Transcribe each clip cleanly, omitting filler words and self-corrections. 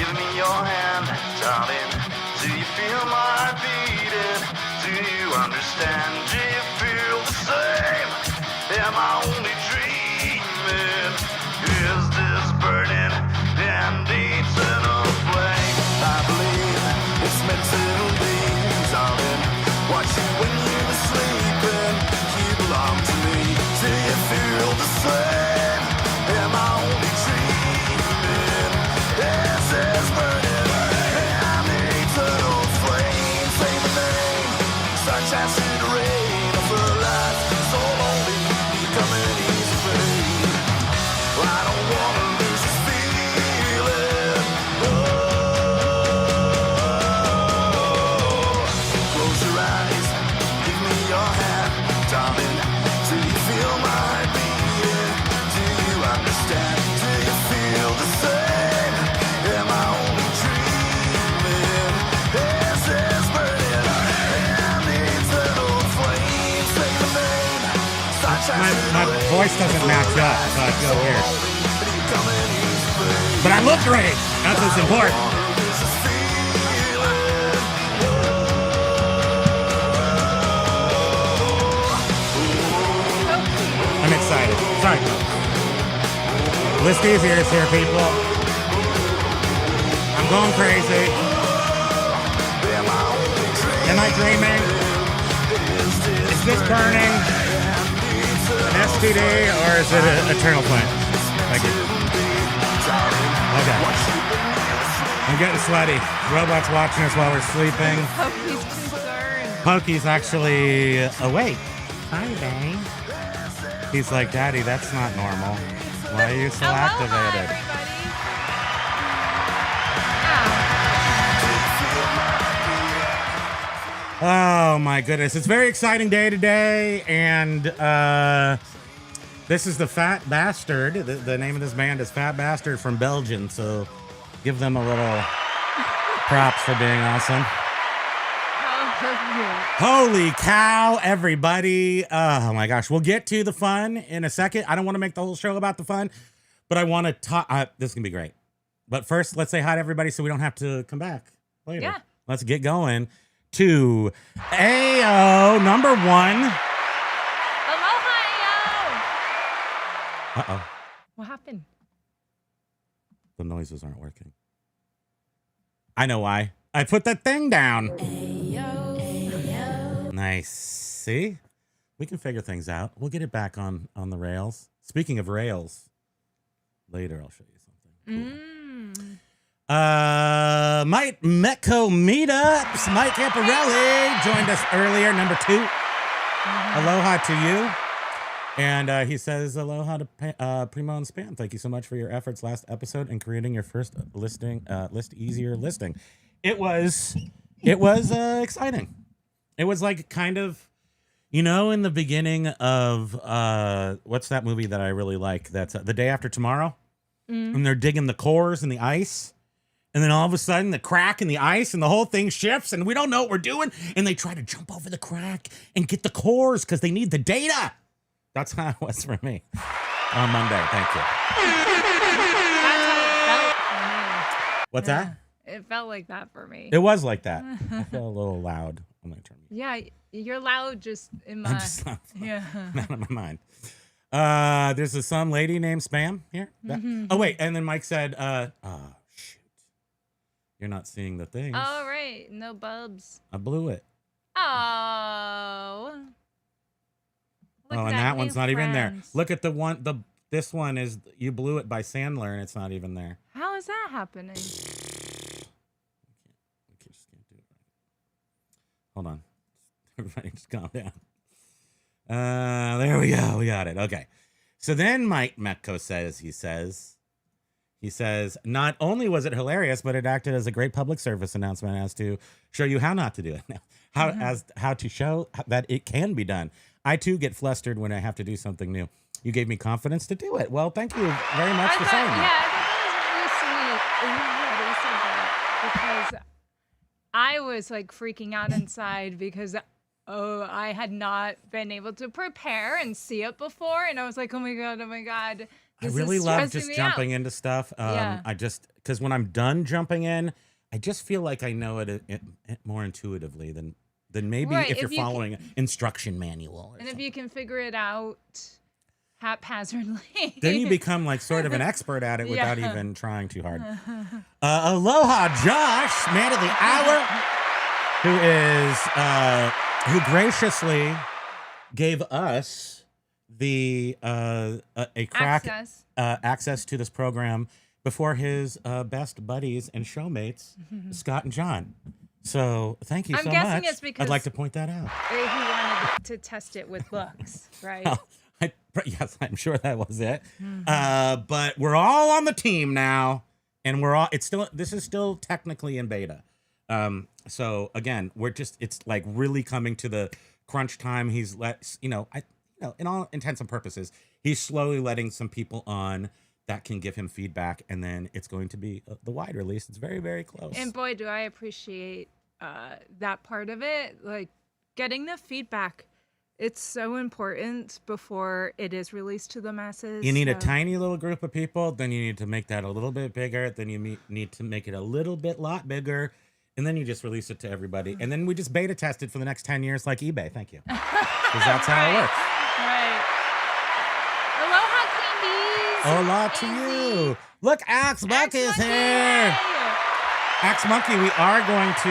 Give me your hand, darling. Do you feel my heart beating? Do you understand? Do you feel the same? Am I only dreaming? Is this burning and eternal flame? I believe it's meant to be, darling. Watch you when you were sleeping. You belong to me. Do you feel the same? Am I only dreaming? This is burning and eternal flame. Say the name, such as in the rain of a life so lonely, becoming easy pain. I don't wanna lose this feeling. Oh, close your eyes, give me your hand, darling. Do you feel my beating? Do you understand? Do you feel the same? Am I only dreaming? This is burning and eternal flame. Say the name, such as My voice doesn't match up, so I feel weird. But I look great. That's what's important. I'm excited. Sorry. ListEasier is here, people. I'm going crazy. Am I dreaming? Is this burning? An STD or is it an eternal flame? Thank you. Okay. I'm getting sweaty. Robot's watching us while we're sleeping. Pokey's concerned. Pokey's actually awake. Hi, babe. He's like, Daddy, that's not normal. Why are you so activated? Oh my goodness. It's a very exciting day today, and this is the Fat Bastard. The name of this band is Fat Bastard from Belgium, so give them a little props for being awesome. Holy cow, everybody. Oh my gosh. We'll get to the fun in a second. I don't want to make the whole show about the fun, but I want to talk. This is going to be great. But first, let's say hi to everybody so we don't have to come back later. Yeah. Let's get going to AO number one. Aloha, Uh-oh. What happened? The noises aren't working. I know why. I put that thing down. Nice. See? We can figure things out. We'll get it back on the rails. Speaking of rails, later I'll show you something. Cool. Mike Metco Meetups. Mike Camparelli joined us earlier, number 2. Aloha to you. And he says, aloha to Primo and Spam. Thank you so much for your efforts last episode in creating your first ListEasier listing. It was exciting. It was like kind of, in the beginning of, what's that movie that I really like? That's The Day After Tomorrow. And they're digging the cores in the ice. And then all of a sudden the crack in the ice and the whole thing shifts and we don't know what we're doing. And they try to jump over the crack and get the cores because they need the data. That's how it was for me on Monday. Thank you. That's how it felt for me. What's that? It felt like that for me. It was like that. I feel a little loud. I'm going to turn you. Yeah, you're loud just in my... I'm just not out of my mind. There's some lady named Spam here. Oh, wait. And then Mike said, shoot. You're not seeing the things. Oh, right. No bubs. I blew it. Oh. Look And at that one's not even there. friends. Look at the one. This one is You Blew It by Sandler, and it's not even there. How is that happening? I just can't do it right. Hold on. Everybody just calm down. There we go. We got it. Okay. So then Mike Metco he says, not only was it hilarious, but it acted as a great public service announcement as to show you how not to do it. How to show that it can be done. I too get flustered when I have to do something new. You gave me confidence to do it. Well, thank you very much for saying that. Yeah, I thought that was really sweet that you said that because I was like freaking out inside because I had not been able to prepare and see it before. And I was like, oh my God, I This really is love stressing just me jumping out. into stuff. Yeah. Because when I'm done jumping in, I just feel like I know it more intuitively than maybe Right, if you're if you can- following an instruction manual. Or And if something. you can figure it out haphazardly, Then you become like sort of an expert at it without Yeah. even trying too hard. Aloha, Josh, man of the hour, who graciously gave us the a crack access to this program before his best buddies and showmates, Scott and John. So thank you I'm so guessing much. it's because I'd like to point that out. he wanted to test it with books, right? Yes, I'm sure that was it. But we're all on the team now, and this is still technically in beta. So again, it's like really coming to the crunch time. He's in all intents and purposes, he's slowly letting some people on that can give him feedback, and then it's going to be the wide release. It's very, very close. And boy, do I appreciate that part of it. Like getting the feedback, it's so important before it is released to the masses. You need a tiny little group of people, then you need to make that a little bit bigger, then you need to make it a lot bigger, and then you just release it to everybody. And then we just beta test it for the next 10 years like eBay. Thank you. Because that's how it works. Right. Aloha, Queen Bees. Hola to you. Look, Axe Monkey is Monkey, here. yay. Axe Monkey, we are going to...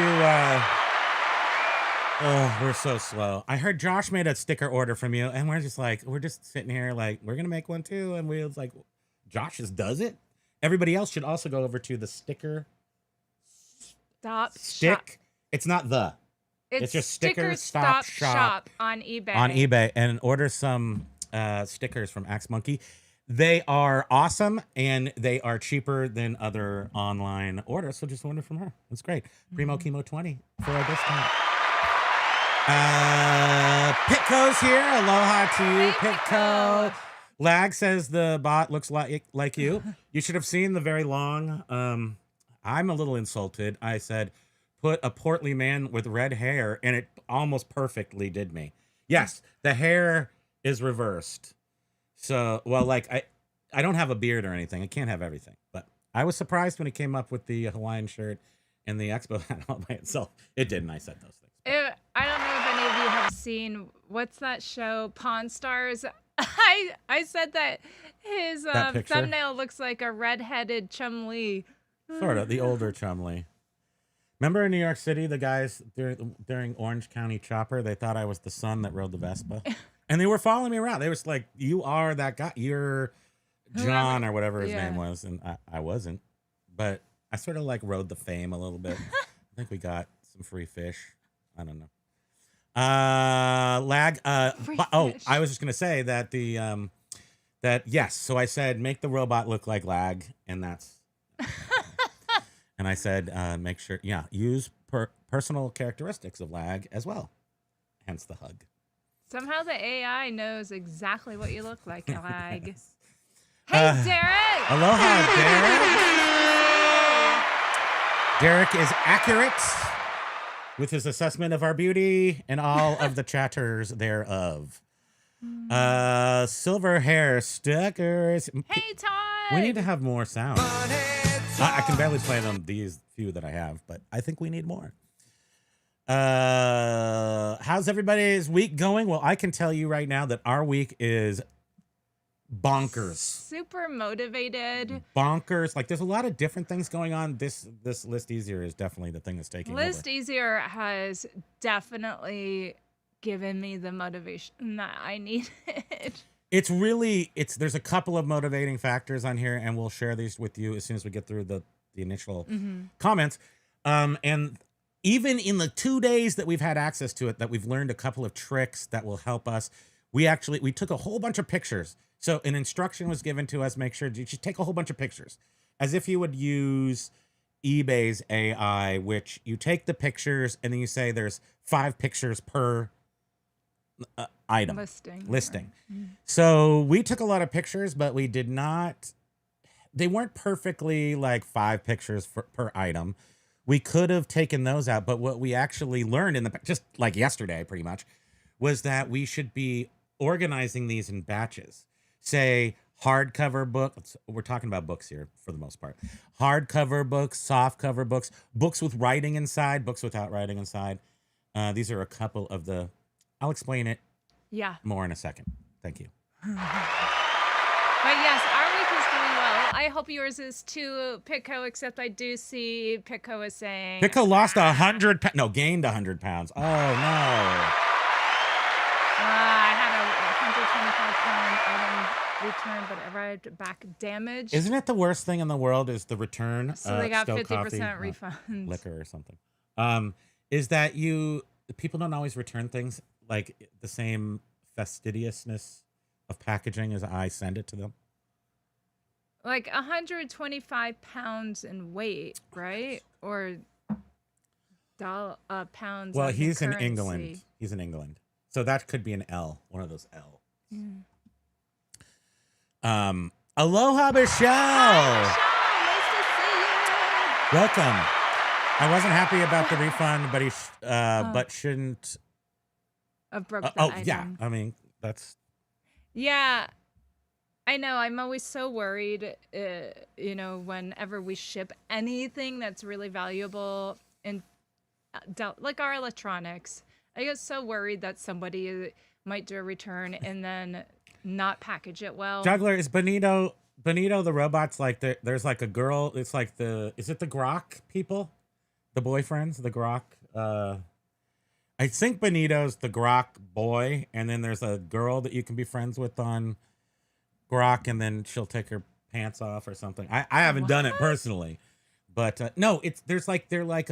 oh, we're so slow. I heard Josh made a sticker order from you, and we're just sitting here like, we're going to make one too. And we was like, Josh just does it? Everybody else should also go over to the sticker Shop. It's not the. It's just Sticker Stop Shop on eBay. On eBay, and order some stickers from Axe Monkey. They are awesome, and they are cheaper than other online orders, so just order from her. It's great. Primo Kimo 20 for a discount. Pitco's here. Aloha to you, Hey, Pitco. Pitco. Lag says the bot looks like you. You should have seen the very long. I'm a little insulted. I said, put a portly man with red hair, and it almost perfectly did me. Yes, the hair is reversed. So, well, like I don't have a beard or anything. I can't have everything. But I was surprised when he came up with the Hawaiian shirt and the expo hat all by itself. It didn't. I said those things. I don't know if any of you have seen, what's that show, Pawn Stars? I said that his picture? thumbnail looks like a redheaded Chum-Li. Sort of. The older Chumley. Remember in New York City, the guys during Orange County Chopper, they thought I was the son that rode the Vespa. And they were following me around. They was like, you are that guy. You're John or whatever his name was. And I wasn't. But I sort of like rode the fame a little bit. I think we got some free fish. I don't know. Lag. Free I fish. was just going to say that yes. So I said, make the robot look like Lag. And that's. And I said, make sure, use personal characteristics of Lag as well. Hence the hug. Somehow the AI knows exactly what you look like, Lag. Hey, Derek! Aloha, Derek. Derek is accurate with his assessment of our beauty and all of the chatters thereof. Silver hair stickers. Hey, Todd! We need to have more sound. I can barely play them, these few that I have, but I think we need more. How's everybody's week going? Well, I can tell you right now that our week is bonkers. Super motivated. Bonkers. Like, there's a lot of different things going on. This ListEasier is definitely the thing that's taking over. ListEasier has definitely given me the motivation that I needed. There's a couple of motivating factors on here, and we'll share these with you as soon as we get through the initial comments. And even in the 2 days that we've had access to it, that we've learned a couple of tricks that will help us. We took a whole bunch of pictures. So an instruction was given to us, make sure you should take a whole bunch of pictures as if you would use eBay's AI, which you take the pictures and then you say there's 5 pictures per item. Listing. So we took a lot of pictures, but we did not, they weren't perfectly like 5 pictures per item. We could have taken those out, but what we actually learned just like yesterday, pretty much, was that we should be organizing these in batches. Say, hardcover books. We're talking about books here for the most part. Hardcover books, softcover books, books with writing inside, books without writing inside. These are a couple of the. I'll explain it Yeah. more in a second. Thank you. But yes, our week is doing well. I hope yours is too, Pitco, except I do see Pitco is saying... Pitco lost 100 pounds. No, gained 100 pounds. Oh, no. I had a 125-pound item return, but it arrived back damaged. Isn't it the worst thing in the world is the return? So they got Stoke 50% coffee, refund. liquor or something. Is that people don't always return things like the same fastidiousness of packaging as I send it to them? Like 125 pounds in weight, right? Or pounds. Well, like he's in currency. England. He's in England. So that could be an L, one of those L. Aloha, Michelle. Hi, Michelle. Nice to see you. Welcome. I wasn't happy about the refund, but shouldn't. Of broke the Oh, item. yeah. I mean, that's. Yeah, I know. I'm always so worried, whenever we ship anything that's really valuable and like our electronics. I get so worried that somebody might do a return and then not package it well. Juggler, is Benito the robot's like there's like a girl, it's like is it the Grok people? The boyfriends, the Grok? I think Benito's the Grok boy, and then there's a girl that you can be friends with on Grok, and then she'll take her pants off or something. I haven't done it personally, but no, they're like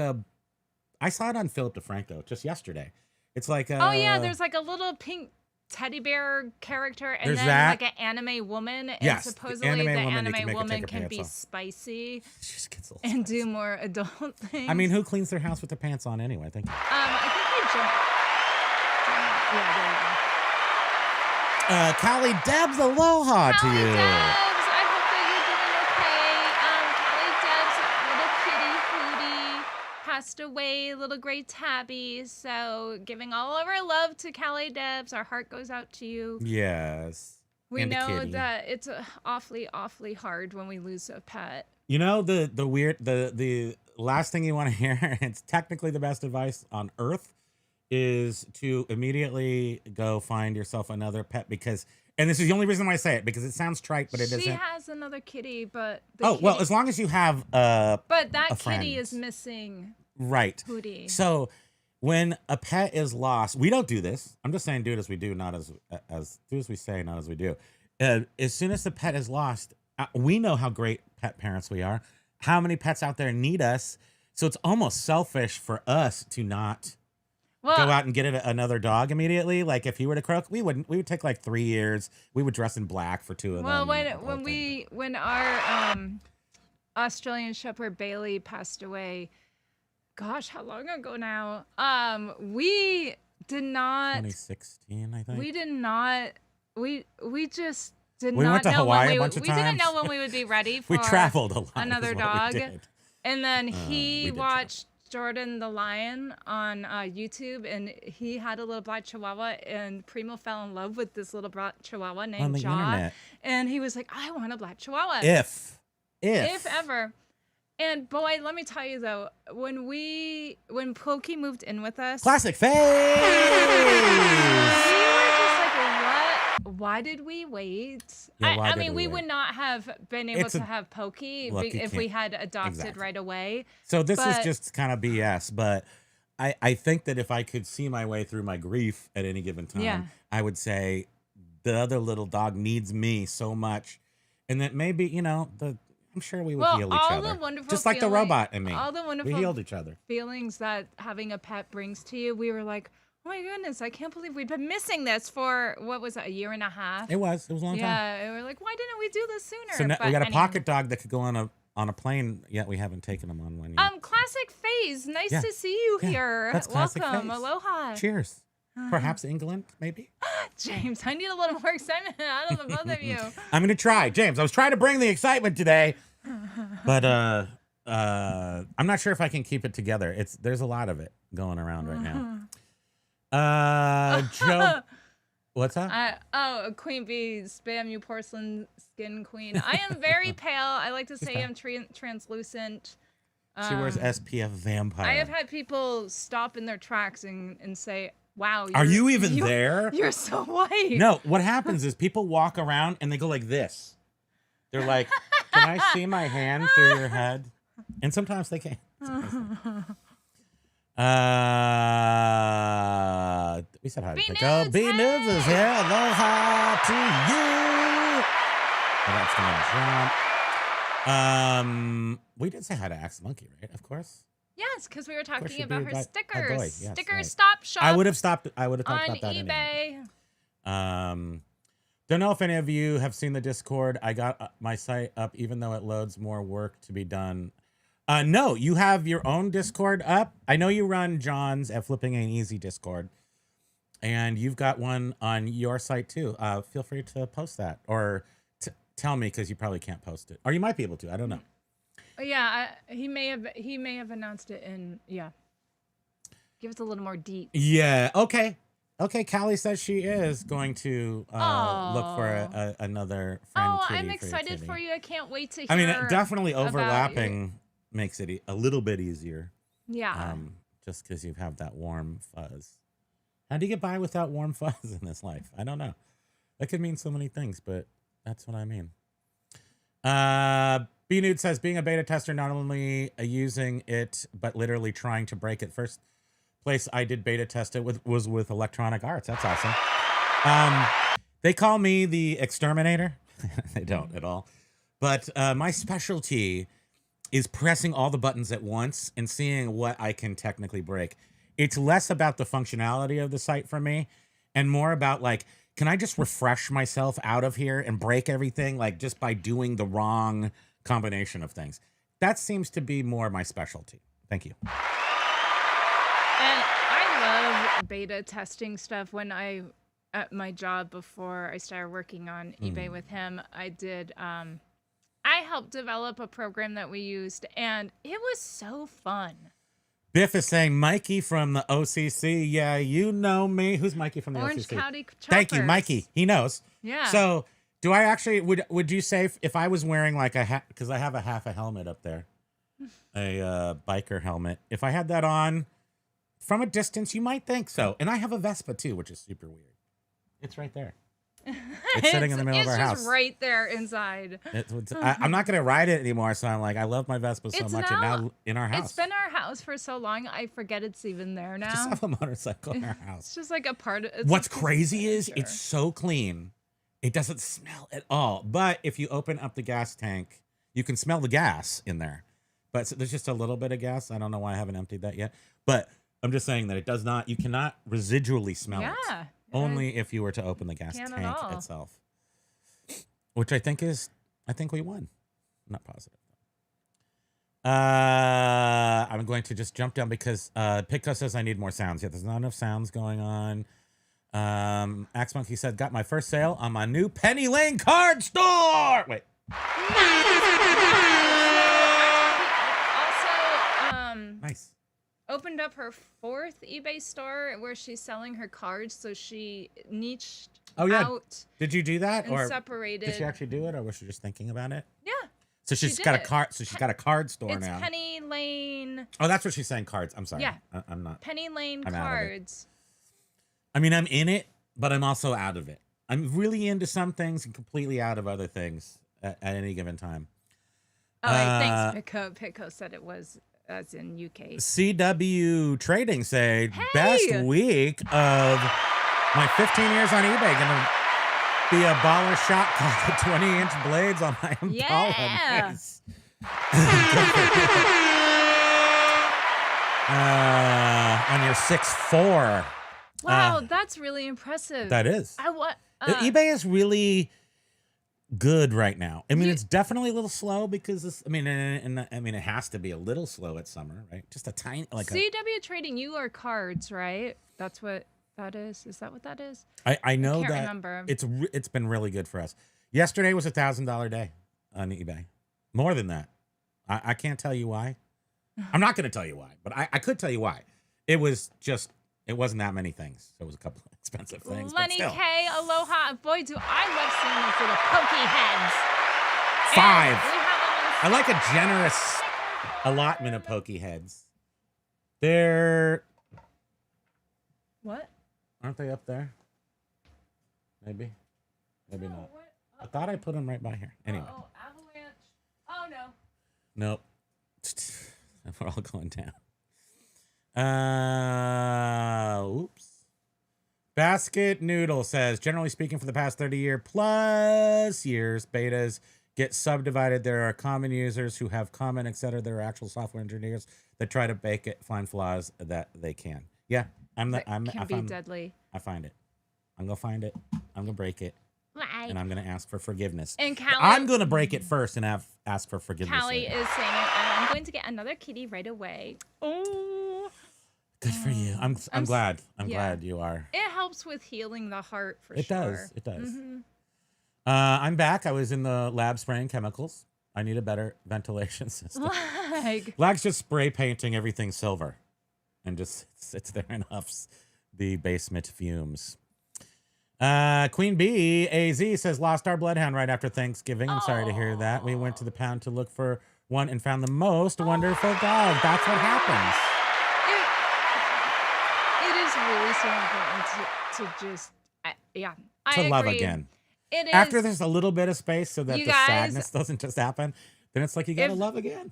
I saw it on Philip DeFranco just yesterday. It's like there's like a little pink teddy bear character, and then like an anime woman, and yes, supposedly the anime woman can be spicy and do more adult things. I mean, who cleans their house with their pants on anyway? Thank you. I think they jump. Yeah, there you go. Callie Debs, aloha to you. Debs, I hope that you're doing okay. Callie Debs, little kitty Hootie, passed away, little gray tabby. So giving all of our love to Callie Debs. Our heart goes out to you. Yes. We know that it's awfully, awfully hard when we lose a pet. You know, the last thing you want to hear, it's technically the best advice on earth, is to immediately go find yourself another pet, because, and this is the only reason why I say it, because it sounds trite, but it isn't. She has another kitty, but well, as long as you have but that kitty friend. is missing. Right. Hootie. So when a pet is lost, we don't do this. I'm just saying do it as we do, not as do as we say, not as we do. As soon as the pet is lost, we know how great pet parents we are. How many pets out there need us? So it's almost selfish for us to not go out and get another dog immediately. Like if he were to croak, we wouldn't. We would take like 3 years. We would dress in black for 2 of them. Well, when our Australian Shepherd Bailey passed away, gosh, how long ago now? We did not. 2016, I think. We did not. We just did we not went to know Hawaii when a bunch of times. We didn't know when we would be ready for we traveled a lot. another is what dog. we did. And then we he did watched Jordan the Lion on YouTube, and he had a little black chihuahua, and Primo fell in love with this little black chihuahua named On the Jaw. internet. And he was like, I want a black chihuahua. If ever. And boy, let me tell you though, when Pokey moved in with us, classic phase. we were just like, what? Why did we wait? Yeah, I mean, we would not have been able It's to have Pokey Look, you if we can't- had adopted Exactly. right away. So this is But- just kind of BS, but I think that if I could see my way through my grief at any given time, Yeah. I would say the other little dog needs me so much, and that maybe I'm sure we would heal each all other, the wonderful just like the robot and me. all the wonderful we healed each other. feelings that having a pet brings to you. We were like, oh my goodness, I can't believe we've been missing this for what was it, a year and a half? It was a long time. Yeah, and we're like, why didn't we do this sooner? So now But we got a anyway. pocket dog that could go on a plane, yet we haven't taken him on one yet. Classic Phase. Nice Yeah. to see you Yeah, here. that's classic Welcome. Phase. Aloha. Cheers. Perhaps England, maybe. James, I need a little more excitement out of the both of you. I'm gonna try, James. I was trying to bring the excitement today, but I'm not sure if I can keep it together. There's a lot of it going around right now. Joe, What's that? Queen Bee, spam you porcelain skin queen. I am very pale. I like to say I'm translucent. She wears SPF vampire. I have had people stop in their tracks and say, wow. Are you even there? You're so white. No, what happens is people walk around and they go like this. They're like, can I see my hand through your head? And sometimes they can't. We said hi to Pico. B Nudes is here. Aloha to you. Oh, that's the name. We did say hi to Axe Monkey, right? Of course. Yes, because we were talking about her boy. stickers. Yes, Sticker right. stop shop. I would have talked about on that eBay. Anyway. Don't know if any of you have seen the Discord. I got my site up, even though it loads more work to be done. No, you have your own Discord up. I know you run John's at Flipping Ain't Easy Discord, and you've got one on your site too. Feel free to post that or tell me, because you probably can't post it, or you might be able to. I don't know. Yeah, he may have announced it in Give us a little more deep. Yeah. Okay. Callie says she is going to look for another friend. Oh, kitty I'm excited for you. I can't wait to hear. I mean, definitely overlapping makes it a little bit easier. Yeah. Just because you have that warm fuzz. How do you get by without warm fuzz in this life? I don't know. That could mean so many things, but that's what I mean. B-Nude says, being a beta tester, not only using it, but literally trying to break it. First place I did beta test it was with Electronic Arts. That's awesome. They call me the exterminator. They don't at all. But my specialty is pressing all the buttons at once and seeing what I can technically break. It's less about the functionality of the site for me and more about, like, can I just refresh myself out of here and break everything, like, just by doing the wrong combination of things? That seems to be more my specialty. Thank you. And I love beta testing stuff. When at my job before I started working on eBay with him, I helped develop a program that we used, and it was so fun. Biff is saying, Mikey from the OCC. Yeah, you know me. Who's Mikey from the Orange OCC? County Choppers. Thank you, Mikey. He knows. Yeah. So do I actually, would you say if I was wearing like a hat, because I have a half a helmet up there, a biker helmet, if I had that on from a distance, you might think so. And I have a Vespa too, which is super weird. It's right there. It's sitting in the middle of our house. It's just right there inside. I'm not going to ride it anymore, so I'm like, I love my Vespa so much, and now in our house. It's been our house for so long, I forget it's even there now. Just have a motorcycle in our house. It's just like a part of it. What's crazy is it's so clean. It doesn't smell at all. But if you open up the gas tank, you can smell the gas in there. But there's just a little bit of gas. I don't know why I haven't emptied that yet. But I'm just saying that it does not, you cannot residually smell it. Only if you were to open the gas tank itself. Which I think we won. I'm not positive. I'm going to just jump down because Pitco says I need more sounds. Yeah, there's not enough sounds going on. Axe Monkey said, got my first sale on my new Penny Lane card store. Wait. Also, nice. Opened up her 4th eBay store where she's selling her cards, so she niched out. Did you do that, and or separated? Did she actually do it, or was she just thinking about it? Yeah. So she's got a card. So she's got a card store it's now. It's Penny Lane. Oh, that's what she's saying. Cards. I'm sorry. Yeah. I'm not. Penny Lane I'm cards. I mean, I'm in it, but I'm also out of it. I'm really into some things and completely out of other things at any given time. Oh, thanks, Pitco. Pitco said it was. As in UK. CW Trading say best week of my 15 years on eBay. Gonna be a baller shot called the 20-inch blades on my Impala. Yeah. Nice. On your 6'4". Wow, that's really impressive. That is. eBay is really good right now. I mean, it's definitely a little slow because this, I mean, it has to be a little slow at summer, right? Just a tiny CW Trading, you are cards, right? That's what that is. Is that what that is? I know I can't that remember. It's been really good for us. Yesterday was $1,000 day on eBay. More than that. I can't tell you why. I'm not going to tell you why, but I could tell you why. It was It wasn't that many things. So it was a couple of expensive things. Lenny but still. K, aloha. Boy, do I love seeing these little pokey heads. 5. And we have I like a generous allotment of pokey heads. They're... What? Aren't they up there? Maybe. Maybe No, not. what? I thought I put them right by here. Anyway. Oh, avalanche. Oh, no. Nope. We're all going down. Oops. Basket Noodle says, generally speaking, for the past 30 plus years, betas get subdivided. There are common users who have common, etc. There are actual software engineers that try to bake it, find flaws that they can. Yeah, Can be deadly. I find it. I'm gonna find it. I'm gonna break it, and I'm gonna ask for forgiveness. And Callie, I'm gonna break it first and ask for forgiveness. Callie later. is saying, I'm going to get another kitty right away. Oh. Good for you. I'm glad. I'm yeah. glad you are. It helps with healing the heart for It sure. does. It does. Mm-hmm. I'm back. I was in the lab spraying chemicals. I need a better ventilation system. Like, Lag's just spray painting everything silver and just sits there and huffs the basement fumes. Queen Bee AZ says, lost our bloodhound right after Thanksgiving. I'm sorry to hear that. We went to the pound to look for one and found the most wonderful dog. That's what happens. It is really so important to just, I Love agree. again. It is. After there's a little bit of space so that You the guys- sadness doesn't just happen, then it's like you gotta If- love again.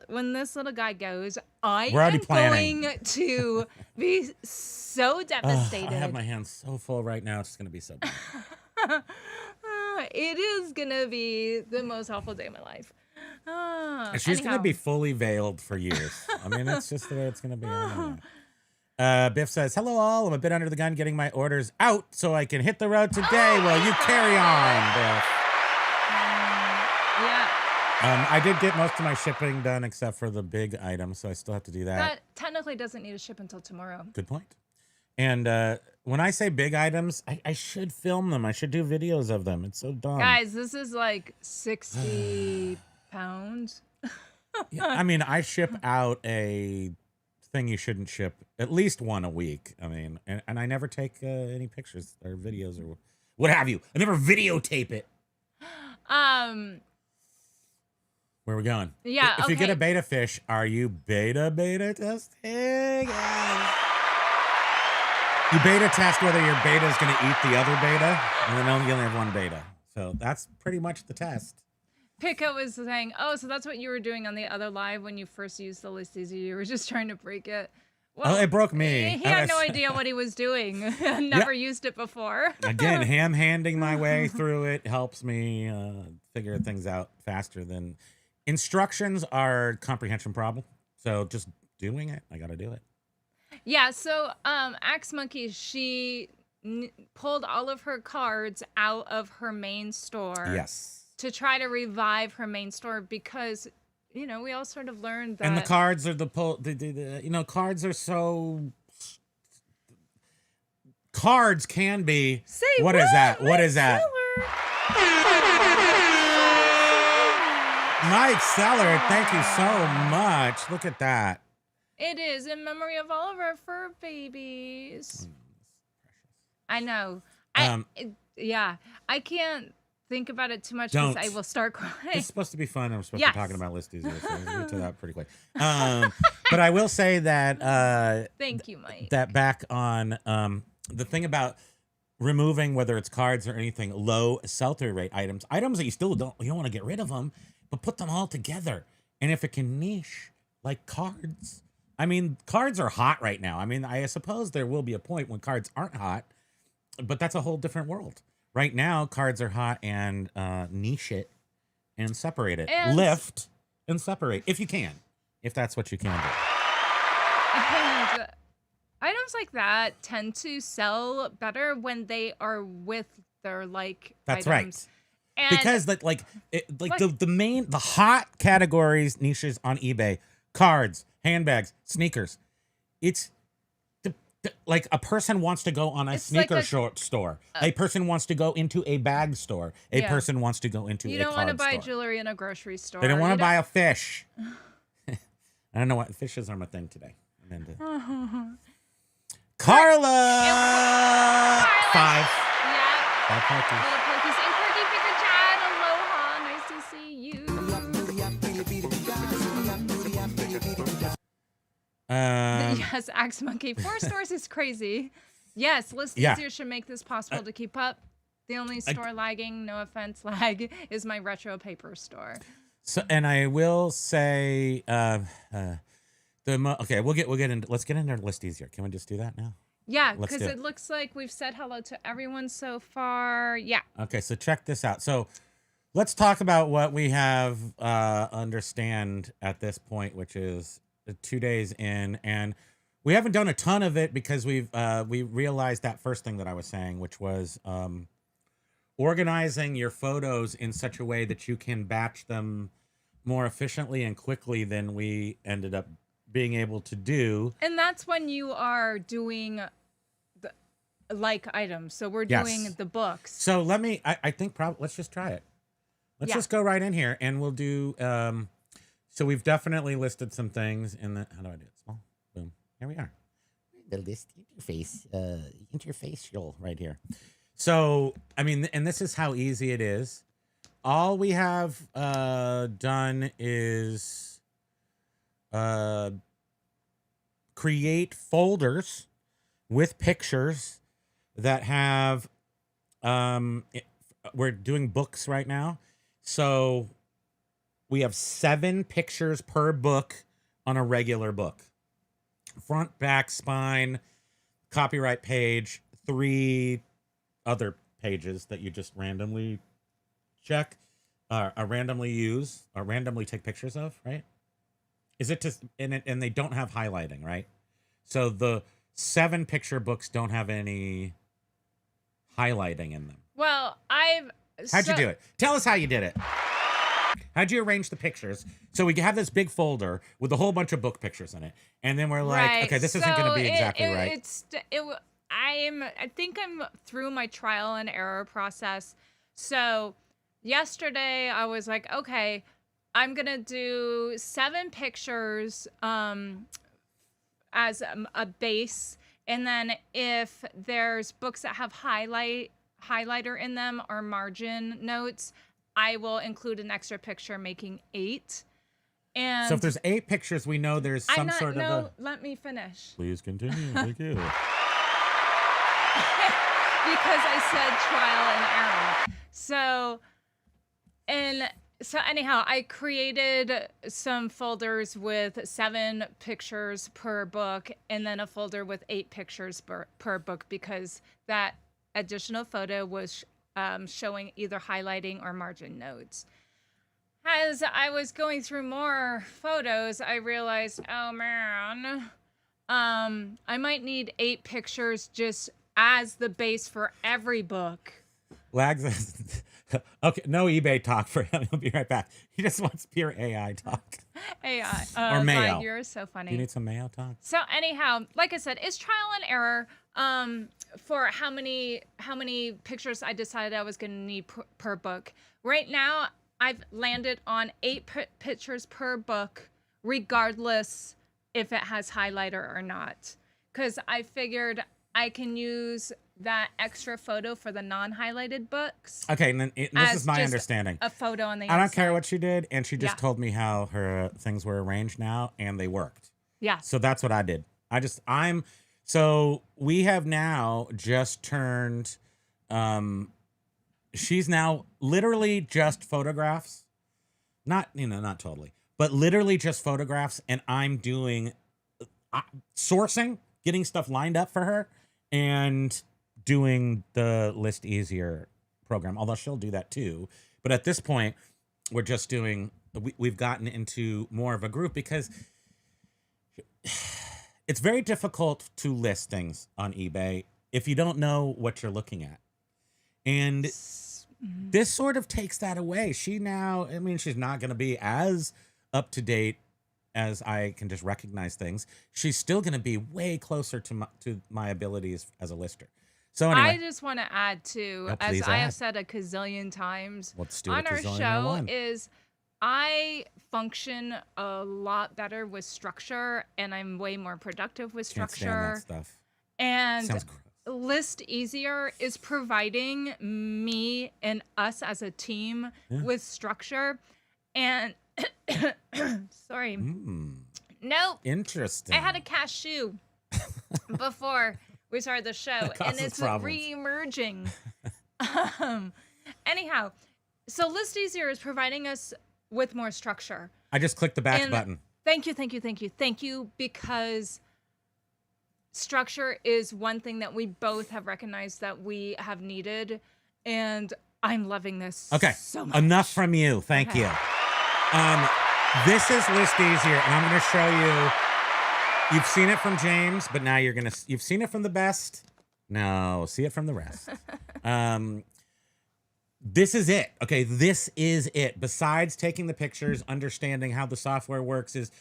When this little guy goes, I We're already am planning. going to be so devastated. I have my hands so full right now. It's gonna be so bad. It is gonna be the most awful day of my life. And she's gonna be fully veiled for years. I mean, it's just the way it's gonna be. I don't know. Biff says, hello all. I'm a bit under the gun getting my orders out so I can hit the road today. Well, you carry on, Biff. Yeah. I did get most of my shipping done except for the big items, so I still have to do that. That technically doesn't need to ship until tomorrow. Good point. And when I say big items, I should film them. I should do videos of them. It's so dumb. Guys, this is like 60 pounds. Yeah, I mean, I ship out a thing you shouldn't ship, at least one a week. I mean, and I never take any pictures or videos or what have you. I never videotape it. Where are we going? Yeah, If you get okay. a beta fish, are you beta testing? You beta test whether your beta is going to eat the other beta, and then you only have one beta. So that's pretty much the test. Pico was saying, oh, so that's what you were doing on the other live when you first used the ListEasier. You were just trying to break it. Well, Oh, it broke me. He had no idea what he was doing. Never used it before. Again, ham-handing my way through it helps me figure things out faster than... Instructions are a comprehension problem. So just doing it, I got to do it. Yeah, so Axe Monkey, she pulled all of her cards out of her main store. Yes. To try to revive her main store because, you know, we all sort of learned that. And the cards are cards are so... Cards can be... Say what is that? What is that? Mike Seller, thank you so much. Look at that. It is in memory of all of our fur babies. I know. I can't think about it too much because I will start crying. It's supposed to be fun. I'm supposed Yes. to be talking about ListEasier, so we'll get to that pretty quick. But I will say that... Thank you, Mike. That back on the thing about removing, whether it's cards or anything, low sell-through rate items that you don't want to get rid of them, but put them all together. And if it can niche like cards, I mean, cards are hot right now. I mean, I suppose there will be a point when cards aren't hot, but that's a whole different world. Right now, cards are hot, and niche it and separate it. And lift and separate if you can, if that's what you can do. And items like that tend to sell better when they are with their That's items. right. And Because the hot categories, niches on eBay, cards, handbags, sneakers. It's like a person wants to go on a sneaker store. A person wants to go into a bag store. A person wants to go into a card store. You don't want to buy jewelry in a grocery store. They don't want to buy a fish. I don't know what fishes are my thing today. I'm into Carla. Carla. 5. Yeah. 5 pokies. Little pokies and Quirky Figure Chat. Aloha. Nice to see you. Yes, Axe Monkey. 4 stores is crazy. Yes, ListEasier should make this possible to keep up. The only store lagging, no offense, lag, is my retro paper store. So, and I will say, okay, we'll get into. Let's get into ListEasier. Can we just do that now? Yeah, because it looks like we've said hello to everyone so far. Yeah. Okay, so check this out. So let's talk about what we have understand at this point, which is 2 days in, and we haven't done a ton of it because we realized that first thing that I was saying, which was organizing your photos in such a way that you can batch them more efficiently and quickly than we ended up being able to do. And that's when you are doing the like items. So we're doing the books. So I think probably let's just try it. Let's just go right in here and we'll do so we've definitely listed some things in the how do I do it? Small. Boom. Here we are. The list interfacial right here. So, I mean, and this is how easy it is. All we have done is create folders with pictures that have, we're doing books right now. So we have 7 pictures per book on a regular book. Front, back, spine, copyright page, 3 other pages that you just randomly check, randomly use, or randomly take pictures of, right? Is it just, and they don't have highlighting, right? So the 7 picture books don't have any highlighting in them. Well, How'd you do it? Tell us how you did it. How'd you arrange the pictures? So we have this big folder with a whole bunch of book pictures in it. And then we're like, okay, this isn't going to be exactly right. I think I'm through my trial and error process. So yesterday I was like, okay, I'm going to do 7 pictures as a base. And then if there's books that have highlighter in them or margin notes, I will include an extra picture, making 8. And so if there's 8 pictures, we know there's some sort of a... let me finish. Please continue. Thank you. Because I said trial and error. So anyhow, I created some folders with 7 pictures per book and then a folder with 8 pictures per book because that additional photo was showing either highlighting or margin notes. As I was going through more photos, I realized, oh man, I might need 8 pictures just as the base for every book. Lags. Okay, no eBay talk for him. He'll be right back. He just wants pure AI talk. AI. Or Mayo. God, you're so funny. You need some Mayo talk? So anyhow, like I said, it's trial and error for how many pictures I decided I was going to need per book. Right now, I've landed on 8 pictures per book, regardless if it has highlighter or not. Because I figured I can use that extra photo for the non-highlighted books. Okay, and then this is my understanding. A photo on the I don't inside. care what she did, and she just told me how her things were arranged now, and they worked. Yeah. So that's what I did. So we have now just turned, she's now literally just photographs. Not totally, but literally just photographs, and I'm doing sourcing, getting stuff lined up for her, and doing the ListEasier program, although she'll do that too. But at this point, we're just doing, we've gotten into more of a group because it's very difficult to list things on eBay if you don't know what you're looking at. And this sort of takes that away. She's not going to be as up to date as I can just recognize things. She's still going to be way closer to my abilities as a lister. So anyway, I just want to add too, as I have said a gazillion times on our show, is I function a lot better with structure, and I'm way more productive with structure. Can't stand that stuff. And Sounds gross. ListEasier is providing me and us as a team with structure. And sorry. Nope. Interesting. I had a cashew before we started the show, and it's re-emerging. Anyhow, so ListEasier is providing us with more structure. I just clicked the back button. Thank you, because structure is one thing that we both have recognized that we have needed, and I'm loving this so much. Enough from you. Thank you. This is ListEasier, and I'm going to show you. You've seen it from James, but now you've seen it from the best. No, see it from the rest. This is it. Okay, this is it. Besides taking the pictures, understanding how the software works is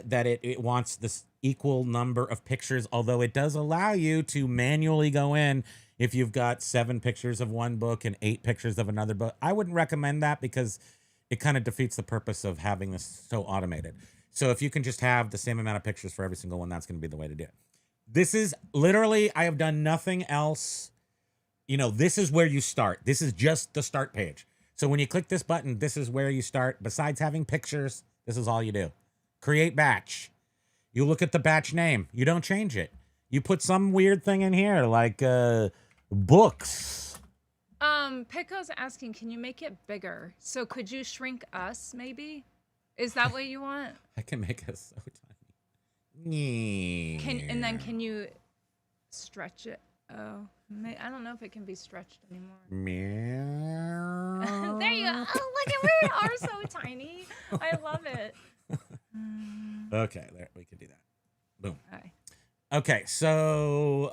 that it wants this equal number of pictures, although it does allow you to manually go in if you've got 7 pictures of one book and 8 pictures of another book. I wouldn't recommend that because it kind of defeats the purpose of having this so automated. So if you can just have the same amount of pictures for every single one, that's going to be the way to do it. This is literally, I have done nothing else. You know, this is where you start. This is just the start page. So when you click this button, this is where you start. Besides having pictures, this is all you do. Create batch. You look at the batch name. You don't change it. You put some weird thing in here like books. Pico's asking, can you make it bigger? So could you shrink us, maybe? Is that what you want? I can make it so tiny. Can you stretch it? Oh, I don't know if it can be stretched anymore. There you go. Oh, look at we are so tiny. I love it. Okay, there we can do that. Boom. Okay. Okay, so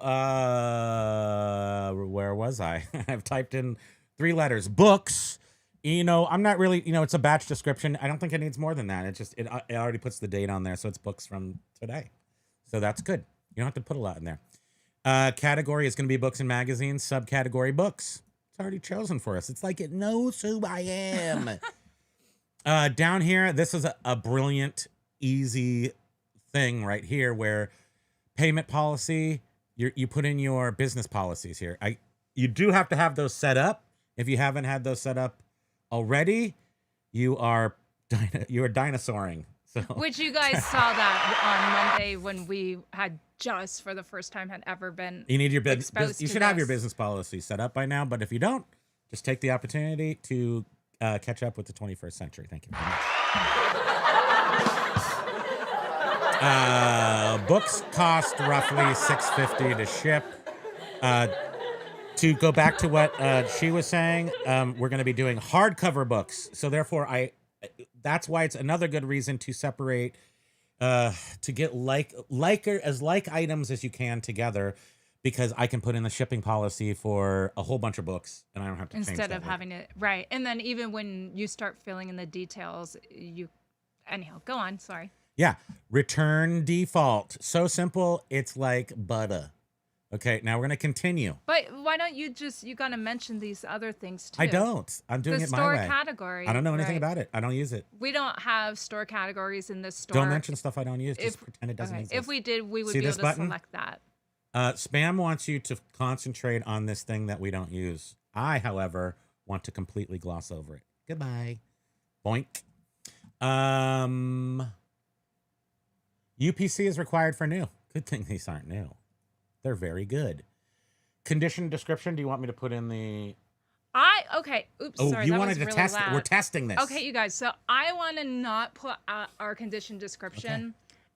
where was I? I've typed in 3 letters. Books. You know, I'm not really, it's a batch description. I don't think it needs more than that. It already puts the date on there, so it's books from today. So that's good. You don't have to put a lot in there. Category is going to be books and magazines. Subcategory books. It's already chosen for us. It's like it knows who I am. Down here, this is a brilliant, easy thing right here where payment policy, you put in your business policies here. You do have to have those set up. If you haven't had those set up already, you are dinosauring. So which you guys saw that on Monday when we had just for the first time had ever been. You need your business. You should have your business policy set up by now. But if you don't, just take the opportunity to catch up with the 21st century. Thank you very much. Books cost roughly $6.50 to ship. To go back to what she was saying, we're going to be doing hardcover books. So therefore, that's why it's another good reason to separate, to get like items as you can together, because I can put in the shipping policy for a whole bunch of books and I don't have to change instead that of having it right. And then even when you start filling in the details, anyhow, go on. Sorry. Yeah. Return default. So simple. It's like butter. Okay, now we're going to continue. But why don't you got to mention these other things too? I don't. I'm doing it my way. The store category. I don't know anything about it. I don't use it. We don't have store categories in this store. Don't mention stuff I don't use. Just pretend it doesn't exist. If we did, we would be able to select that. Spam wants you to concentrate on this thing that we don't use. I, however, want to completely gloss over it. Goodbye. Boink. UPC is required for new. Good thing these aren't new. They're very good. Condition description. Do you want me to put in the? Okay. Oops. Oh, sorry, you that wanted was to really test loud. it. We're testing this. Okay, you guys. So I want to not put our condition description,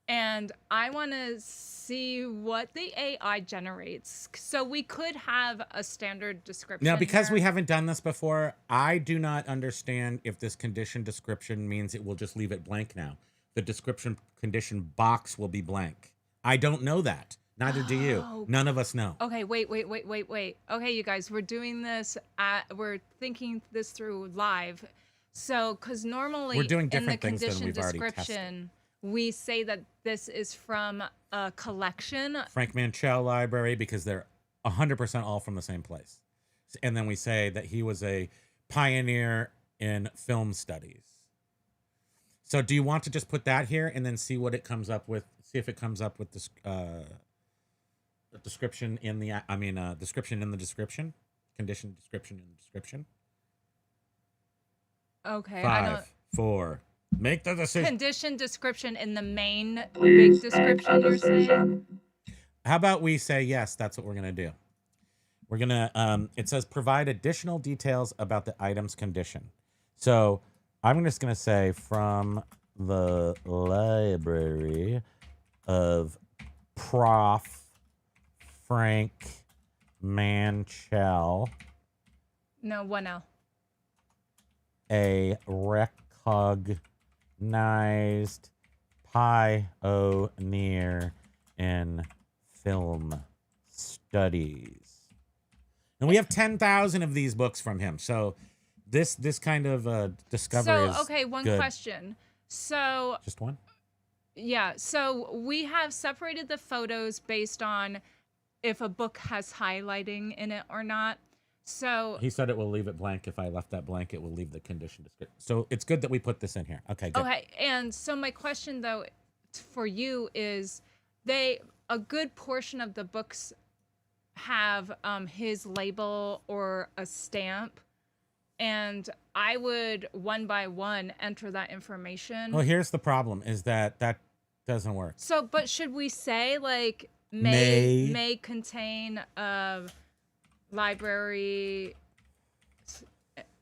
and I want to see what the AI generates. So we could have a standard description. Now, because here. we haven't done this before, I do not understand if this condition description means it will just leave it blank now. The description condition box will be blank. I don't know that. Neither do you. None of us know. Okay, wait. Okay, you guys, we're doing this. We're thinking this through live. So, because normally we're doing in different the things than condition we've already description, we say that this is from a collection. Frank Manchell Library, because they're 100% all from the same place. And then we say that he was a pioneer in film studies. So do you want to just put that here and then see what it comes up with? See if it comes up with this description in the description in the description, condition description in the description. Okay, I don't. 5, 4. Make the decision. Condition description in the main big description, you're saying? How about we say yes? That's what we're gonna do. We're gonna. It says provide additional details about the item's condition. So I'm just gonna say from the library of Prof. Frank Manchell, No, 1L. a recognized pioneer in film studies. And we have 10,000 of these books from him. So this kind of discovery is okay, one good. question. So Just one? yeah, so we have separated the photos based on if a book has highlighting in it or not. So He said it will leave it blank. If I left that blank, it will leave the condition description. So it's good that we put this in here. Okay, good. okay, and so my question though for you is a good portion of the books have his label or a stamp, and I would one by one enter that information. Well, here's the problem is that doesn't work. So, but should we say like May. may contain a library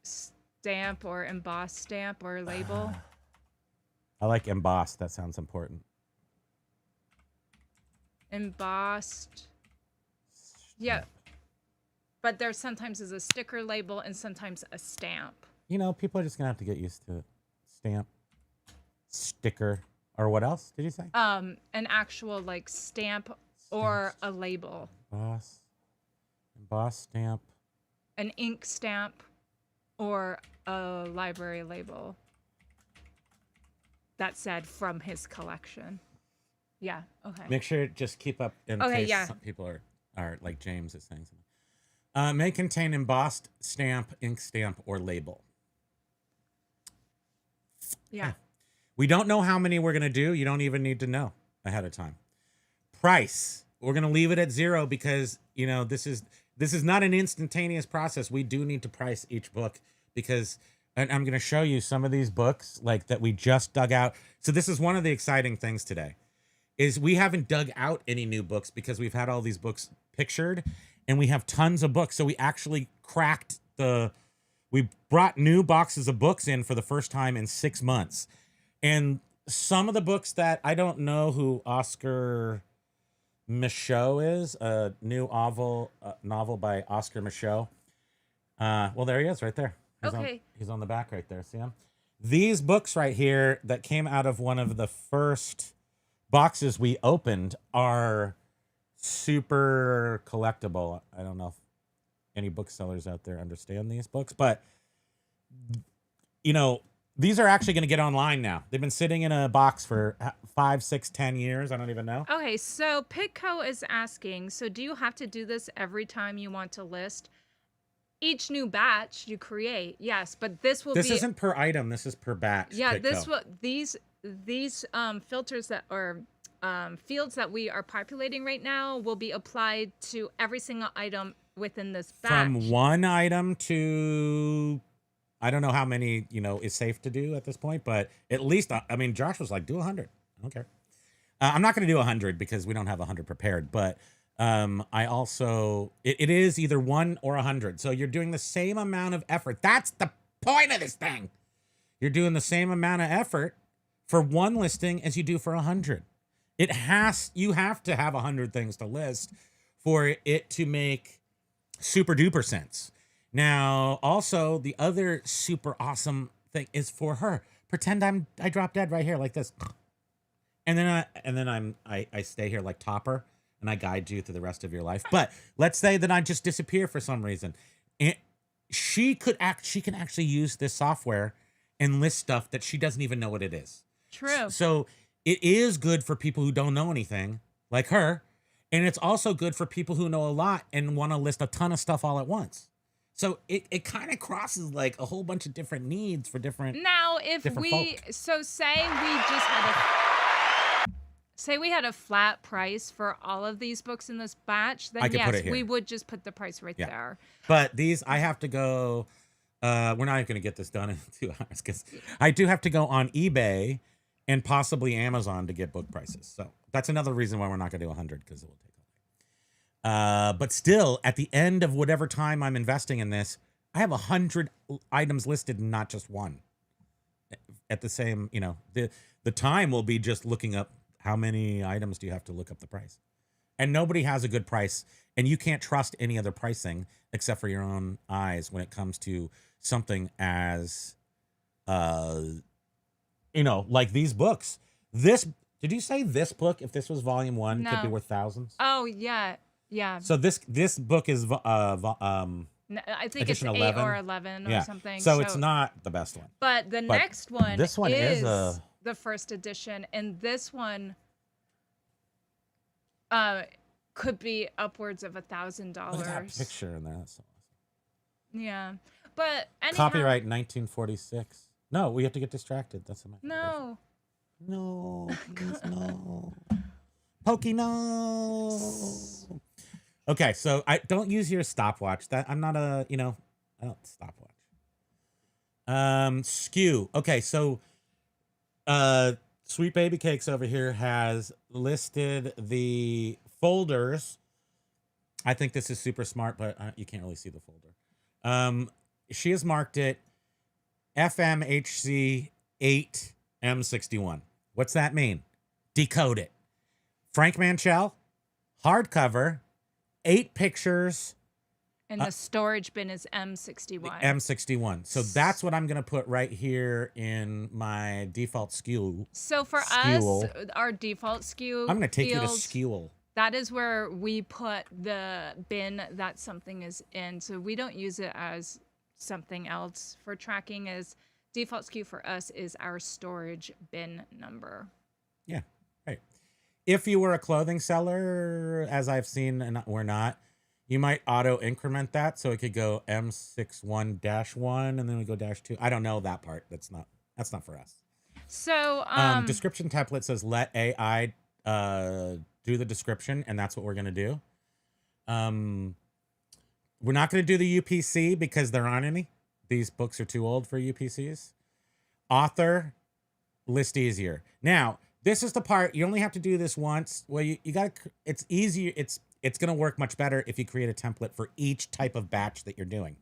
stamp or embossed stamp or label? I like embossed. That sounds important. Embossed. Yeah. But there sometimes is a sticker label and sometimes a stamp. You know, people are just gonna have to get used to it. Stamp, sticker, or what else did you say? An actual like stamp or a label. Emboss stamp. An ink stamp or a library label that said from his collection. Yeah, okay. Make sure to just keep up in Okay, case yeah. some people are like James is saying something. May contain embossed stamp, ink stamp, or label. Yeah. We don't know how many we're going to do. You don't even need to know ahead of time. Price. We're going to leave it at 0 because, you know, this is not an instantaneous process. We do need to price each book because, and I'm going to show you some of these books like that we just dug out. So this is one of the exciting things today is we haven't dug out any new books because we've had all these books pictured and we have tons of books. So we actually we brought new boxes of books in for the first time in 6 months. And some of the books that I don't know who Oscar Michaud is, a new novel by Oscar Michaud. Well, there he is right there. He's on the back right there. See him? These books right here that came out of one of the first boxes we opened are super collectible. I don't know if any booksellers out there understand these books, but you know, these are actually going to get online now. They've been sitting in a box for 5, 6, 10 years. I don't even know. Okay, so Pitco is asking, so do you have to do this every time you want to list? Each new batch you create, yes, but this isn't per item. This is per batch. Yeah, Pitco. these filters that are fields that we are populating right now will be applied to every single item within this batch. From one item to, I don't know how many, you know, is safe to do at this point, but at least, I mean, Josh was like, do 100. I don't care. I'm not going to do 100 because we don't have 100 prepared, but I also, it is either 1 or 100. So you're doing the same amount of effort. That's the point of this thing. You're doing the same amount of effort for one listing as you do for 100. You have to have 100 things to list for it to make super duper sense. Now, also the other super awesome thing is for her. Pretend I drop dead right here like this. And then I stay here like Topper and I guide you through the rest of your life. But let's say that I just disappear for some reason. She can actually use this software and list stuff that she doesn't even know what it is. True. So it is good for people who don't know anything like her. And it's also good for people who know a lot and want to list a ton of stuff all at once. So it kind of crosses like a whole bunch of different needs for different. Now, if different we, folk. so say say we had a flat price for all of these books in this batch, then I could put yes, it here. we would just put the price right Yeah. there. But these, I have to go. We're not going to get this done in 2 hours because I do have to go on eBay and possibly Amazon to get book prices. So that's another reason why we're not going to do 100 because it will take a while. But still, at the end of whatever time I'm investing in this, I have 100 items listed and not just one. At the same, the time will be just looking up how many items do you have to look up the price. And nobody has a good price. And you can't trust any other pricing except for your own eyes when it comes to something as, like these books. Did you say this book, if this was volume 1, could be No. worth thousands? Oh, yeah. Yeah. So this book is, No, I think it's edition 8 11? or 11 or yeah. something. So it's not the best one. But the next one, this one is the first edition, and this one could be upwards of $1,000. Look at that picture in there. That's so awesome. Yeah, but anyhow, Copyright 1946. No, we have to get distracted. That's a No, No, please, no. Pokey, no. Okay, so I don't use your stopwatch. That I'm not I don't stopwatch. Skew. Okay, so Sweet Baby Cakes over here has listed the folders. I think this is super smart, but you can't really see the folder. She has marked it FMHC 8M61. What's that mean? Decode it. Frank Manchell, hardcover, 8 pictures. and the storage bin is M61. M61. So that's what I'm going to put right here in my default skew. So for Skewel. us, our default skew. I'm going to take you to field, skewel. That is where we put the bin that something is in. So we don't use it as something else for tracking. As default skew for us is our storage bin number. Yeah, right. If you were a clothing seller, as I've seen, and we're not, you might auto increment that so it could go M61-1 and then we go -2. I don't know that part. That's not for us. So Description template says let AI do the description, and that's what we're gonna do. We're not gonna do the UPC because there aren't any. These books are too old for UPCs. Author, ListEasier. Now, this is the part you only have to do this once. Well, you got to. It's easier. It's going to work much better if you create a template for each type of batch that you're doing.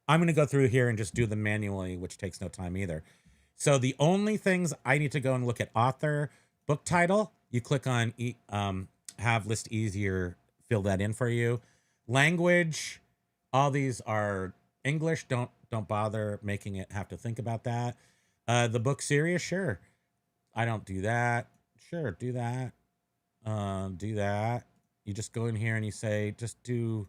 I'm going to go through here and just do them manually, which takes no time either. So the only things I need to go and look at: author, book title. You click on have ListEasier fill that in for you. Language. All these are English. Don't bother making it have to think about that. The book series, sure. I don't do that. Sure, do that. Do that. You just go in here and you say, just do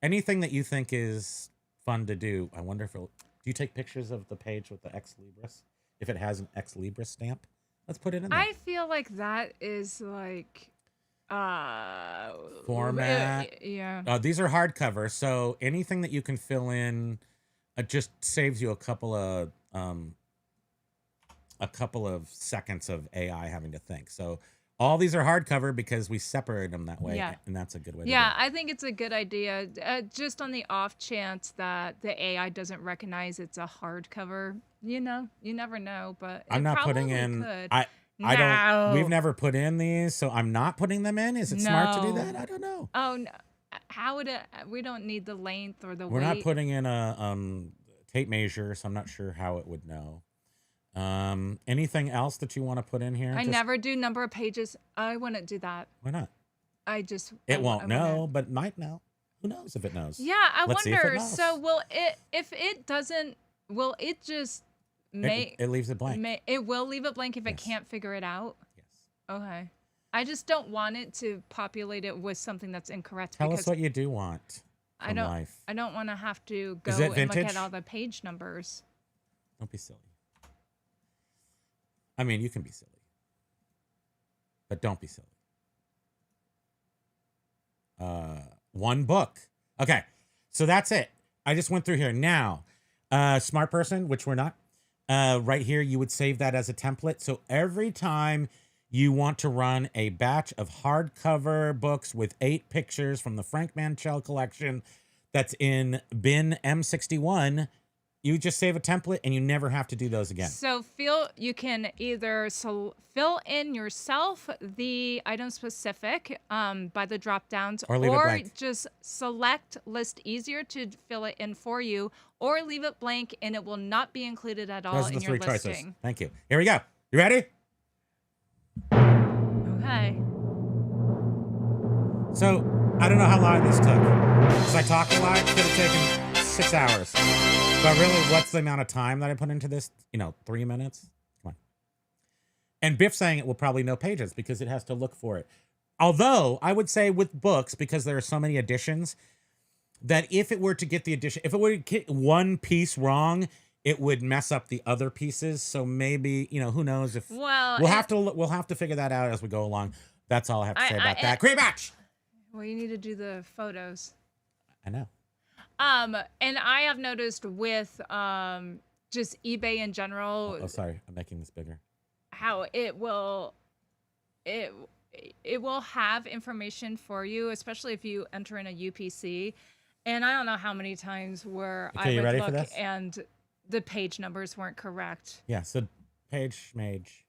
anything that you think is fun to do. I wonder if do you take pictures of the page with the Ex Libris? If it has an Ex Libris stamp, let's put it in there. I feel like that is like format. Yeah. These are hardcover, so anything that you can fill in just saves you a couple of seconds of AI having to think. So all these are hardcover because we separate them that way, and that's a good way to do it. I think it's a good idea. Just on the off chance that the AI doesn't recognize it's a hardcover, you never know. But I'm not putting in. I don't. We've never put in these, so I'm not putting them in. Is it smart to do that? I don't know. Oh no. How would it? We don't need the length or the weight. We're not putting in a tape measure, so I'm not sure how it would know. Anything else that you want to put in here? I never do number of pages. I wouldn't do that. Why not? It won't know, but might know. Who knows if it knows? Yeah, I wonder. So if it doesn't, will it just make it leaves it blank? It will leave it blank if it can't figure it out. Yes. Okay. I just don't want it to populate it with something that's incorrect. Tell us what you do want from life. I don't want to have to go Is it and look vintage? at all the page numbers. Don't be silly. I mean, you can be silly, but don't be silly. One book. Okay, so that's it. I just went through here. Now, smart person, which we're not, right here, you would save that as a template. So every time you want to run a batch of hardcover books with 8 pictures from the Frank Manchell collection that's in bin M61. You just save a template and you never have to do those again. So you can either fill in yourself the item specific by the drop downs, Or leave it blank. just select ListEasier to fill it in for you, or leave it blank and it will not be included at all Those are in the your 3 choices. listing. Thank you. Here we go. You ready? Okay. So, I don't know how long this took. Because I talked a lot, it could have taken 6 hours. But really, what's the amount of time that I put into this? 3 minutes? Come on. And Biff saying it will probably know pages because it has to look for it. Although, I would say with books, because there are so many editions, that if it were to get the edition, if it were to get one piece wrong, it would mess up the other pieces. So maybe, who knows if we'll have to figure that out as we go along. That's all I have to say about that. Great match. Well, you need to do the photos. I know. And I have noticed with just eBay in general. Oh, sorry, I'm making this bigger. How it will have information for you, especially if you enter in a UPC. And I don't know how many times where I would look and the page numbers weren't correct. Yeah, so page mage.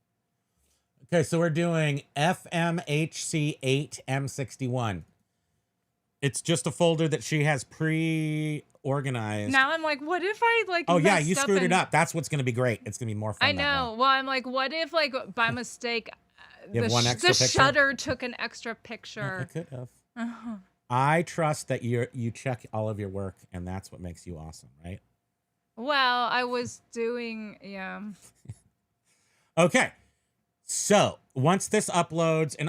Okay, so we're doing FMHC8M61. It's just a folder that she has pre-organized. Now I'm like, what if I Oh yeah, you screwed it up. That's what's going to be great. It's going to be more fun. I know. Well, I'm like, what if by mistake the shutter took an extra picture? It could have. I trust that you check all of your work, and that's what makes you awesome, right? Well, I was doing, yeah. Okay. So once this uploads, in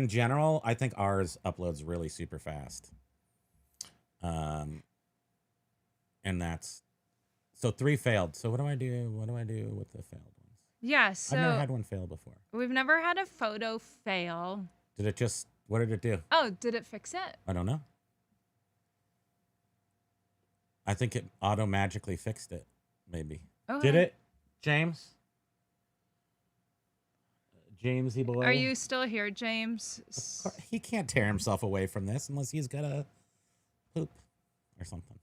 general, I think ours uploads really super fast. And that's, so 3 failed. So what do I do? What do I do with the failed ones? Yeah, so. I've never had one fail before. We've never had a photo fail. What did it do? Oh, did it fix it? I don't know. I think it auto-magically fixed it, maybe. Okay. Did it, James? Jamesy boy. Are you still here, James? He can't tear himself away from this unless he's got a poop or something.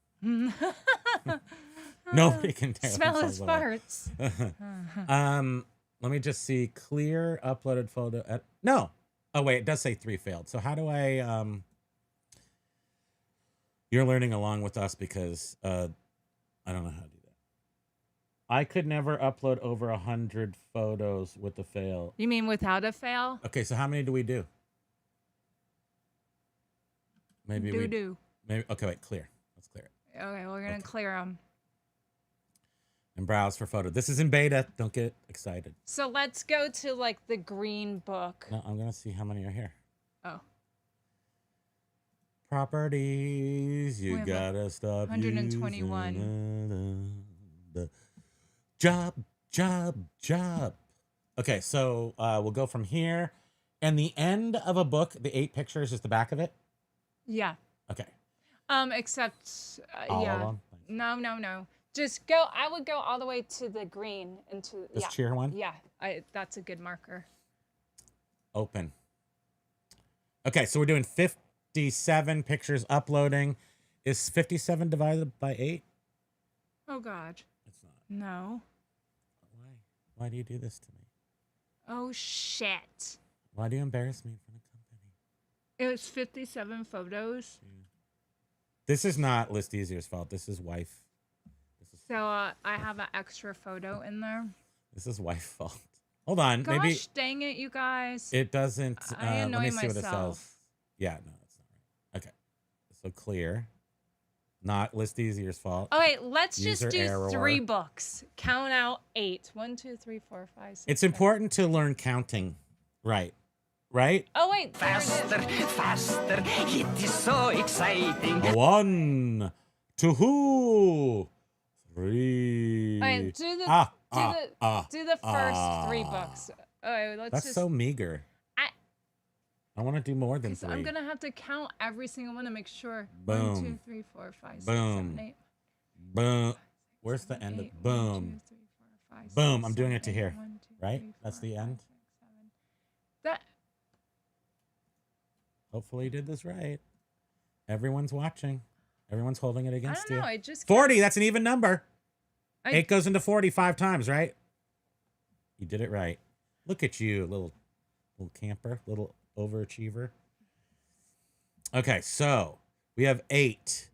Nobody can tear Smell themselves his farts. Let me just see. Clear uploaded photo. No. Oh, wait. It does say 3 failed. So how do I... You're learning along with us because I don't know how to do that. I could never upload over 100 photos with a fail. You mean without a fail? Okay, so how many do we do? Maybe okay, wait, clear. Let's clear it. Okay, we're going to clear them. And browse for photo. This is in beta. Don't get excited. So let's go to the green book. No, I'm going to see how many are here. Oh. Properties, you gotta stop 121. Job. Okay, so we'll go from here. And the end of a book, the 8 pictures is the back of it? Yeah. Okay. Except, All yeah. of them? No. Just go, I would go all the way to the green into, This cheer one? Yeah, that's a good marker. Open. Okay, so we're doing 57 pictures uploading. Is 57 divided by 8? Oh, God. It's not. No. Why do you do this to me? Oh, shit. Why do you embarrass me in front of company? It was 57 photos. Yeah. This is not ListEasier's fault. This is wife. So I have an extra photo in there. This is wife fault. Hold on. Gosh, maybe dang it, you guys. it doesn't. I annoy let me see what it myself. says. Yeah, no, that's not right. Okay. So clear. Not ListEasier's fault. Oh, wait, let's User just do error. 3 books. Count out 8. 1, 2, 3, 4, 5, 6. It's important to learn counting. Right. Right? Oh, wait. Faster, it is so exciting. 1, 2, 3. All right, do the first 3 books. All right, let's That's so meager. I want to do more than 3. I'm going to have to count every single one to make sure. Boom. 1, 2, 3, 4, 5, 6, Boom. 7, 8. Boom. Where's the end of boom? 1, 2, 3, 4, 5, 6, Boom. I'm doing 7, it to here. 1, 2, Right? 3, That's 4, the 5, end. 6, That Hopefully you did this right. Everyone's watching. Everyone's holding it I against don't know. you. I just 40, that's an even number. I- 8 goes into 40 5 times, right? You did it right. Look at you, little camper, little overachiever. Okay, so we have 8.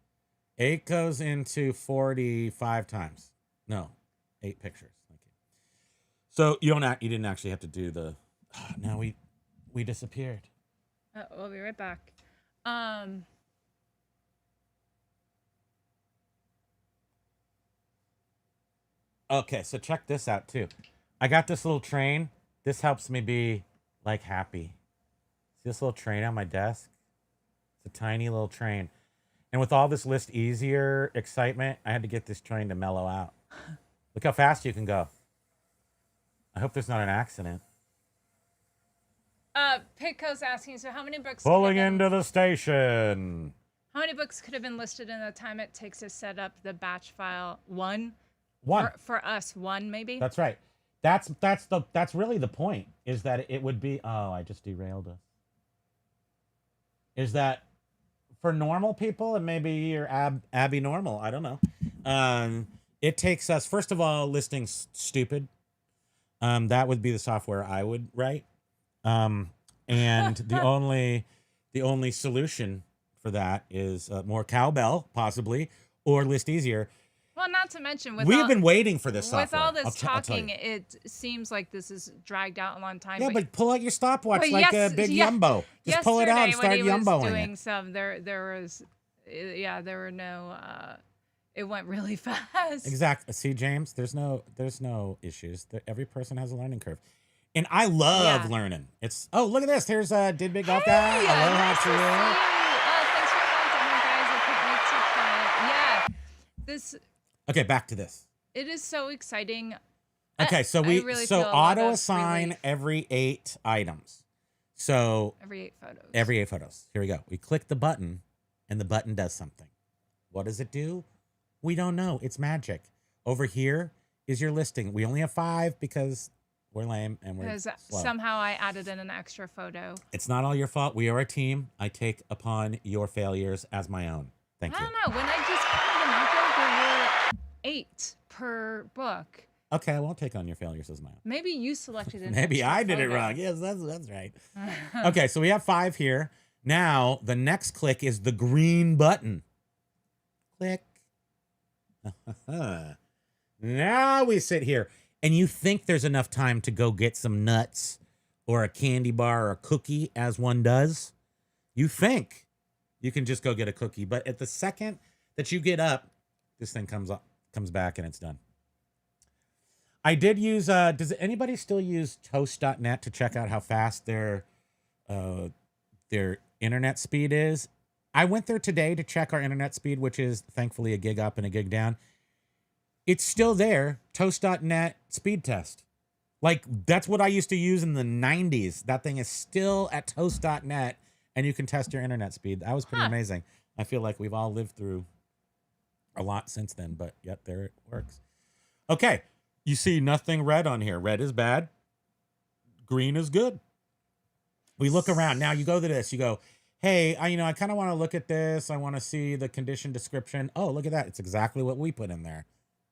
8 goes into 45 times. No, 8 pictures. Thank you. So you didn't actually have to do the. Now we disappeared. We'll be right back. Okay, so check this out too. I got this little train. This helps me be like happy. See this little train on my desk? It's a tiny little train. And with all this ListEasier excitement, I had to get this train to mellow out. Look how fast you can go. I hope there's not an accident. Pitco's asking, so how many books? Pulling into the station. How many books could have been listed in the time it takes to set up the batch file? One. One. For us, one maybe. That's right. That's really the point. Is that it would be? Oh, I just derailed us. Is that for normal people, and maybe you're Abby normal? I don't know. It takes us, first of all, listing's stupid. That would be the software I would write. And the only solution for that is more cowbell, possibly, or ListEasier. Well, not to mention We've been waiting for this software. With all this I'll tell talking, you. it seems like this is dragged out a long time. Yeah, but pull out your stopwatch But like a big Yumbo. Just pull it out and start Yumboing Yumboing it. some, there were no. It went really fast. Exactly. See, James, there's no issues. Every person has a learning curve. And I love learning. It's look at this. Here's Did Big Golf Guy. Aloha to you. Thanks for following, guys. I couldn't wait to try it. Yeah. This. Okay, back to this. It is so exciting. Okay, so I really feel a lot of auto assign relief. every 8 items. So Every 8 photos. every 8 photos. Here we go. We click the button, and the button does something. What does it do? We don't know. It's magic. Over here is your listing. We only have 5 because we're lame and we're Because slow. somehow I added in an extra photo. It's not all your fault. We are a team. I take upon your failures as my own. Thank I you. don't know. When I just counted them out, there were 8 per book. Okay, I won't take on your failures as my own. Maybe you selected an Maybe extra I did it photo. wrong. Yes, that's right. Okay, so we have 5 here. Now, the next click is the green button. Click. Now we sit here, and you think there's enough time to go get some nuts or a candy bar or a cookie, as one does. You think you can just go get a cookie, but at the second that you get up, this thing comes back, and it's done. I did use, does anybody still use toast.net to check out how fast their internet speed is? I went there today to check our internet speed, which is thankfully a gig up and a gig down. It's still there, toast.net speed test. Like, that's what I used to use in the 90s. That thing is still at toast.net, and you can test your internet speed. That was pretty amazing. I feel like we've all lived through a lot since then, but yet there it works. Okay. You see nothing red on here. Red is bad. Green is good. We look around. Now you go to this. You go, hey, I kind of want to look at this. I want to see the condition description. Oh, look at that. It's exactly what we put in there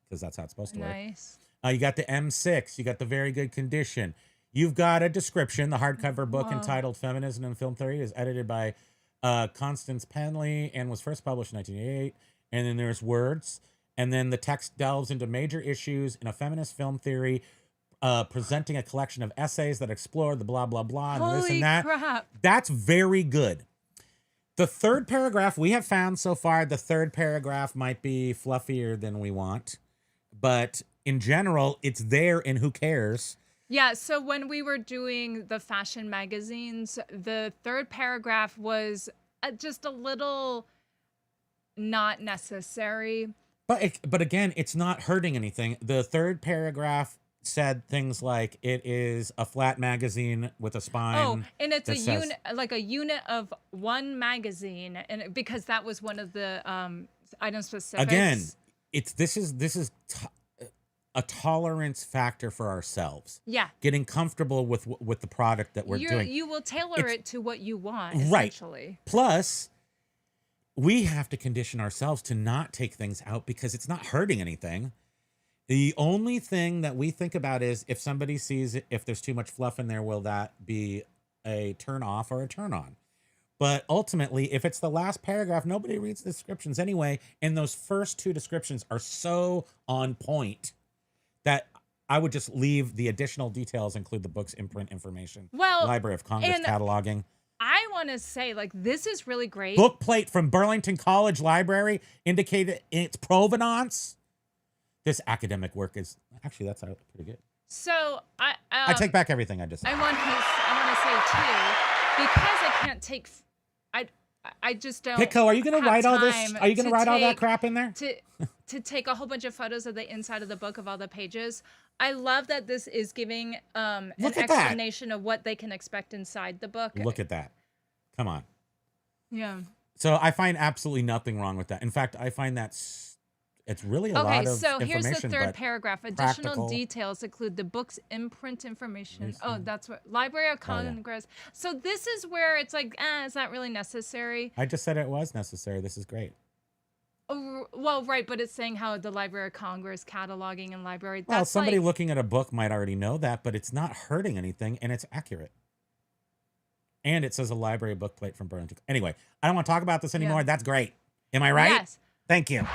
because that's how it's supposed to work. Nice. You got the M6. You got the very good condition. You've got a description. The hardcover book entitled Feminism and Film Theory is edited by Constance Penley and was first published in 1988. And then there's words. And then the text delves into major issues in a feminist film theory, presenting a collection of essays that explore the blah, blah, blah, and this Holy and that. crap. That's very good. The third paragraph we have found so far, the third paragraph might be fluffier than we want. But in general, it's there, and who cares? Yeah, so when we were doing the fashion magazines, the third paragraph was just a little not necessary. But again, it's not hurting anything. The third paragraph said things like it is a flat magazine with a spine. Oh, and it's that says- a unit of one magazine, and because that was one of the item specifics. Again, this is a tolerance factor for ourselves. Yeah. Getting comfortable with the product that we're doing. You will tailor it to what you want, Right. essentially. Plus, we have to condition ourselves to not take things out because it's not hurting anything. The only thing that we think about is if somebody sees it, if there's too much fluff in there, will that be a turn off or a turn on? But ultimately, if it's the last paragraph, nobody reads the descriptions anyway. And those first two descriptions are so on point that I would just leave the additional details, include the book's imprint information, Well, Library of Congress and cataloging. I want to say, like, this is really great. Book plate from Burlington College Library indicated its provenance. This academic work is actually, that's pretty good. So I take back everything I just said. I want to say too, because I can't take. I just don't. Pico, are you going to have write all this? time Are you going to write all that take- crap in there? To take a whole bunch of photos of the inside of the book of all the pages. I love that this is giving an Look at that. explanation of what they can expect inside the book. Look at that. Come on. Yeah. So I find absolutely nothing wrong with that. In fact, I find it's really a lot Okay, of so information. here's the third but paragraph. Additional practical. details include the book's imprint information. Yes, Oh, yeah. that's what Library of Oh, yeah. Congress. So this is where it's like, is that really necessary? I just said it was necessary. This is great. Oh, well, right, but it's saying how the Library of Congress cataloging and library. Well, That's somebody like, looking at a book might already know that, but it's not hurting anything and it's accurate. And it says a library book plate from Burlington. Anyway, I don't want to talk about this anymore. Yeah. That's great. Am I right? Yes. Thank you.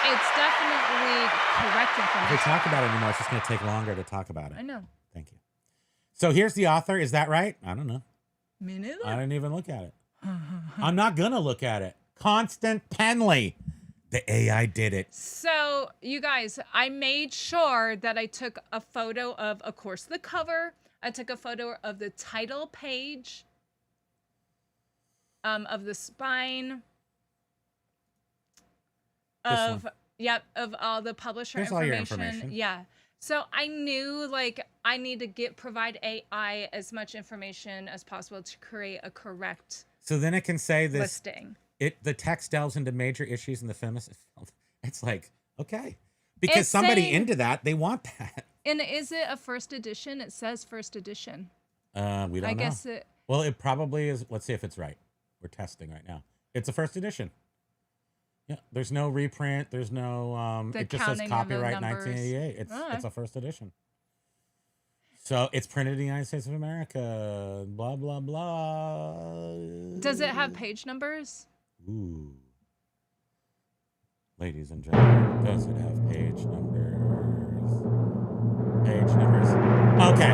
It's definitely correct If we information. talk about it anymore, it's just going to take longer to talk about it. I know. Thank you. So here's the author. Is that right? I don't know. Me neither. I didn't even look at it. I'm not going to look at it. Constant Penley. The AI did it. So, you guys, I made sure that I took a photo of course, the cover. I took a photo of the title page, of the spine, This of all the publisher Here's all your information. information. Yeah. So I knew like I need to provide AI as much information as possible to create a correct So then it can say this. listing. The text delves into major issues in the feminist field. It's like, okay. Because It's somebody saying- into that, they want that. And is it a first edition? It says first edition. We don't know. I guess it. Well, it probably is. Let's see if it's right. We're testing right now. It's a first edition. Yeah, there's no reprint. There's no. The It just says counting of the copyright numbers. 1988. Alright. It's a first edition. So it's printed in the United States of America. Blah blah blah. Does it have page numbers? Ooh. Ladies and gentlemen, does it have page numbers? Page numbers. Okay.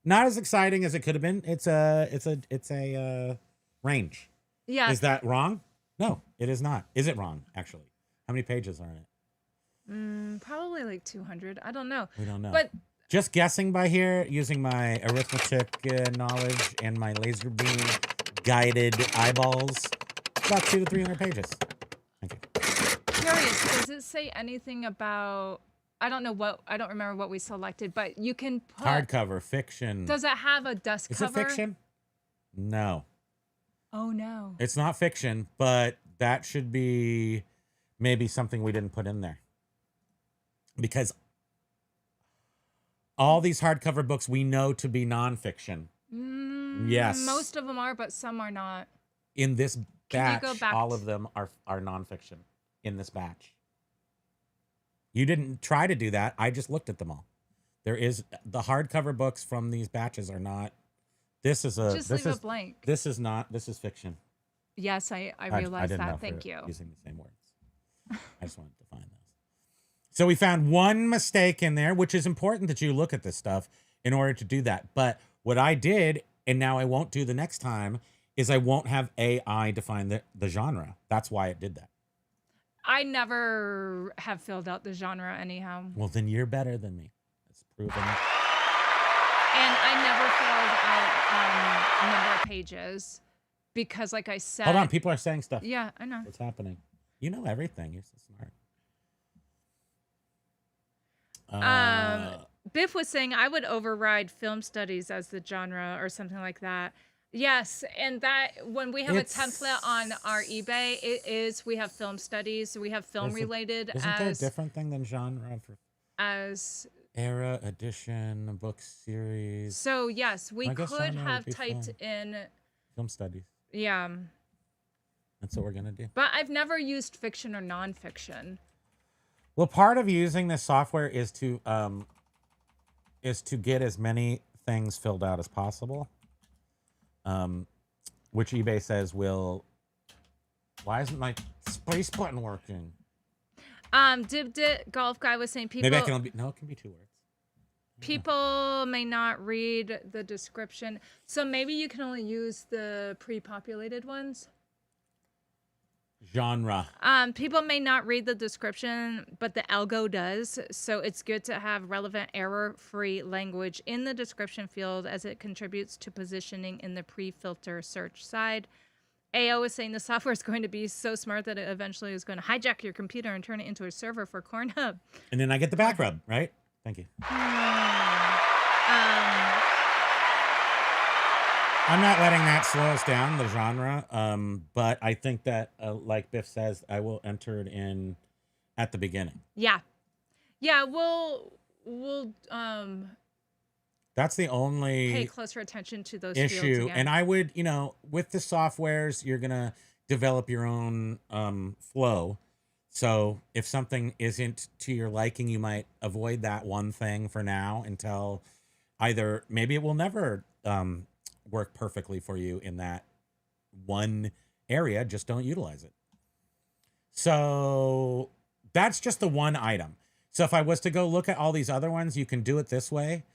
Not as exciting as it could have been. It's a range. Yeah. Is that wrong? No, it is not. Is it wrong, actually? How many pages are in it? Probably like 200. I don't know. We don't know. But Just guessing by here, using my arithmetic knowledge and my laser beam guided eyeballs, about 200 to 300 pages. Thank you. curious, does it say anything about? I don't remember what we selected, but you can put. Hardcover, fiction. Does it have a dust Is cover? it fiction? No. Oh no. It's not fiction, but that should be maybe something we didn't put in there. Because all these hardcover books we know to be nonfiction. Yes. Most of them are, but some are not. In this Can you batch, go back all to- of them are nonfiction in this batch. You didn't try to do that. I just looked at them all. There is the hardcover books from these batches are not. This is a. Just this leave is it blank. This is not. This is fiction. Yes, I I realize didn't know that. if Thank we you. were using the same words. I just wanted to find those. So we found one mistake in there, which is important that you look at this stuff in order to do that. But what I did, and now I won't do the next time, is I won't have AI define the genre. That's why it did that. I never have filled out the genre anyhow. Well, then you're better than me. That's proven. And I never filled out a number of pages because, like I said, Hold on, people are saying stuff. Yeah, I know. What's happening? You know everything. You're so smart. Biff was saying I would override film studies as the genre or something like that. Yes, and that when we have It's- a template on our eBay, we have film studies, we have film related Isn't there a different thing than genre for as era, edition, book series? so yes, we I guess could genre would have be typed film. in Film studies. yeah, That's what we're gonna do. but I've never used fiction or nonfiction. Well, part of using this software is to get as many things filled out as possible. Which eBay says will. Why isn't my space button working? Dib Golf Guy was saying people Maybe I can. No, it can be 2 words. people may not read the description, so maybe you can only use the pre-populated ones. Genre. People may not read the description, but the algo does. So it's good to have relevant error-free language in the description field as it contributes to positioning in the pre-filter search side. AO is saying the software is going to be so smart that it eventually is going to hijack your computer and turn it into a server for Cornhub. And then I get the back rub, right? Thank you. I'm not letting that slow us down, the genre. But I think that, like Biff says, I will enter it in at the beginning. Yeah. We'll That's the only pay closer attention to those fields issue. again. And I would, with the softwares, you're gonna develop your own flow. So if something isn't to your liking, you might avoid that one thing for now until either maybe it will never work perfectly for you in that one area. Just don't utilize it. So that's just the one item. So if I was to go look at all these other ones, you can do it this way,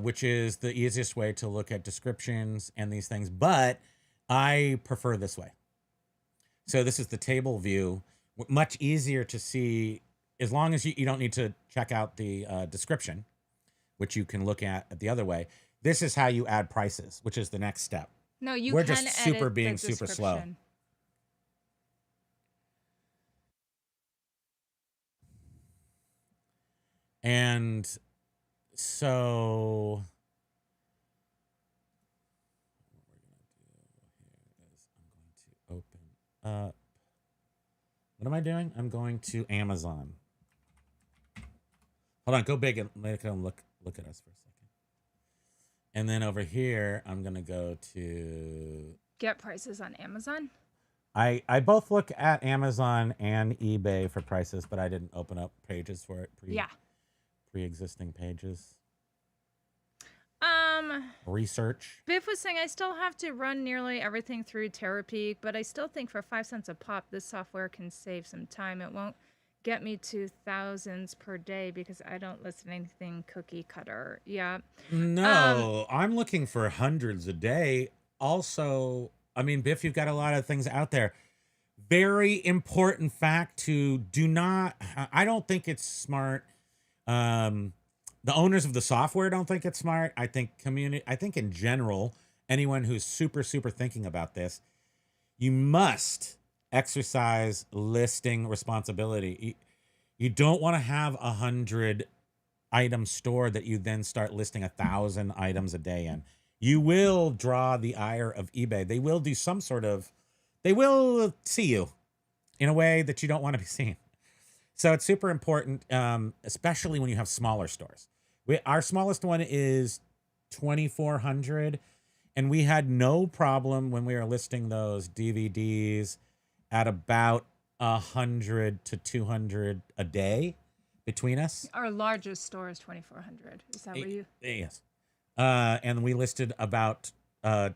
which is the easiest way to look at descriptions and these things. But I prefer this way. So this is the table view, much easier to see as long as you don't need to check out the description, which you can look at the other way. This is how you add prices, which is the next step. No, you We're can just edit super being the super slow. description. And so what we're going to do here is I'm going to open up. What am I doing? I'm going to Amazon. Hold on, go big and let them look at us for a second. And then over here, I'm going to go to... Get prices on Amazon? I both look at Amazon and eBay for prices, but I didn't open up pages for it. Pre-existing pages. Research. Biff was saying I still have to run nearly everything through Terapeak, but I still think for 5 cents a pop, this software can save some time. It won't get me to thousands per day because I don't listen to anything cookie cutter. Yeah. No, I'm looking for hundreds a day. Also, I mean, Biff, you've got a lot of things out there. Very important fact to do not, I don't think it's smart. The owners of the software don't think it's smart. I think in general, anyone who's super thinking about this, you must exercise listing responsibility. You don't want to have 100 item store that you then start listing 1,000 items a day in. You will draw the ire of eBay. They will do they will see you in a way that you don't want to be seen. So it's super important, especially when you have smaller stores. Our smallest one is 2,400, and we had no problem when we were listing those DVDs at about 100 to 200 a day between us. Our largest store is 2,400. Is that what you? Yes. And we listed about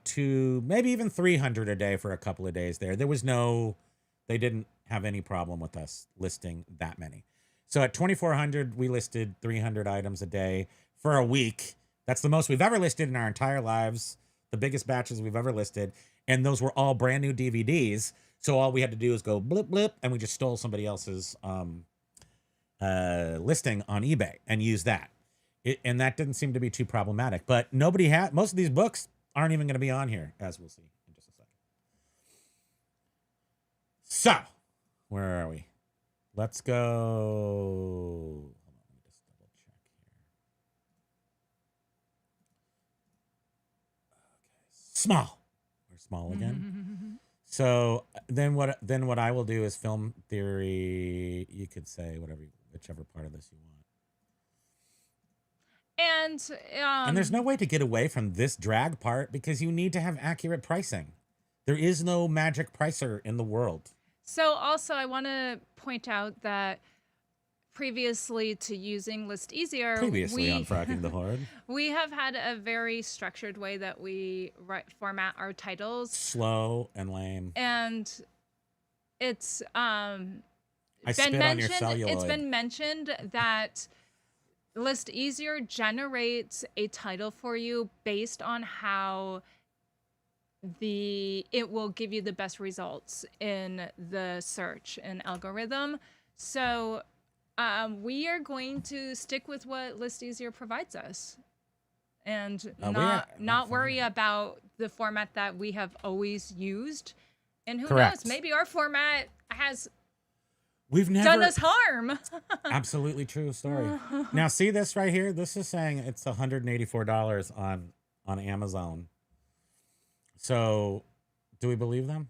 2, maybe even 300 a day for a couple of days there. They didn't have any problem with us listing that many. So at 2,400, we listed 300 items a day for a week. That's the most we've ever listed in our entire lives, the biggest batches we've ever listed. And those were all brand new DVDs. So all we had to do is go blip, blip, and we just stole somebody else's listing on eBay and use that. And that didn't seem to be too problematic. But most of these books aren't even going to be on here, as we'll see in just a second. So, where are we? Let's go. Hold on, let me just double check here. Okay. small or small again. So then what I will do is film theory. You could say whichever part of this you want. And there's no way to get away from this drag part because you need to have accurate pricing. There is no magic pricer in the world. So also I want to point out that previously to using ListEasier, on Fracking the Horde, we have had a very structured way that we format our titles. Slow and lame. And it's been mentioned that ListEasier generates a title for you based on how it will give you the best results in the search and algorithm. So we are going to stick with what ListEasier provides us, and not worry about the format that we have always used. And who knows? Maybe our format has done us harm. Absolutely true story. Now, see this right here? This is saying it's $184 on Amazon. So, do we believe them?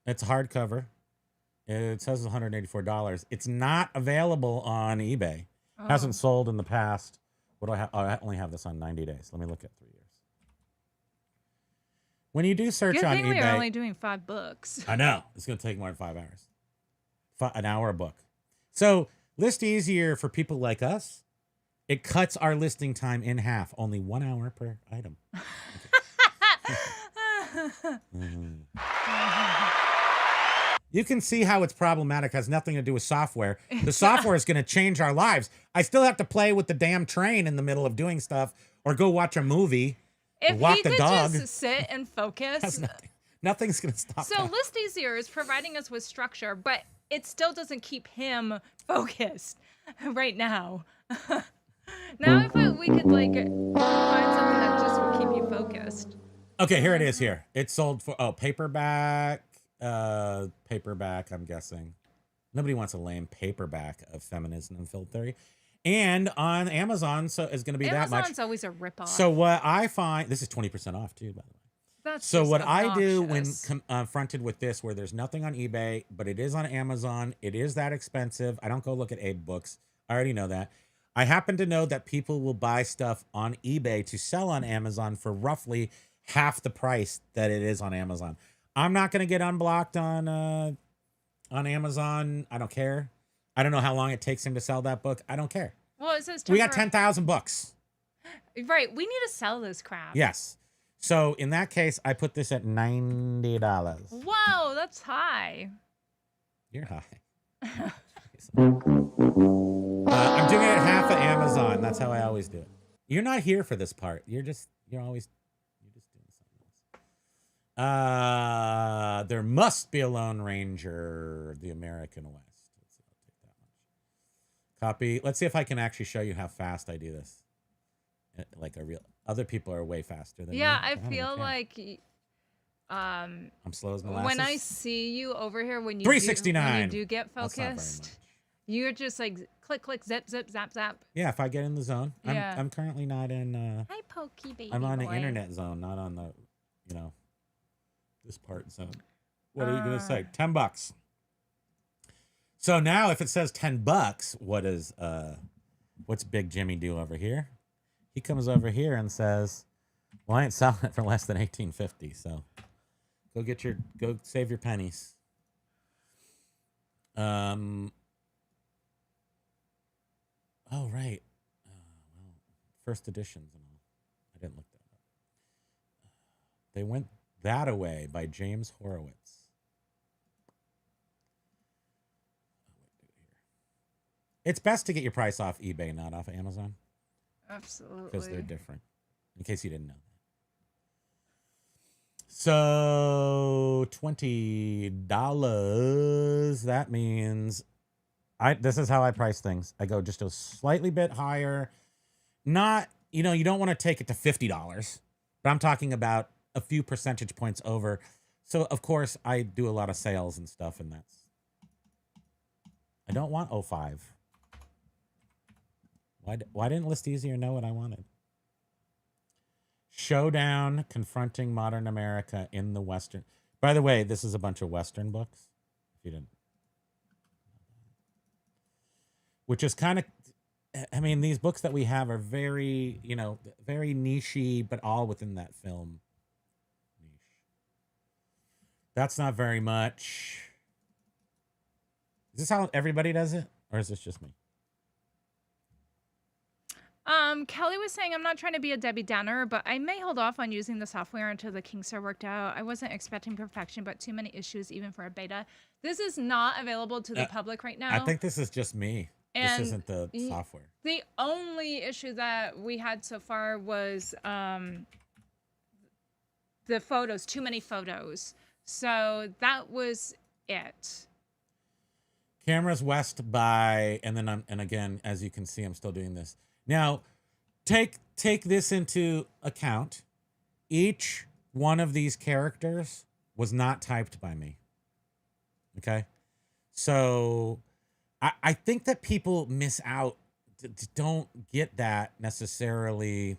It's a hardcover. It says $184. It's not available on eBay. Oh. Hasn't sold in the past. What do I have? Oh, I only have this on 90 days. Let me look at 3 years. When you do search on eBay, we're only doing 5 books. I know. It's going to take more than 5 hours. An hour a book. So, ListEasier for people like us, it cuts our listing time in half. Only 1 hour per item. You can see how it's problematic. It has nothing to do with software. The software is going to change our lives. I still have to play with the damn train in the middle of doing stuff or go watch a movie or walk the dog. If he could just sit and focus. Nothing's going to stop So that. ListEasier is providing us with structure, but it still doesn't keep him focused right now. Now if we could find something that just would keep you focused. Okay, here it is here. It's sold for, paperback, I'm guessing. Nobody wants a lame paperback of Feminism and Field Theory. And on Amazon, so it's going to be that much. Amazon's always a ripoff. So what I find, this is 20% off too, by the way. That's so what obnoxious. I do when confronted with this, where there's nothing on eBay, but it is on Amazon, it is that expensive. I don't go look at Abe books. I already know that. I happen to know that people will buy stuff on eBay to sell on Amazon for roughly half the price that it is on Amazon. I'm not going to get unblocked on Amazon. I don't care. I don't know how long it takes him to sell that book. I don't care. Well, it says we got 10,000 books. Right. We need to sell this crap. Yes. So in that case, I put this at $90. Whoa, that's high. You're high. I'm doing it at half of Amazon. That's how I always do it. You're not here for this part. You're just doing something else. There must be a Lone Ranger, the American West. Let's see, I'll take that much. Copy. Let's see if I can actually show you how fast I do this. Like other people are way faster than me. Yeah, I feel like I'm slow as molasses. when I see you over here when you 369. When you do get focused, you're just like click, click, zip, zip, zap, zap. Yeah, if I get in the zone. Yeah. I'm currently not in Hi, Pokey baby. I'm on boy. the internet zone, not on the, this part zone. What are you gonna say? $10. So now if it says $10, what's Big Jimmy do over here? He comes over here and says, well, I ain't selling it for less than $18.50, so go save your pennies. Oh, right. Well, first editions and all. I didn't look that up. They went that away by James Horowitz. It's best to get your price off eBay, not off Amazon. Absolutely. Because they're different, in case you didn't know that. So $20. That means this is how I price things. I go just a slightly bit higher. Not, you don't want to take it to $50, but I'm talking about a few percentage points over. So of course I do a lot of sales and stuff, and I don't want 05. Why didn't ListEasier know what I wanted? Showdown confronting modern America in the Western. By the way, this is a bunch of Western books. If you didn't, which is kind of, I mean, these books that we have are very, very nichey, but all within that film niche. That's not very much. Is this how everybody does it, or is this just me? Kelly was saying, I'm not trying to be a Debbie Downer, but I may hold off on using the software until the kinks are worked out. I wasn't expecting perfection, but too many issues even for a beta. This is not available to the public right now. I think this is just me. And this isn't the software. The only issue that we had so far was the photos, too many photos. So that was it. Cameras west by, and then and again, as you can see, I'm still doing this. Now, take this into account. Each one of these characters was not typed by me. Okay? So I think that people miss out, don't get that necessarily,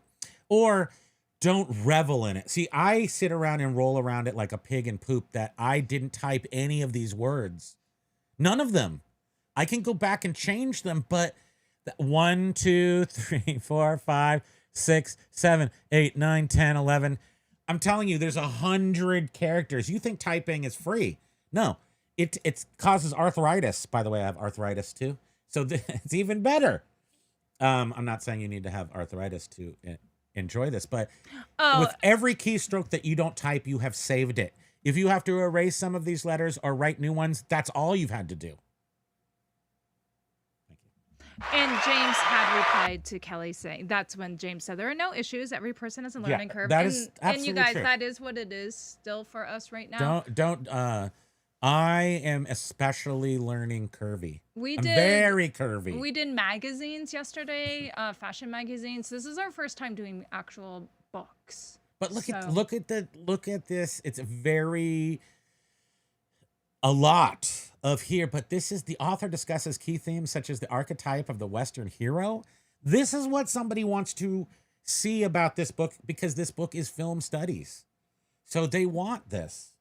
or don't revel in it. See, I sit around and roll around it like a pig in poop that I didn't type any of these words. None of them. I can go back and change them, but 1, 2, 3, 4, 5, 6, 7, 8, 9, 10, 11. I'm telling you, there's 100 characters. You think typing is free. No, it causes arthritis. By the way, I have arthritis too. So it's even better. I'm not saying you need to have arthritis to enjoy this, but with every keystroke that you don't type, you have saved it. If you have to erase some of these letters or write new ones, that's all you've had to do. And James had replied to Kelly saying, that's when James said, there are no issues. Every person has a learning curve. That is absolutely and you guys, true. that is what it is still for us right now. I am especially learning curvy. I'm very curvy. We did magazines yesterday, fashion magazines. This is our first time doing actual books. But look at this. It's a lot of here, but this is the author discusses key themes such as the archetype of the Western hero. This is what somebody wants to see about this book, because this book is film studies. So they want this,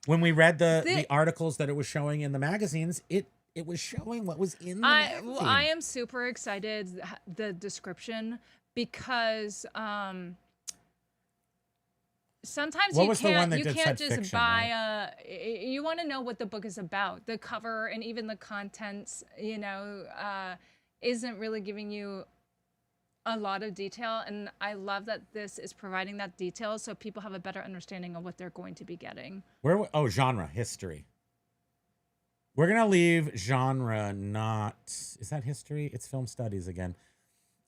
When we read the articles that it was showing in the magazines, it was showing what was in the magazine. Well, I am super excited, the description, because sometimes you can't just fiction, buy right? You want to know what the book is about. The cover and even the contents, isn't really giving you a lot of detail, and I love that this is providing that detail so people have a better understanding of what they're going to be getting. Genre, history. We're gonna leave genre not. Is that history? It's film studies again.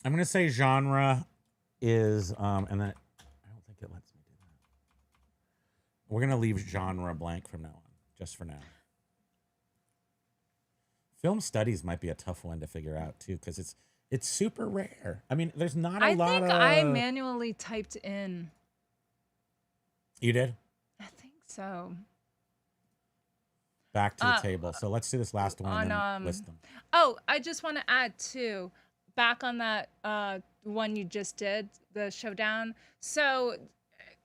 I'm gonna say genre is and that I don't think it lets me do that. We're gonna leave genre blank from now on, just for now. Film studies might be a tough one to figure out too, because it's super rare. I mean, there's not a lot of... I think I manually typed in. You did? I think so. Back to the table. So let's do this last one and list them. Oh, I just want to add too, back on that one you just did, the showdown. So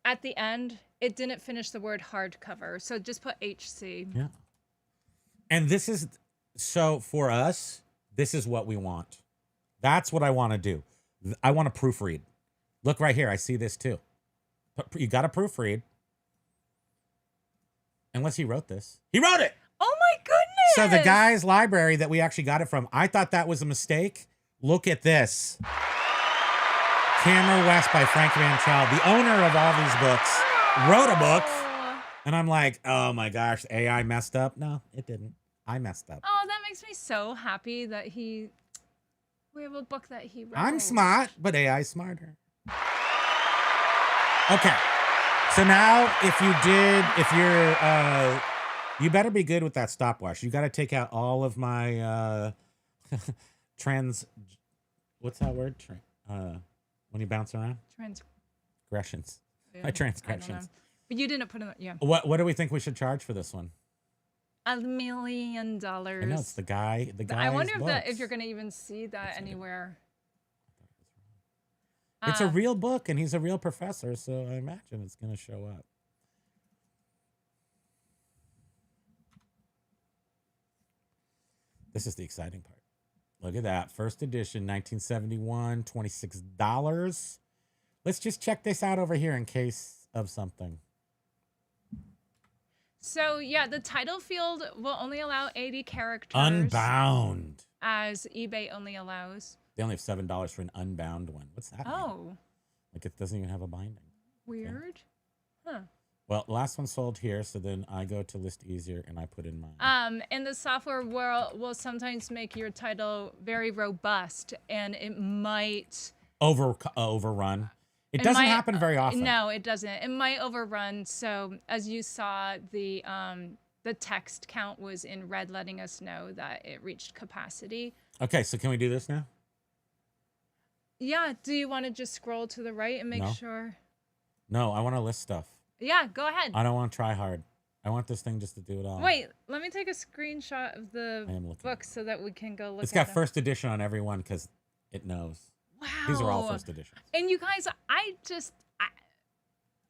at the end, it didn't finish the word hardcover. So just put HC. Yeah. And this is... So for us, this is what we want. That's what I want to do. I want to proofread. Look right here. I see this too. You got to proofread. Unless he wrote this. He wrote it! Oh my goodness! So the guy's library that we actually got it from, I thought that was a mistake. Look at this. Camera West by Frank Van Traal, the owner of all these books, wrote a book. And I'm like, oh my gosh, AI messed up. No, it didn't. I messed up. Oh, that makes me so happy that we have a book that he wrote. I'm smart, but AI's smarter. Okay. So now you better be good with that stopwatch. You got to take out all of my what's that word? When you bounce around? Transgressions. Yeah, my transgressions. But you didn't put it, yeah. What do we think we should charge for this one? $1 million. I know, it's the guy. I wonder if you're going to even see that anywhere. It's a real book, and he's a real professor, so I imagine it's going to show up. This is the exciting part. Look at that. First edition, 1971, $26. Let's just check this out over here in case of something. So, yeah, the title field will only allow 80 characters. Unbound. As eBay only allows. They only have $7 for an unbound one. What's that mean? Like it doesn't even have a binding. Weird. Huh. Well, last one sold here, so then I go to ListEasier and I put in mine. And the software will sometimes make your title very robust, and it might overrun. It doesn't happen very often. No, it doesn't. It might overrun. So as you saw, the text count was in red, letting us know that it reached capacity. Okay, so can we do this now? Yeah. Do you want to just scroll to the right and make sure? No, I want to list stuff. Yeah, go ahead. I don't want to try hard. I want this thing just to do it all. Wait, let me take a screenshot of the book so that we can go look. It's got first edition on every one because it knows. Wow. These are all first editions. And you guys, I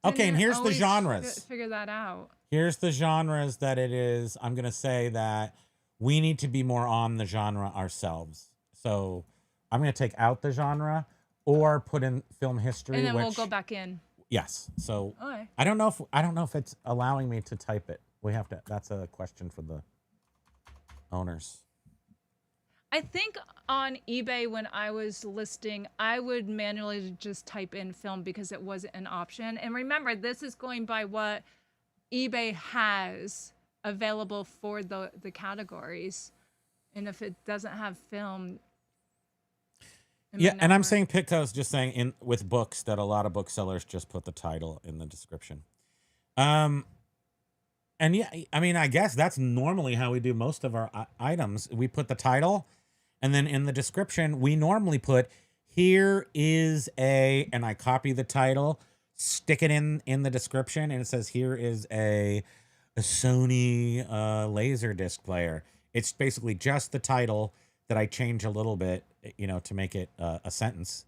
okay, and here's the genres. Figure that out. Here's the genres that it is. I'm going to say that we need to be more on the genre ourselves. So I'm going to take out the genre or put in film history. And then we'll go back in. Yes. So Okay. I don't know if it's allowing me to type it. We have to. That's a question for the owners. I think on eBay when I was listing, I would manually just type in film because it was an option. And remember, this is going by what eBay has available for the categories. And if it doesn't have film, yeah, and I'm saying Pitco's just saying with books that a lot of booksellers just put the title in the description. And yeah, I mean, I guess that's normally how we do most of our items. We put the title, and then in the description, we normally put, here is and I copy the title, stick it in the description, and it says, here is a Sony Laserdisc player. It's basically just the title that I change a little bit, to make it a sentence,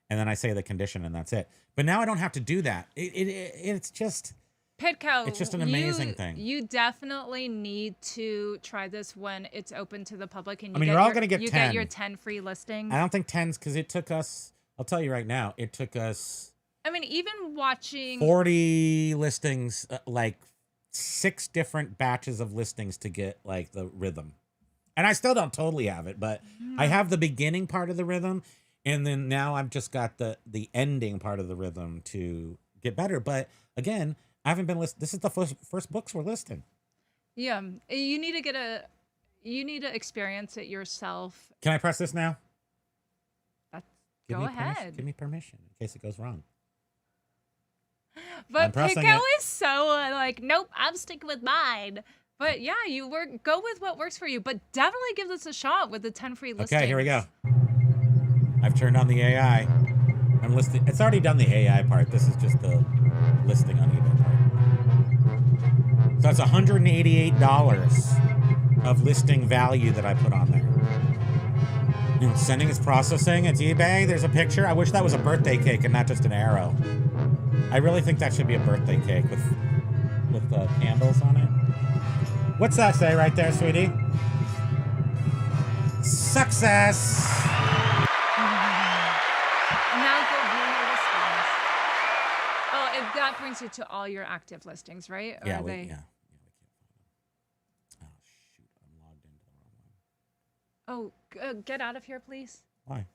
and then I say the condition, and that's it. But now I don't have to do that. It's just Pitco. It's just an amazing thing. You definitely need to try this when it's open to the public, and you're all gonna get 10. You get your 10 free listings. I don't think 10's because it took us. I'll tell you right now, it took us. I mean, even watching 40 listings, like 6 different batches of listings to get like the rhythm. And I still don't totally have it, but I have the beginning part of the rhythm, and then now I've just got the ending part of the rhythm to get better. But again, I haven't been listed. This is the first books we're listing. Yeah, you need to experience it yourself. Can I press this now? Go ahead. Give me permission in case it goes wrong. But Pitco is so nope, I'm sticking with mine. But yeah, go with what works for you. But definitely give this a shot with the 10 free listings. Okay, here we go. I've turned on the AI. I'm listing. It's already done the AI part. This is just the listing on eBay part. So that's $188 of listing value that I put on there. Sending is processing. It's eBay. There's a picture. I wish that was a birthday cake and not just an arrow. I really think that should be a birthday cake with candles on it. What's that say right there, sweetie? Success! Now go view your listings. Oh, that brings you to all your active listings, right? Or Yeah, we can't find them. Oh, shoot. I'm logged into the wrong one. Oh, get out of here, please. Why?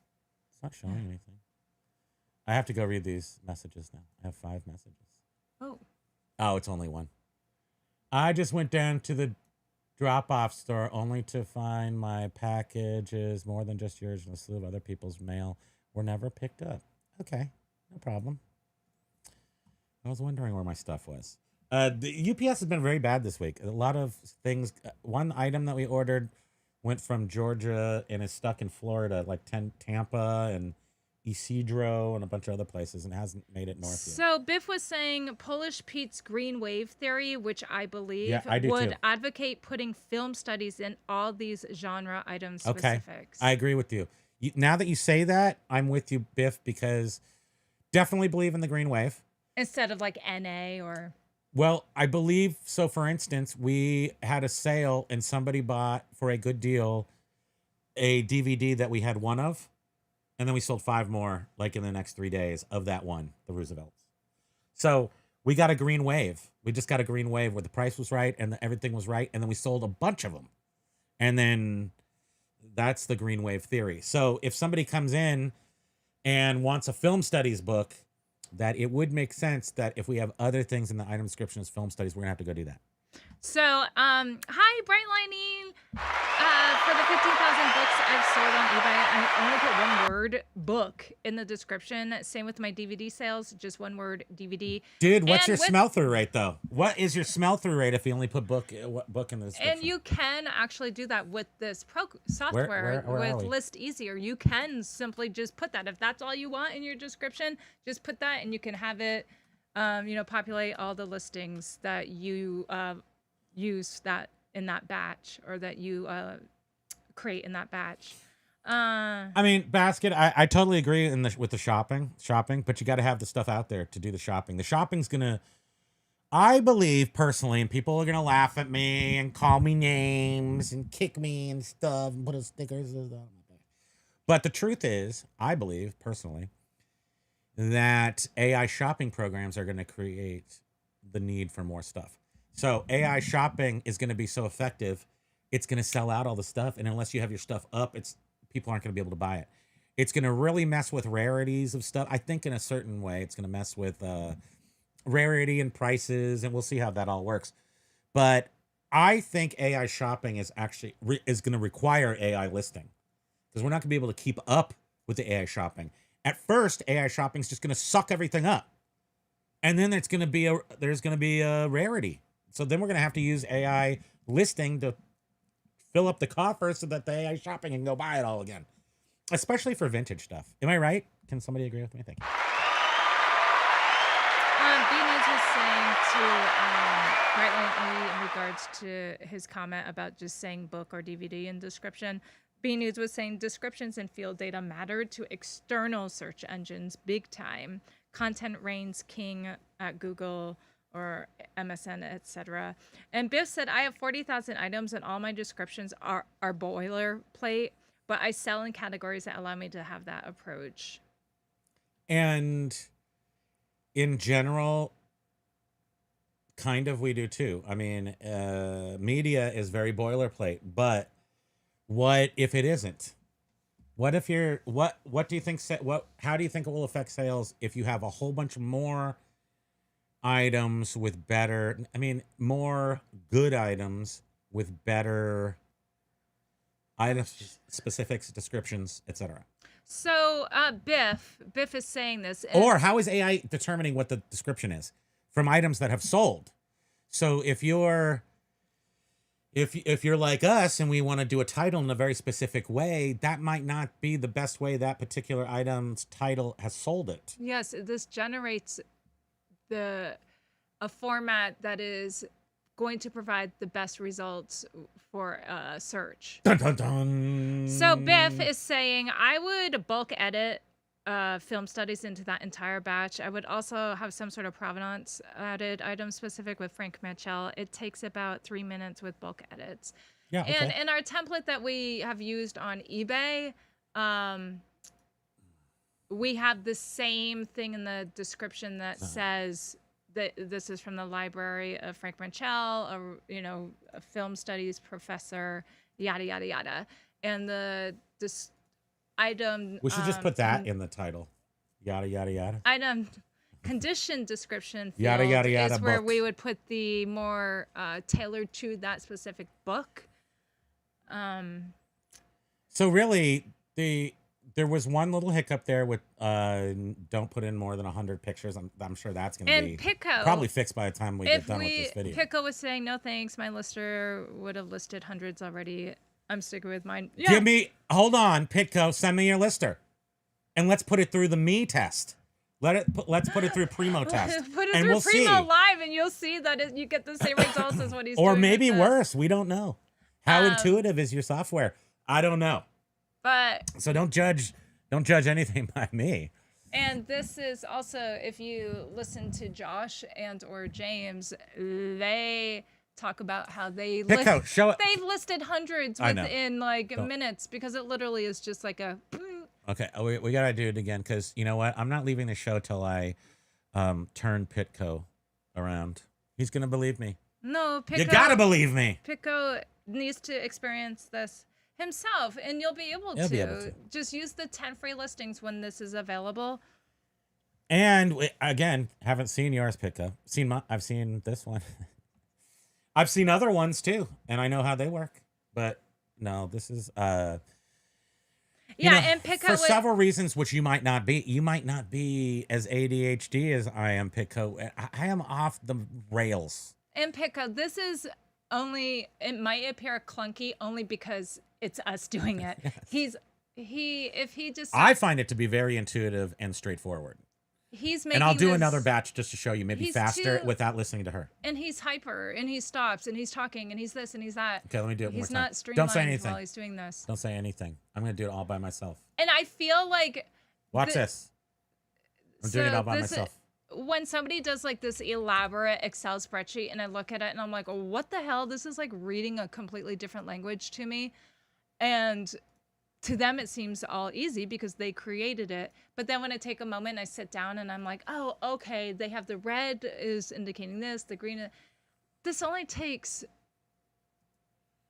It's not showing anything. I have to go read these messages now. I have 5 messages. Oh. Oh, it's only 1. I just went down to the drop-off store only to find my packages, more than just yours, and a slew of other people's mail were never picked up. Okay, no problem. I was wondering where my stuff was. The UPS has been very bad this week. A lot of things. One item that we ordered went from Georgia and is stuck in Florida, like Tampa and Isidro and a bunch of other places, and hasn't made it north yet. So Biff was saying Polish Pete's green wave theory, which I believe would advocate putting film studies in all these genre item specifics. I agree with you. Now that you say that, I'm with you, Biff, because definitely believe in the green wave. Instead of like NA or. Well, I believe so. For instance, we had a sale and somebody bought for a good deal a DVD that we had one of, and then we sold 5 more like in the next 3 days of that one, the Roosevelts. So we got a green wave. We just got a green wave where the price was right and everything was right, and then we sold a bunch of them. And then that's the green wave theory. So if somebody comes in and wants a film studies book, that it would make sense that if we have other things in the item description as film studies, we're gonna have to go do that. So, hi, Bright Lightning. For the 15,000 books I've sold on eBay, I only put one word, book, in the description. Same with my DVD sales, just one word, DVD. Dude, what's your smell through rate though? What is your smell through rate if you only put book in the description? And you can actually do that with this software, where with ListEasier. You can simply just put that. If that's all you want in your description, just put that and you can have it, populate all the listings that you use that in that batch, or that you create in that batch. I mean, basket, I totally agree with the shopping, but you got to have the stuff out there to do the shopping. The shopping's gonna, I believe personally, and people are gonna laugh at me and call me names and kick me and stuff and put stickers on my back. But the truth is, I believe personally that AI shopping programs are gonna create the need for more stuff. So AI shopping is going to be so effective, it's going to sell out all the stuff. And unless you have your stuff up, people aren't going to be able to buy it. It's going to really mess with rarities of stuff. I think in a certain way, it's going to mess with rarity and prices, and we'll see how that all works. But I think AI shopping is actually is going to require AI listing, because we're not going to be able to keep up with the AI shopping. At first, AI shopping is just going to suck everything up, and then there's going to be a rarity. So then we're going to have to use AI listing to fill up the coffer so that the AI shopping can go buy it all again, especially for vintage stuff. Am I right? Can somebody agree with me? Thank you. B-News was saying to Brightline in regards to his comment about just saying book or DVD in description. B-News was saying descriptions and field data matter to external search engines big time. Content reigns king at Google or MSN, etc. And Biff said, I have 40,000 items and all my descriptions are boilerplate, but I sell in categories that allow me to have that approach. And in general, kind of we do too. I mean, media is very boilerplate, but what if it isn't? What if you're, what do you think, how do you think it will affect sales if you have a whole bunch more items with better, more good items with better item specifics, descriptions, etc. So Biff is saying this. Or how is AI determining what the description is from items that have sold? So if you're like us and we want to do a title in a very specific way, that might not be the best way that particular item's title has sold it. Yes, this generates a format that is going to provide the best results for search. Dun, dun, dun. So Biff is saying, I would bulk edit film studies into that entire batch. I would also have some sort of provenance added item specific with Frank Mitchell. It takes about 3 minutes with bulk edits. Yeah, okay. And in our template that we have used on eBay, we have the same thing in the description that says that this is from the library of Frank Mitchell, a film studies professor, yada, yada, yada. And this item... We should just put that in the title. Yada, yada, yada. Item condition description field yada, yada, yada, is where book. we would put the more tailored to that specific book. So really, there was one little hiccup there with don't put in more than 100 pictures. I'm sure that's going to be probably fixed by the time we get done with this video. Pico was saying, no thanks, my lister would have listed hundreds already. I'm sticking with mine. Yeah. Hold on, Pitco, send me your lister. And let's put it through the me test. Let's put it through Primo test. Put it and through we'll Primo see. live and you'll see that you get the same results as what he's doing. Or maybe with worse. We don't know. How intuitive is your software? I don't know. But so don't judge anything by me. And this is also, if you listen to Josh and or James, they talk about how they Pitco, show it. they've listed hundreds I know. within like Don't. minutes because it literally is just like a. Okay, we gotta do it again because you know what? I'm not leaving the show till I turn Pitco around. He's gonna believe me. No, Pitco, You gotta believe me. Pitco needs to experience this himself, and you'll be able He'll to. be able to. Just use the 10 free listings when this is available. And again, haven't seen yours, Pitco. I've seen this one. I've seen other ones too, and I know how they work. But no, this is Yeah, and Pitco for several reasons, which you might not be. You might not be as ADHD as I am, Pitco. I am off the rails. And Pitco, this is only, it might appear clunky only because it's us doing it. Yes. If he just, I find it to be very intuitive and straightforward. he's making And I'll do this, another batch just to show you, maybe He's faster too- without listening to her. and he's hyper, and he stops, and he's talking, and he's this, and he's that. Okay, let me do it one more He's time. not streamlined Don't say anything. while he's doing this. Don't say anything. I'm going to do it all by myself. And I feel like Watch this. I'm doing it all by this- myself. when somebody does like this elaborate Excel spreadsheet and I look at it and I'm like, oh, what the hell? This is like reading a completely different language to me. And to them, it seems all easy because they created it. But then when I take a moment and I sit down and I'm like, oh, okay, they have the red is indicating this, the green. This only takes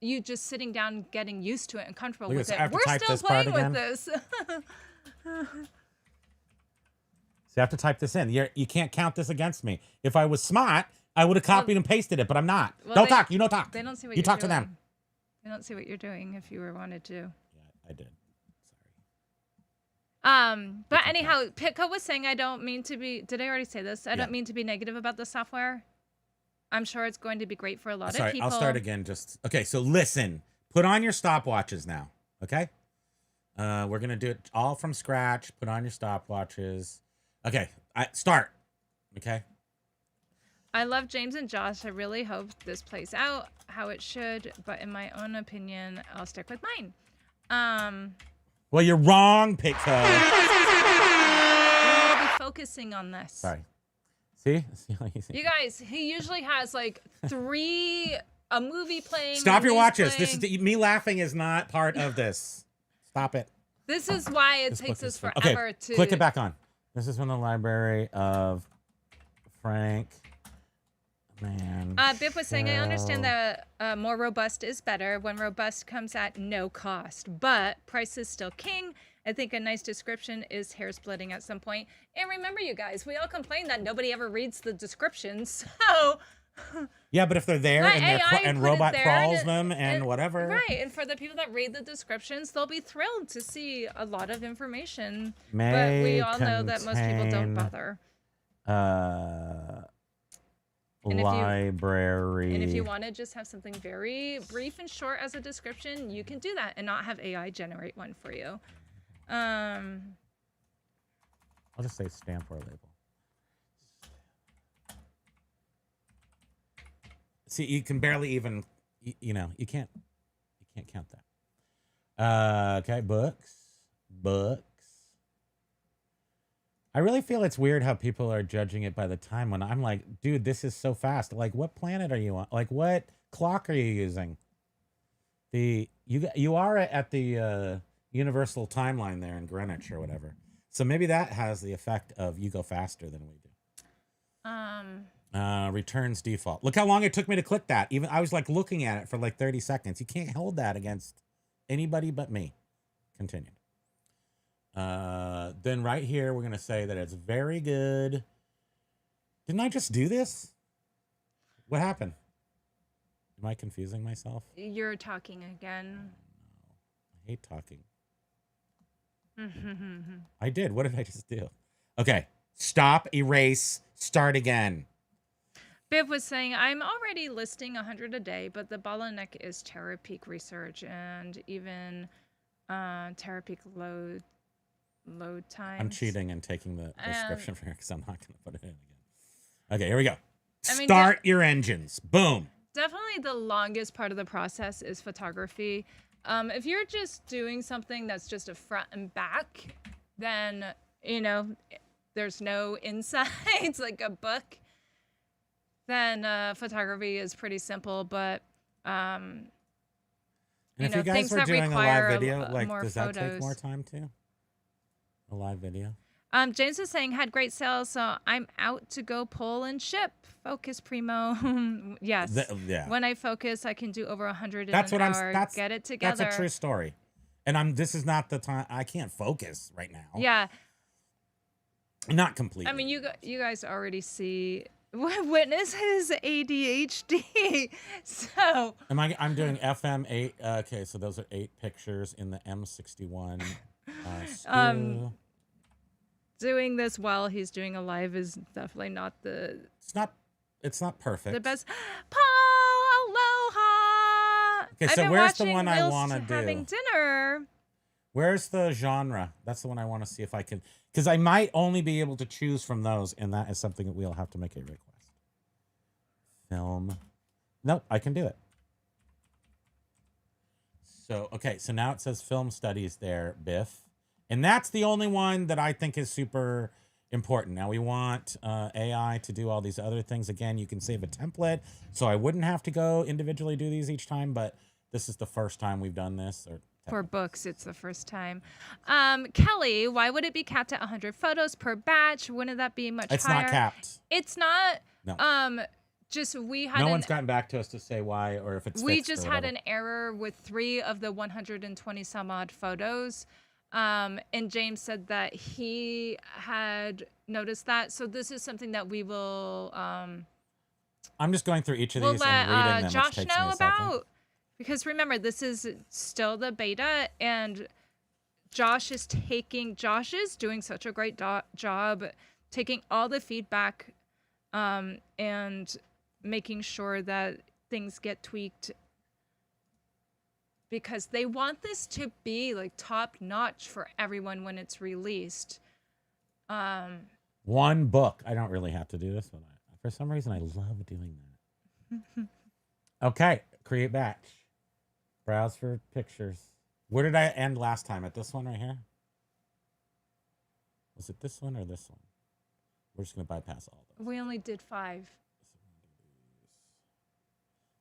you just sitting down, getting used to it and comfortable Look at with this. I it. have to We're type still this part playing with again. this. So you have to type this in. You can't count this against me. If I was smart, I would have copied and pasted it, but I'm not. Well, Don't they- talk. You don't talk. They don't see what you you're talk doing. to them. They don't see what you're doing if you were wanted to. Yeah, I did. But anyhow, Pitco was saying I don't mean to be. Did I already say this? I Yeah. don't mean to be negative about the software. I'm sure it's going to be great for a lot of Sorry, people. I'll start again. Okay, so listen. Put on your stopwatches now. Okay. We're gonna do it all from scratch. Put on your stopwatches. Okay. Start. Okay. I love James and Josh. I really hope this plays out how it should, but in my own opinion, I'll stick with mine. Well, you're wrong, Pitco. We'll be focusing on this. Sorry. See? You guys, he usually has like a movie playing. Stop your news watches. playing. This is me laughing is not part of this. Stop it. This is why it This takes book us is fun. forever Okay, to click it back on. This is from the library of Frank. Man. Biff was saying, I understand that more robust is better when robust comes at no cost, but price is still king. I think a nice description is hair splitting at some point. And remember, you guys, we all complain that nobody ever reads the descriptions. So Yeah, but if they're there let and, AI and put it robot there crawls and- them and whatever. Right. And for the people that read the descriptions, they'll be thrilled to see a lot of information. But May we all know that most people don't contain, bother. And if you- Library. And if you want to just have something very brief and short as a description, you can do that and not have AI generate one for you. I'll just say stamp or label. See, you can barely even, you can't count that. Okay, books. I really feel it's weird how people are judging it by the time when I'm like, dude, this is so fast. Like, what planet are you on? Like, what clock are you using? You are at the universal timeline there in Greenwich or whatever. So maybe that has the effect of you go faster than we do. Returns default. Look how long it took me to click that. Even I was like looking at it for like 30 seconds. You can't hold that against anybody but me. Continued. Then right here, we're going to say that it's very good. Didn't I just do this? What happened? Am I confusing myself? You're talking again. I hate talking. I did. What did I just do? Okay. Stop, erase, start again. Biv was saying, I'm already listing 100 a day, but the bottleneck is TerraPeak research and even TerraPeak load times. I'm cheating and taking the description from here because I'm not going to put it in again. Okay, here we go. I mean, Start your engines. Boom. Definitely the longest part of the process is photography. If you're just doing something that's just a front and back, then you know, there's no insides like a book, then photography is pretty simple. But And you if know, you guys things were that doing a require live video, like, more does photos. that take more time too? A live video? James is saying had great sales, so I'm out to go pull and ship. Focus, Primo. Yes. Yeah. When I focus, I can do over 100 That's in what an hour. that's Get it together. That's a true story. And this is not the time. I can't focus right now. Yeah. Not completely. I mean, you guys already see witness his ADHD. So I'm doing FM 8. Okay, so those are 8 pictures in the M61. doing this while he's doing a live is definitely not the. It's not perfect. The best. Paul, aloha. Okay, so where's the one I want to do? Having dinner. Where's the genre? That's the one I want to see if I can, because I might only be able to choose from those, and that is something that we'll have to make a request. Film. Nope, I can do it. So, okay, so now it says film studies there, Biff. And that's the only one that I think is super important. Now we want AI to do all these other things. Again, you can save a template, so I wouldn't have to go individually do these each time, but this is the first time we've done this. For books, it's the first time. Kelly, why would it be capped at 100 photos per batch? Wouldn't that be much higher? It's not capped. It's not. No. Just we had. No one's gotten back to us to say why or if it's. We just had an error with 3 of the 120 some odd photos. And James said that he had noticed that. So this is something that we will. I'm just going through each of we'll these let and reading them. Josh which takes know me a second. about. Because remember, this is still the beta, and Josh is doing such a great job taking all the feedback and making sure that things get tweaked, because they want this to be like top notch for everyone when it's released. One book. I don't really have to do this one. For some reason, I love doing that. Okay, create batch. Browse for pictures. Where did I end last time? At this one right here? Was it this one or this one? We're just going to bypass all of those. We only did 5.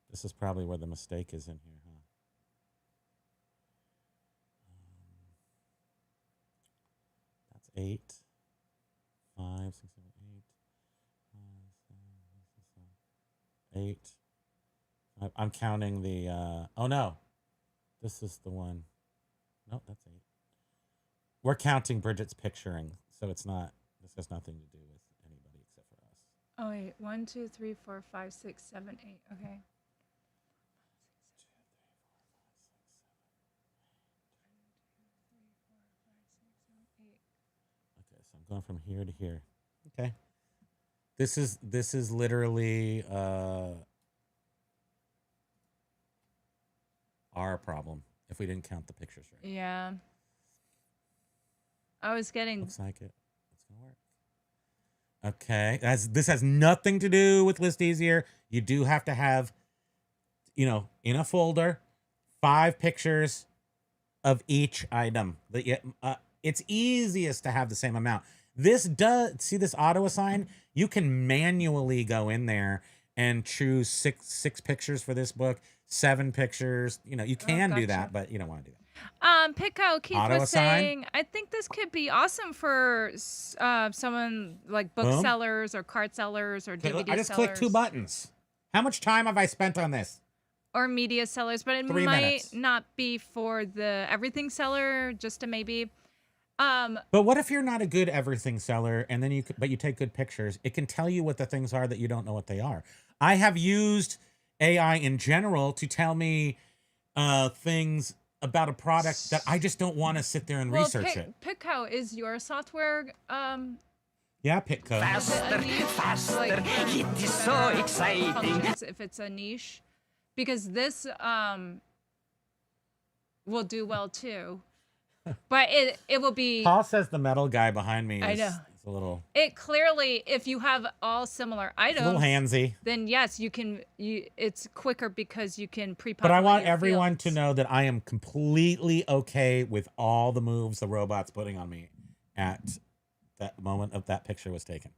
This is probably where the mistake is in here, huh? That's 8. 5, 6, 7, 8. 8. I'm counting the, oh no. This is the one. No, that's 8. We're counting Bridget's picturing, so it's not, this has nothing to do with anybody except for us. Oh, wait. 1, 2, 3, 4, 5, 6, 7, 8. Okay. Okay, so I'm going from here to here. Okay. This is literally our problem if we didn't count the pictures right. Yeah. I was getting. Looks like it. It's gonna work. Okay. This has nothing to do with ListEasier. You do have to have, in a folder, 5 pictures of each item. It's easiest to have the same amount. This does, see this auto assign? You can manually go in there and choose six pictures for this book, 7 pictures. You can do that, but you don't want to do that. Pico Keith Auto was assign? saying, I think this could be awesome for someone like booksellers or card sellers or DVD I just sellers. clicked 2 buttons. How much time have I spent on this? Or media sellers, but it 3 might minutes. not be for the everything seller, just a maybe. But what if you're not a good everything seller and then but you take good pictures? It can tell you what the things are that you don't know what they are. I have used AI in general to tell me things about a product that I just don't want to sit there and research it. Pico is your software. Yeah, Pitco. Faster, it is so exciting. If it's a niche, because this will do well too. But it will be. Paul says the metal guy behind me I know. is a little. It clearly, if you have all similar items, A little handsy. then yes, you can. It's quicker because you can pre-populate. But I want your everyone fields. to know that I am completely okay with all the moves the robot's putting on me at that moment of that picture was taken.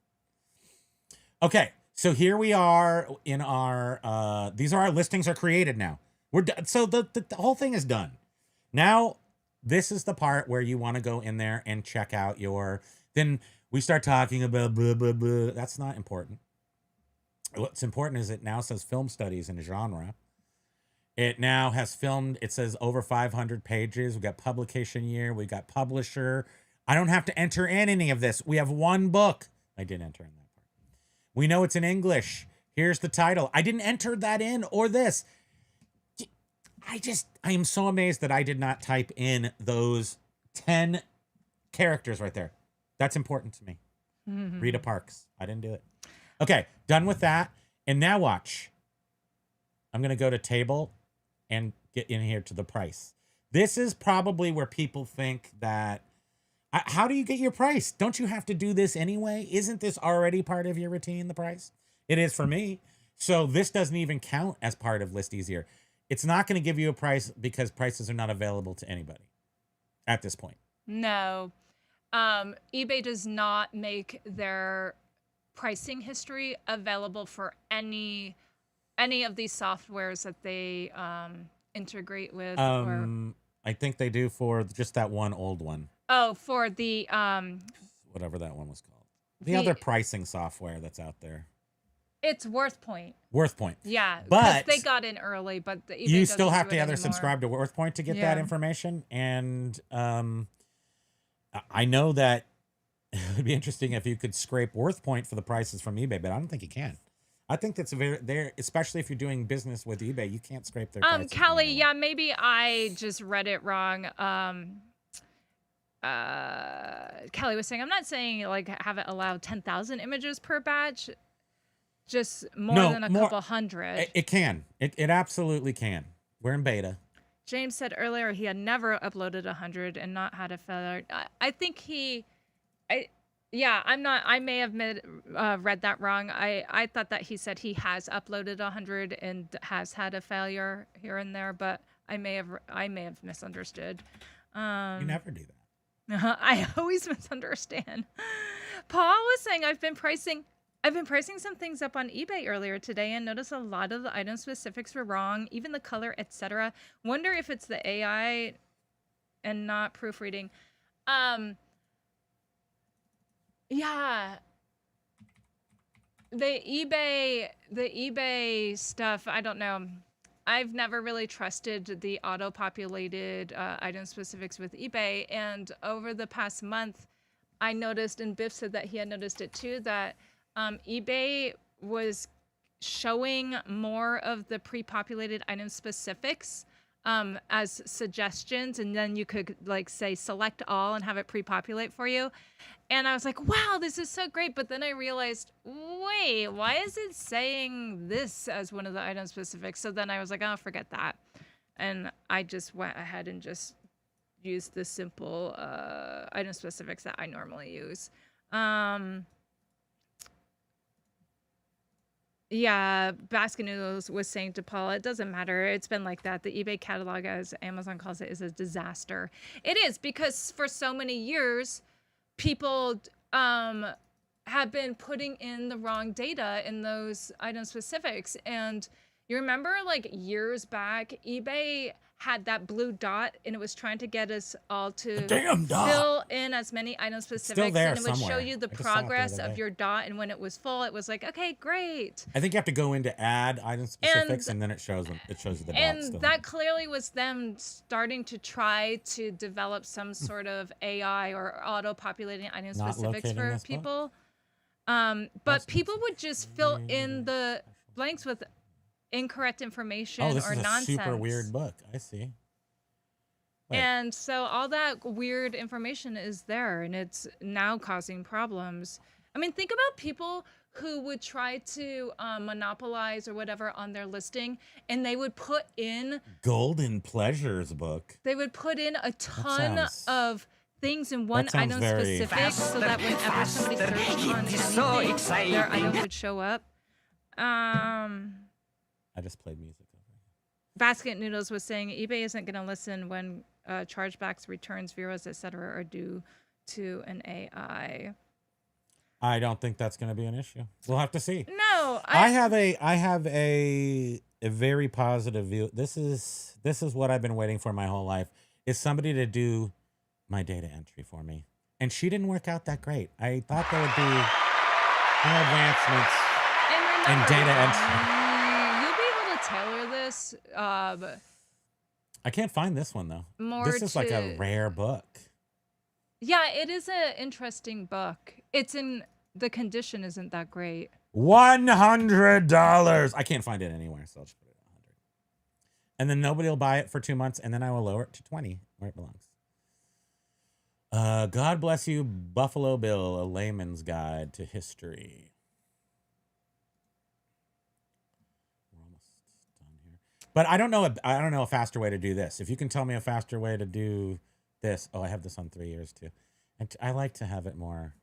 Okay, so here we are in our, these are our listings are created now. We're done. So the whole thing is done. Now, this is the part where you want to go in there and check out your, then we start talking about blah, blah, blah. That's not important. What's important is it now says film studies in genre. It now has filmed, it says over 500 pages. We got publication year. We got publisher. I don't have to enter in any of this. We have one book. I did enter in that part. We know it's in English. Here's the title. I didn't enter that in or this. I am so amazed that I did not type in those 10 characters right there. That's important to me. Rita Parks. I didn't do it. Okay, done with that. And now watch. I'm going to go to table and get in here to the price. This is probably where people think that, how do you get your price? Don't you have to do this anyway? Isn't this already part of your routine, the price? It is for me. So this doesn't even count as part of ListEasier. It's not going to give you a price because prices are not available to anybody at this point. No. eBay does not make their pricing history available for any of these softwares that they integrate with. I think they do for just that one old one. Oh, for the whatever that one was called. The other pricing software that's out there. It's WorthPoint. WorthPoint. Yeah, but they got in early, but the eBay you doesn't still have do to it either anymore. subscribe to WorthPoint to get that information. And I know that it would be interesting if you could scrape WorthPoint for the prices from eBay, but I don't think you can. I think that's there, especially if you're doing business with eBay, you can't scrape their prices. Kelly, yeah, maybe I just read it wrong. Kelly was saying, I'm not saying like have it allow 10,000 images per batch, just more than a couple hundred. It can. It absolutely can. We're in beta. James said earlier he had never uploaded 100 and not had a failure. I think I may have read that wrong. I thought that he said he has uploaded 100 and has had a failure here and there, but I may have misunderstood. You never do that. I always misunderstand. Paul was saying I've been pricing some things up on eBay earlier today and noticed a lot of the item specifics were wrong, even the color, etc. Wonder if it's the AI and not proofreading. Yeah. The eBay stuff, I don't know. I've never really trusted the auto-populated item specifics with eBay, and over the past month, I noticed, and Biff said that he had noticed it too, that eBay was showing more of the pre-populated item specifics as suggestions, and then you could like say select all and have it pre-populate for you. And I was like, wow, this is so great. But then I realized, wait, why is it saying this as one of the item specifics? So then I was like, oh, forget that. And I just went ahead and just used the simple item specifics that I normally use. Yeah, Baskin Noodles was saying to Paul, it doesn't matter. It's been like that. The eBay catalog, as Amazon calls it, is a disaster. It is, because for so many years, people have been putting in the wrong data in those item specifics. And you remember, like, years back, eBay had that blue dot, and it was trying to get us all to fill in as many item specifics, and it would show you the progress of your dot. And when it was full, it was like, okay, great. I think you have to go in to add item specifics, and then it shows them. It shows you the dots. And that clearly was them starting to try to develop some sort of AI or auto-populating item specifics for people. But people would just fill in the blanks with incorrect information or nonsense. Oh, this is a super weird book. I see. Wait. And so all that weird information is there, and it's now causing problems. I mean, think about people who would try to monopolize or whatever on their listing, and they would put in Golden Pleasures book. They would put in a ton of things in one item specific, so that whenever somebody searched on anything, their item would show up. I just played music over here. Basket Noodles was saying eBay isn't going to listen when chargebacks, returns, zeros, etc. are due to an AI. I don't think that's going to be an issue. We'll have to see. No, I have a very positive view. This is what I've been waiting for my whole life. Is somebody to do my data entry for me. And she didn't work out that great. I thought there would be more advancements in data entry. You'll be able to tailor this. I can't find this one though. This is like a rare book. Yeah, it is an interesting book. The condition isn't that great. $100. I can't find it anywhere, so I'll just put it at 100. And then nobody will buy it for 2 months, and then I will lower it to 20 where it belongs. God bless you, Buffalo Bill, a layman's guide to history. We're almost done here. But I don't know a faster way to do this. If you can tell me a faster way to do this. Oh, I have this on 3 years too. And I like to have it more.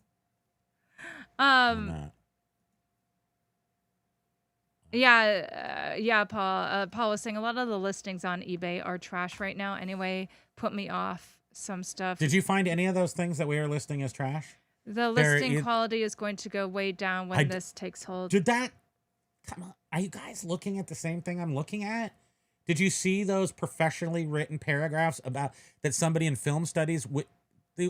Yeah, Paul. Paul was saying a lot of the listings on eBay are trash right now. Anyway, put me off some stuff. Did you find any of those things that we are listing as trash? The listing quality is going to go way down when this takes hold. Did that? Come on. Are you guys looking at the same thing I'm looking at? Did you see those professionally written paragraphs about that somebody in film studies,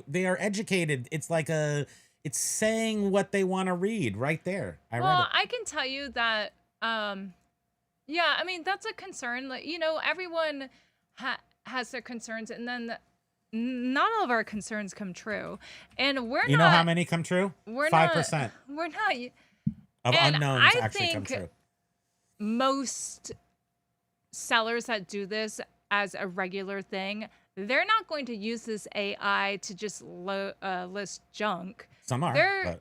they are educated. It's like it's saying what they want to read right there. I read it. I can tell you that, yeah, I mean, that's a concern. Like, everyone has their concerns, and then not all of our concerns come true. And we're not. You know how many come true? We're 5%. We're not. Of and unknowns I actually think come true. Most sellers that do this as a regular thing, they're not going to use this AI to just list junk. Some are, but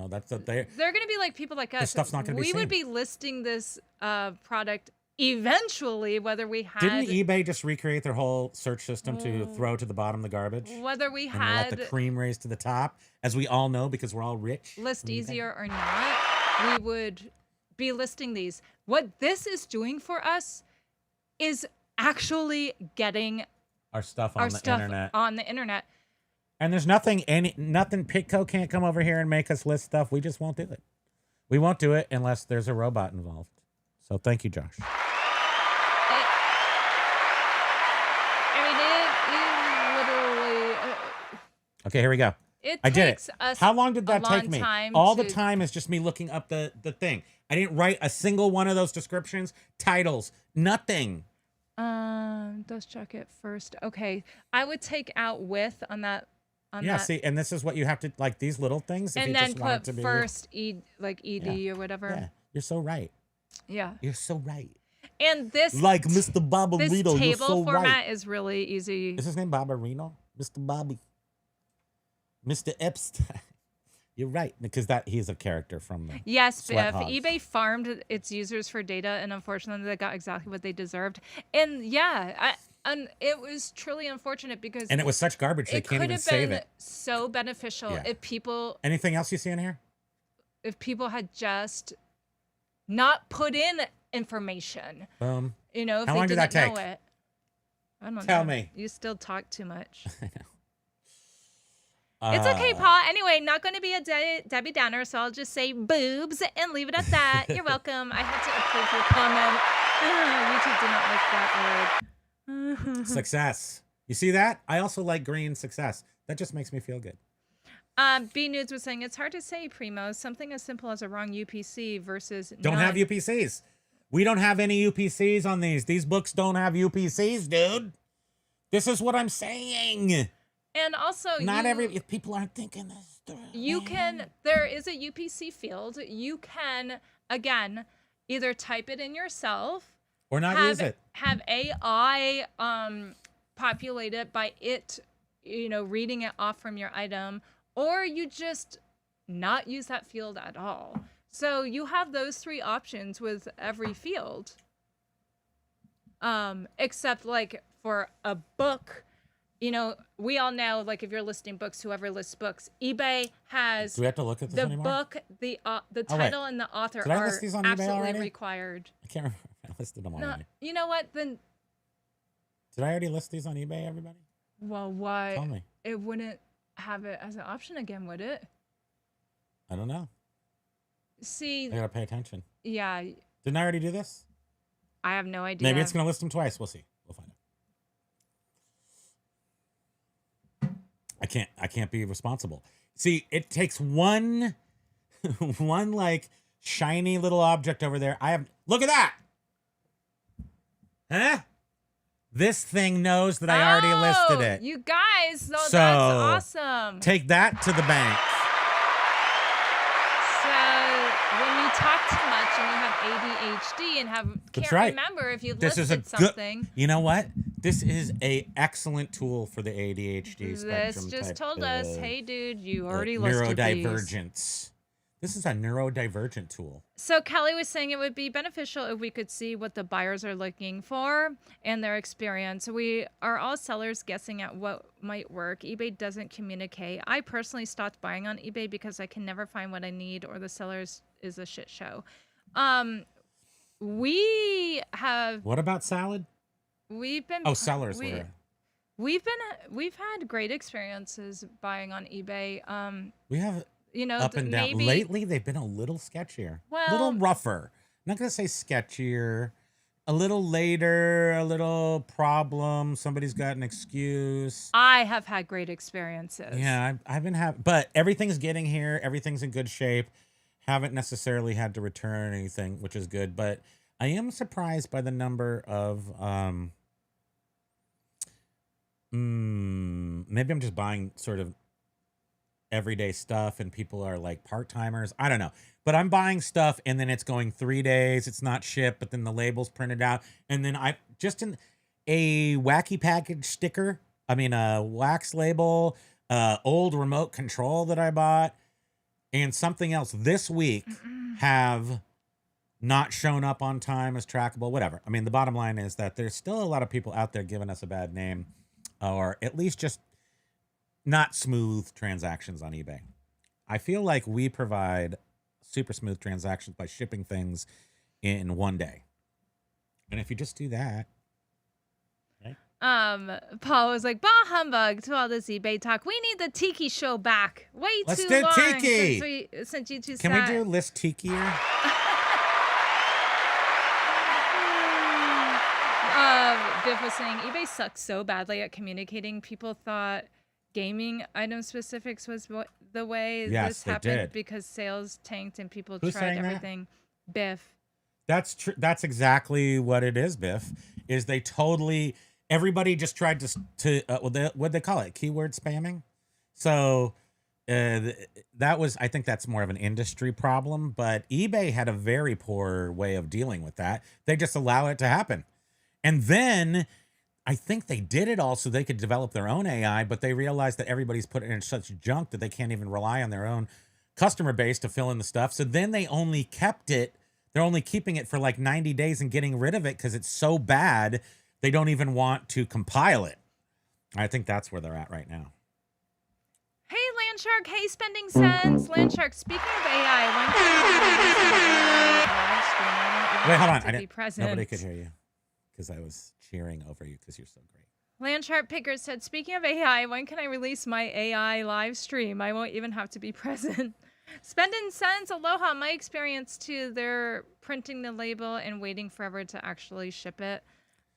that's what they're going to be like people like us. This stuff's not going to be We would be listing this product eventually, whether we had. Didn't eBay just recreate their whole search system to throw to the bottom of the garbage? Whether we and had let the cream raise to the top, as we all know because we're all rich. ListEasier or not, we would be listing these. What this is doing for us is actually getting our stuff on the internet. And there's nothing Pitco can't come over here and make us list stuff. We just won't do it. We won't do it unless there's a robot involved. So thank you, Josh. Literally. Okay, here we go. I did it. How long did that take me? All the time is just me looking up the thing. I didn't write a single one of those descriptions, titles, nothing. Let's check it first. Okay, I would take out with on that. See, and this is what you have to like these little things. And then put first ED or whatever. Yeah, you're so right. Yeah, you're so right. And this like Mr. Barbarino. This table so format right. is really easy. Is his name Barbarino? Mr. Bobby. Mr. Epstein. You're right, because he's a character from the Sweat Hogs. eBay farmed its users for data, and unfortunately, they got exactly what they deserved. And and it was truly unfortunate because it was such garbage they can't even save it. It could have been so beneficial if people. Anything else you see in here? If people had just not put in information. Boom. If How they long did that didn't take? know it. I don't know. Tell me. You still talk too much. I know. It's okay, Paul. Anyway, not going to be a Debbie Downer, so I'll just say boobs and leave it at that. You're welcome. I had to approve your comment. YouTube did not like that word. Success. You see that? I also like green success. That just makes me feel good. B Nudes was saying, it's hard to say, Primo. Something as simple as a wrong UPC versus Don't have UPCs. We don't have any UPCs on these. These books don't have UPCs, dude. This is what I'm saying. And also, if people aren't thinking this through. There is a UPC field. You can, again, either type it in yourself or not use it. Have AI populate it by it, reading it off from your item, or you just not use that field at all. So you have those three options with every field. Except like for a book, we all know, like if you're listing books, whoever lists books, eBay has. Do we have to look at this anymore? Book, the title, and the author Did I list these on eBay absolutely already? required. I can't remember. I listed them already. No, you know what? Then. Did I already list these on eBay, everybody? Well, why? Tell me. It wouldn't have it as an option again, would it? I don't know. See, I gotta pay attention. yeah, Didn't I already do this? I have no idea. Maybe it's gonna list them twice. We'll see. We'll find out. I can't be responsible. See, it takes one one like shiny little object over there. Look at that. Huh? This thing knows that I already listed it. You guys, no, So, that's awesome. Take that to the bank. So when you talk too much and you have ADHD and can't right. remember if you This is listed a good. something. You know what? This is a excellent tool for the ADHD This spectrum. just type told us, of, hey, dude, you already listed these. neurodivergence. This is a neurodivergent tool. So Kelly was saying it would be beneficial if we could see what the buyers are looking for and their experience. We are all sellers guessing at what might work. eBay doesn't communicate. I personally stopped buying on eBay because I can never find what I need or the sellers is a shit show. We have. What about salad? We've been. Oh, sellers. We've had great experiences buying on eBay. We have. You know, Up and down. maybe, Lately, they've been a little sketchier. Well, a little rougher. I'm not going to say sketchier. A little later, a little problem. Somebody's got an excuse. I have had great experiences. Yeah, I've been having, but everything's getting here. Everything's in good shape. Haven't necessarily had to return anything, which is good. But I am surprised by the number of, maybe I'm just buying sort of everyday stuff and people are like part-timers. I don't know. But I'm buying stuff and then it's going 3 days. It's not shipped, but then the label's printed out. And then I just in a wacky package sticker. I mean, a wax label, old remote control that I bought, and something else this week have not shown up on time as trackable, whatever. I mean, the bottom line is that there's still a lot of people out there giving us a bad name, or at least just not smooth transactions on eBay. I feel like we provide super smooth transactions by shipping things in 1 day. And if you just do that, right? Paul was like, bah humbug to all this eBay talk. We need the Tiki show back. Way Let's too do long Tiki. since you two Can we do List Tikier? Biff was saying eBay sucks so badly at communicating. People thought gaming item specifics was the way this happened because sales tanked and people Who's tried saying everything. That? Biff. That's true. That's exactly what it is, Biff. Is they totally everybody just tried to what they call it, keyword spamming. So that was, I think that's more of an industry problem, but eBay had a very poor way of dealing with that. They just allow it to happen, and then I think they did it all so they could develop their own AI, but they realized that everybody's putting in such junk that they can't even rely on their own customer base to fill in the stuff. So then they only kept it. They're only keeping it for like 90 days and getting rid of it because it's so bad they don't even want to compile it. I think that's where they're at right now. Hey, Landshark. Hey, Spending Sense. Landshark, speaking of AI, Wait, hold on. Nobody could hear you because I was cheering over you because you're so great. Landshark Picker said, speaking of AI, when can I release my AI live stream? I won't even have to be present. Spending Sense, aloha. My experience too, they're printing the label and waiting forever to actually ship it.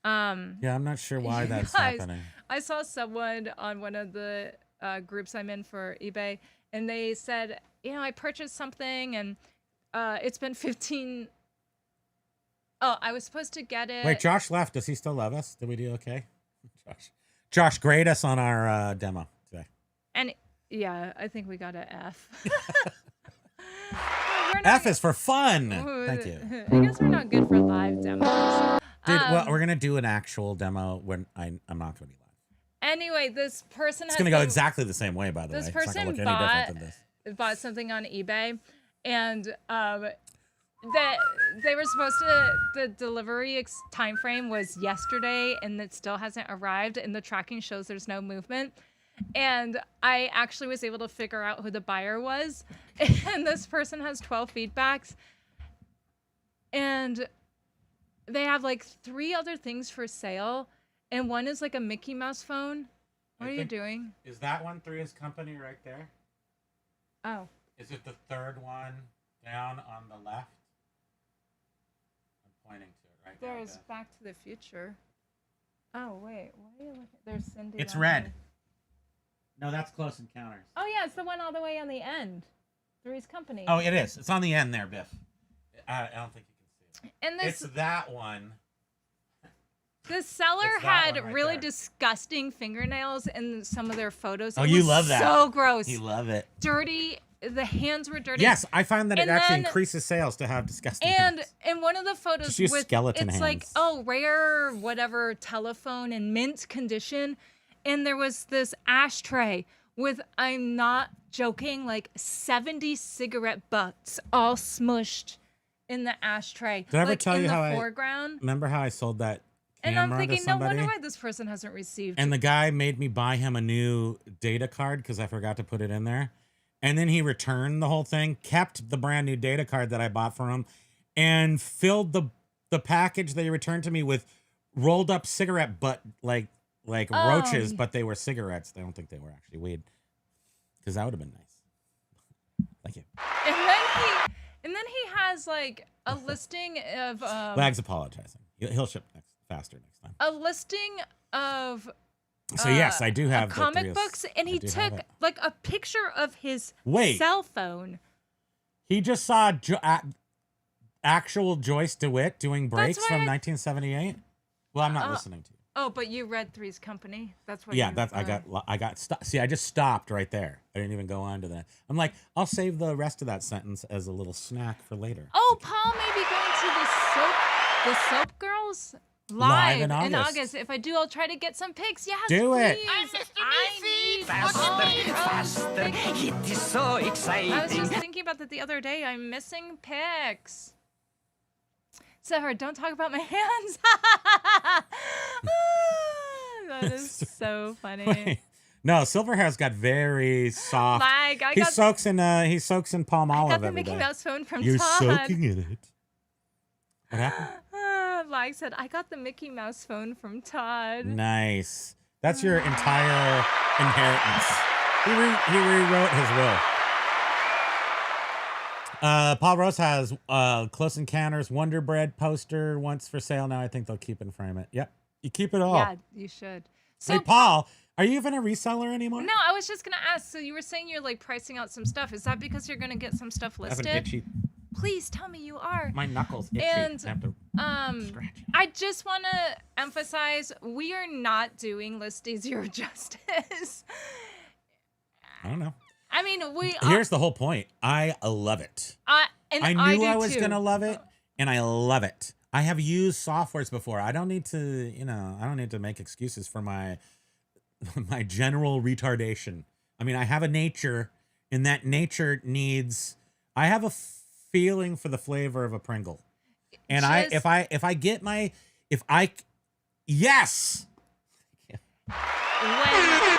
Yeah, I'm not sure why that's happening. I saw someone on one of the groups I'm in for eBay, and they said, I purchased something and it's been 15. Oh, I was supposed to get it. Wait, Josh left. Does he still love us? Did we do okay? Josh, grade us on our demo today. And yeah, I think we got an F. F is for fun. Thank you. I guess we're not good for live demos. Well, we're gonna do an actual demo when I'm not gonna be live. Anyway, this person it's gonna go exactly the same way, by the way. This it's not person gonna look any different than this. bought something on eBay, and that they were supposed to, the delivery time frame was yesterday, and it still hasn't arrived, and the tracking shows there's no movement. And I actually was able to figure out who the buyer was, and this person has 12 feedbacks, and they have like 3 other things for sale, and one is like a Mickey Mouse phone. What are you doing? Is that one through his company right there? Oh. Is it the third one down on the left? I'm pointing to it right now. There's Back to the Future. Oh wait, what are you looking? There's Cindy. It's on red. there. No, that's Close Encounters. Oh yeah, it's the one all the way on the end. Three's Company. Oh, it is. It's on the end there, Biff. I don't think you can see it. And this It's that one. the seller It's that had one right really there. disgusting fingernails in some of their photos. Oh, It you was love that. So gross. You love it. Dirty. The hands were dirty. Yes, I find that it And actually then- increases sales to have disgusting And hands. in one of the photos Just use with skeleton it's like, hands. oh, rare whatever telephone in mint condition. And there was this ashtray with, I'm not joking, like 70 cigarette butts all smushed in the ashtray. Did I ever like tell in you the how I- foreground. Remember how I sold that And camera I'm thinking, to no somebody? wonder why this person hasn't received. And the guy made me buy him a new data card because I forgot to put it in there. And then he returned the whole thing, kept the brand new data card that I bought for him, and filled the package that he returned to me with rolled up cigarette butt like Oh, roaches, yeah. but they were cigarettes. I don't think they were actually weed. Because that would have been nice. Thank you. And then he has like a listing of Wags apologizing. He'll ship faster next time. a listing of So yes, I do have the comic 3S books, and I he do have took it. like a picture of his Wait. cell phone. He just saw actual Joyce DeWitt doing breaks why from I- 1978. Well, I'm not listening to you. Oh, but you read Three's Company. That's what. Yeah, you, that's I got see, I just stopped right there. I didn't even go on to that. I'm like, I'll save the rest of that sentence as a little snack for later. Oh, Paul may be going to the soap girls live in in August. August. If I do, I'll try to get some pics. Yes, Do it. please. I need Faster, all those faster, pics. it is so I was exciting. just thinking about that the other day. I'm missing pics. Sarah, don't talk about my hands. That is so funny. No, Silverhair's got very soft. Like I he got, soaks in palm I olive got the every Mickey day. Mouse phone from You're Todd. soaking in it. What happened? Like said, I got the Mickey Mouse phone from Todd. Nice. That's your entire inheritance. He rewrote his will. Paul Rose has Close Encounters Wonder Bread poster once for sale. Now I think they'll keep and frame it. Yep. You keep it all. Yeah, you should. So Hey, Paul, are you even a reseller anymore? no, I was just gonna ask. So you were saying you're like pricing out some stuff. Is that because you're gonna get some stuff I have an listed? itchy. Please tell me you are. My knuckles itchy. And, I have to scratch it. I just want to emphasize we are not doing ListEasier justice. I don't know. I mean, we. Here's the whole point. I love it. And I knew do I was too. gonna love it, and I love it. I have used softwares before. I don't need to, I don't need to make excuses for my my general retardation. I mean, I have a nature, and that nature needs. I have a feeling for the flavor of a Pringle, and Just- if I get my yes. When you need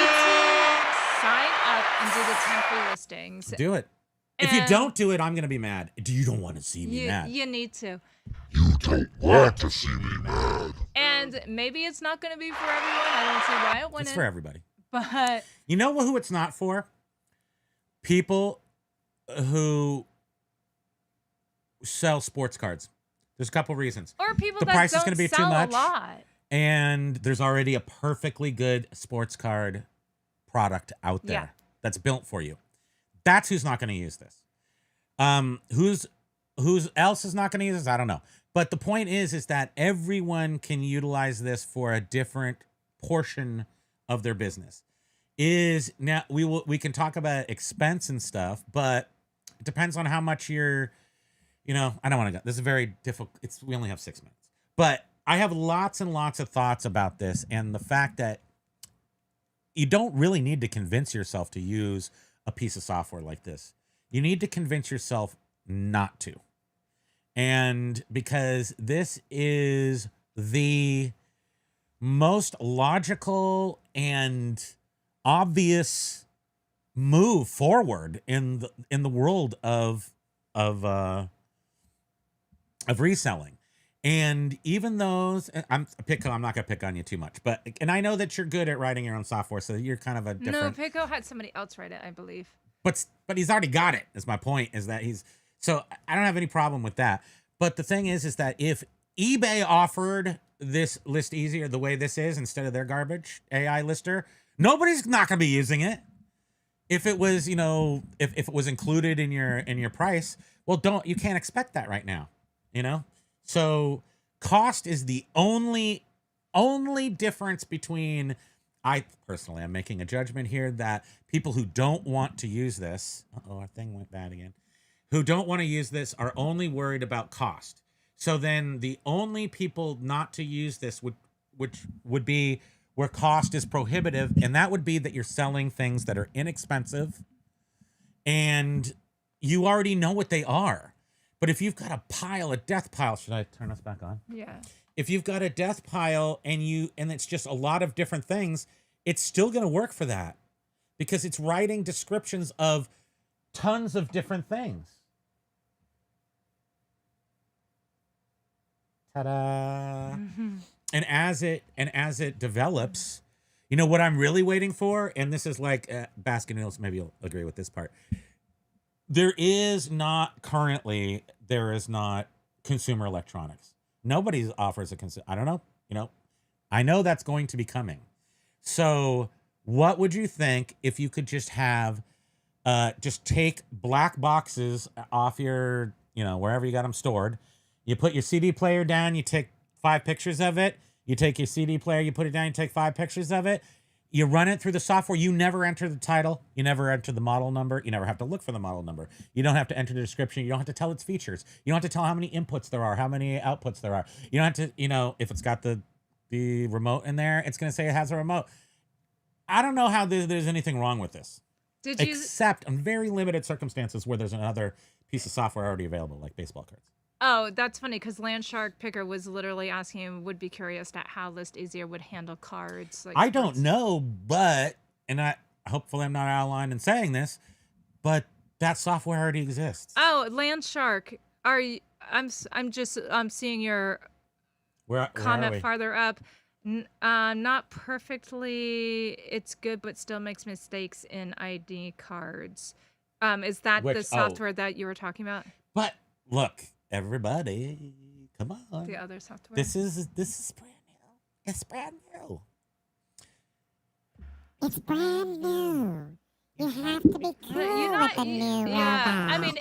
to sign up and do the temporary listings. Do it. If you And don't do it, I'm gonna be mad. You don't want to see me mad. You need to. You don't want to see me mad. And maybe it's not going to be for everyone. I don't see why it wouldn't. It's for everybody. But You know who it's not for? People who sell sports cards. There's a couple reasons. or people The that price is don't gonna be too sell much. a lot. And there's already a perfectly good sports card product out there Yeah. that's built for you. That's who's not going to use this. Who's else is not going to use this? I don't know. But the point is that everyone can utilize this for a different portion of their business. Now we can talk about expense and stuff, but it depends on how much you're, I don't want to go. This is very difficult. We only have 6 minutes, but I have lots and lots of thoughts about this, and the fact that you don't really need to convince yourself to use a piece of software like this. You need to convince yourself not to. And because this is the most logical and obvious move forward in the world of reselling. And even those, I'm not gonna pick on you too much, and I know that you're good at writing your own software, so you're kind of a different. No, Pico had somebody else write it, I believe. but he's already got it. Is my point, is that so I don't have any problem with that. But the thing is that if eBay offered this ListEasier the way this is instead of their garbage AI lister, nobody's not going to be using it. If it was, if it was included in your price, well, you can't expect that right now, So cost is the only difference between, I personally, I'm making a judgment here that people who don't want to use this, our thing went bad again, who don't want to use this are only worried about cost. So then the only people not to use this would be where cost is prohibitive, and that would be that you're selling things that are inexpensive and you already know what they are. But if you've got a death pile, should I turn us back on? Yeah. If you've got a death pile and it's just a lot of different things, it's still going to work for that because it's writing descriptions of tons of different things. Ta-da. Mm-hmm. And as it develops, what I'm really waiting for, and this is like Baskin Noodles, maybe you'll agree with this part. There is not consumer electronics. Nobody offers a consumer. I don't know. I know that's going to be coming. So what would you think if you could just have, just take black boxes off your, wherever you got them stored. You put your CD player down, you take 5 pictures of it. You take your CD player, you put it down, you take 5 pictures of it. You run it through the software. You never enter the title. You never enter the model number. You never have to look for the model number. You don't have to enter the description. You don't have to tell its features. You don't have to tell how many inputs there are, how many outputs there are. You don't have to, if it's got the remote in there, it's going to say it has a remote. I don't know how there's anything wrong with this. Except in very limited circumstances where there's another piece of software already available, like baseball cards. Oh, that's funny because Landshark Picker was literally asking him, would be curious at how ListEasier would handle cards. Like I don't know, hopefully I'm not out of line in saying this, but that software already exists. Oh, Landshark, I'm seeing your where comment farther up. Not perfectly, it's good, but still makes mistakes in ID cards. Is that the software that you were talking about? But look. Everybody, come on. The other software. This is brand new. It's brand new. It's brand new. You have to be cool with the new robot. I mean,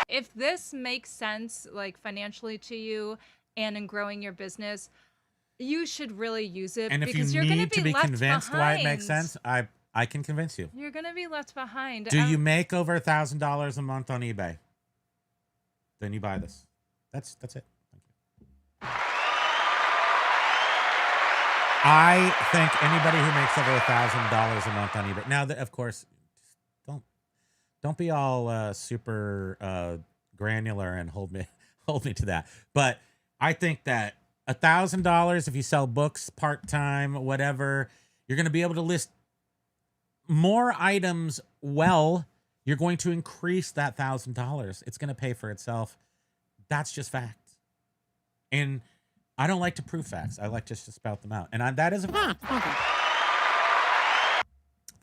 if this makes sense, like financially to you and in growing your business, you should really use it. And if because you you're need to be convinced behind. why it makes sense, I can convince you. You're gonna be left behind. Do you make over $1,000 a month on eBay? Then you buy this. That's it. Thank you. I think anybody who makes over $1,000 a month on eBay. Now, of course, don't be all super granular and hold me to that. But I think that $1,000, if you sell books part time, whatever, you're going to be able to list more items. You're going to increase that $1,000. It's going to pay for itself. That's just fact. And I don't like to prove facts. I like just to spout them out. And that is a fact.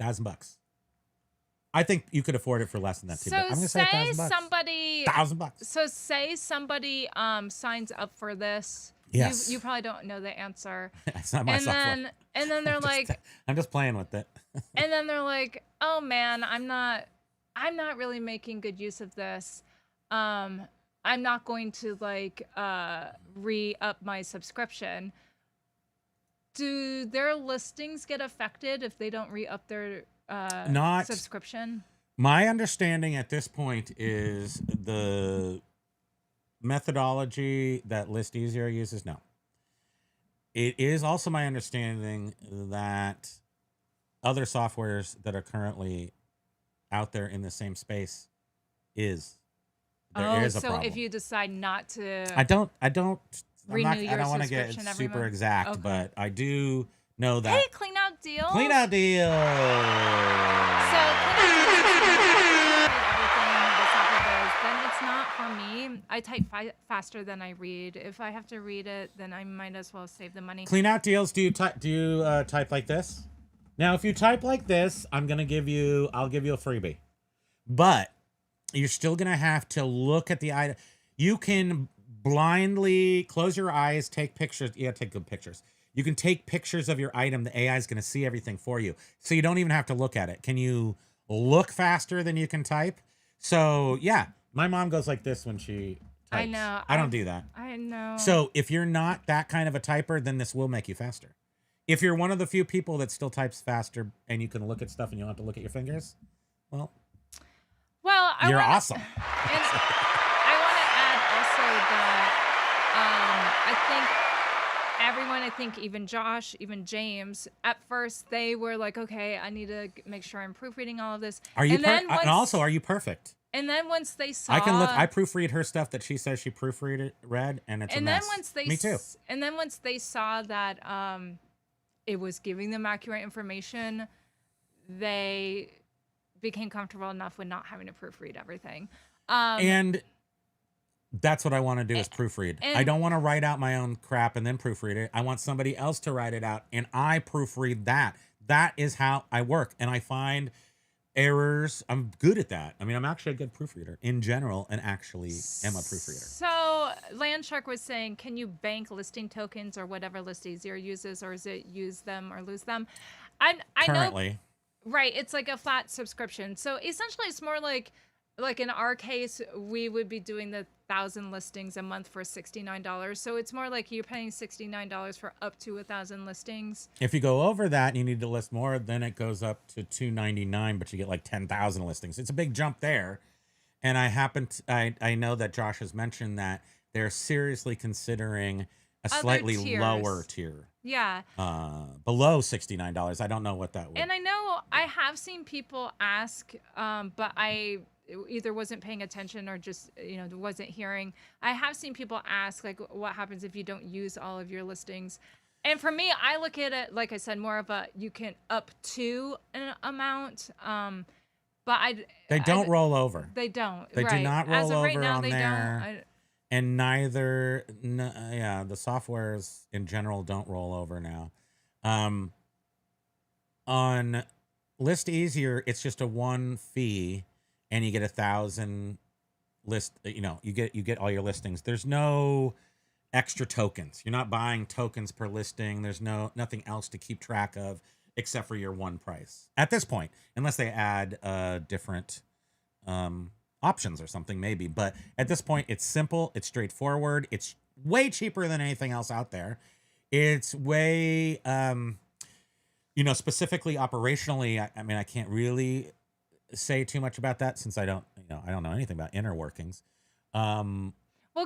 $1,000. I think you could afford it for less than that too. So but I'm gonna say somebody $1,000. So say somebody signs up for this. Yes. You probably don't know the answer. It's not my software. And then they're I'm just playing with it. And then they're like, oh man, I'm not really making good use of this. I'm not going to re-up my subscription. Do their listings get affected if they don't re-up their subscription? My understanding at this point is the methodology that ListEasier uses. No. It is also my understanding that other softwares that are currently out there in the same space there is a problem. So if you decide not to I don't renew your I don't want to get subscription every super month? exact, Okay. but I do know that. Hey, clean out deal. Clean out deal. So everything the software does, then it's not for me. I type faster than I read. If I have to read it, then I might as well save the money. Clean out deals. Do you type like this? Now, if you type like this, I'll give you a freebie. But you're still going to have to look at the item. You can blindly close your eyes, take pictures. Yeah, take good pictures. You can take pictures of your item. The AI is going to see everything for you. So you don't even have to look at it. Can you look faster than you can type? So, yeah, my mom goes like this when she types. I know. I don't do that. I know. So if you're not that kind of a typer, then this will make you faster. If you're one of the few people that still types faster and you can look at stuff and you don't have to look at your fingers, well, you're awesome. And I want to add also that I think even Josh, even James, at first they were like, okay, I need to make sure I'm proofreading all of this. Are you and also, are you perfect? And then once they saw, I proofread her stuff that she says she proofread, and it's a mess. Me too. And then once they saw that it was giving them accurate information, they became comfortable enough with not having to proofread everything. And that's what I want to do is proofread. I don't want to write out my own crap and then proofread it. I want somebody else to write it out and I proofread that. That is how I work. And I find errors. I'm good at that. I mean, I'm actually a good proofreader in general and actually am a proofreader. So Landshark was saying, can you bank listing tokens or whatever ListEasier uses, or is it use them or lose them? I Currently. know. Right. It's like a flat subscription. So essentially it's more like in our case, we would be doing the 1,000 listings a month for $69. So it's more like you're paying $69 for up to 1,000 listings. If you go over that and you need to list more, then it goes up to $299, but you get like 10,000 listings. It's a big jump there. And I know that Josh has mentioned that they're seriously considering a slightly lower tier. Yeah. Below $69. I don't know what that would. And I know I have seen people ask, but I either wasn't paying attention or just, wasn't hearing. I have seen people ask, like, what happens if you don't use all of your listings? And for me, I look at it, like I said, more of a, you can up to an amount. But they don't roll over. They don't. They do not roll As of over right now, on they there. don't. And neither, the softwares in general don't roll over now. On ListEasier, it's just a one fee, and you get 1,000 list. You get all your listings. There's no extra tokens. You're not buying tokens per listing. There's nothing else to keep track of except for your one price at this point, unless they add different options or something maybe. But at this point, it's simple, it's straightforward, it's way cheaper than anything else out there. It's way specifically operationally, I mean, I can't really say too much about that since I don't know anything about inner workings. Well,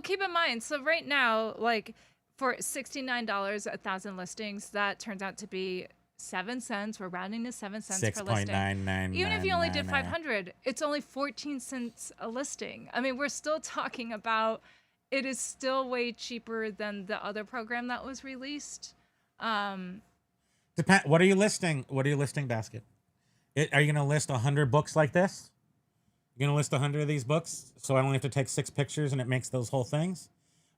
keep in mind, so right now, like for $69, 1,000 listings, that turns out to be 7 cents. We're rounding to 7 cents per listing. 6.99. Even if you only did 500, it's only 14 cents a listing. I mean, we're still talking about, it is still way cheaper than the other program that was released. What are you listing? What are you listing, Basket? Are you going to list 100 books like this? You're going to list 100 of these books so I only have to take 6 pictures and it makes those whole things?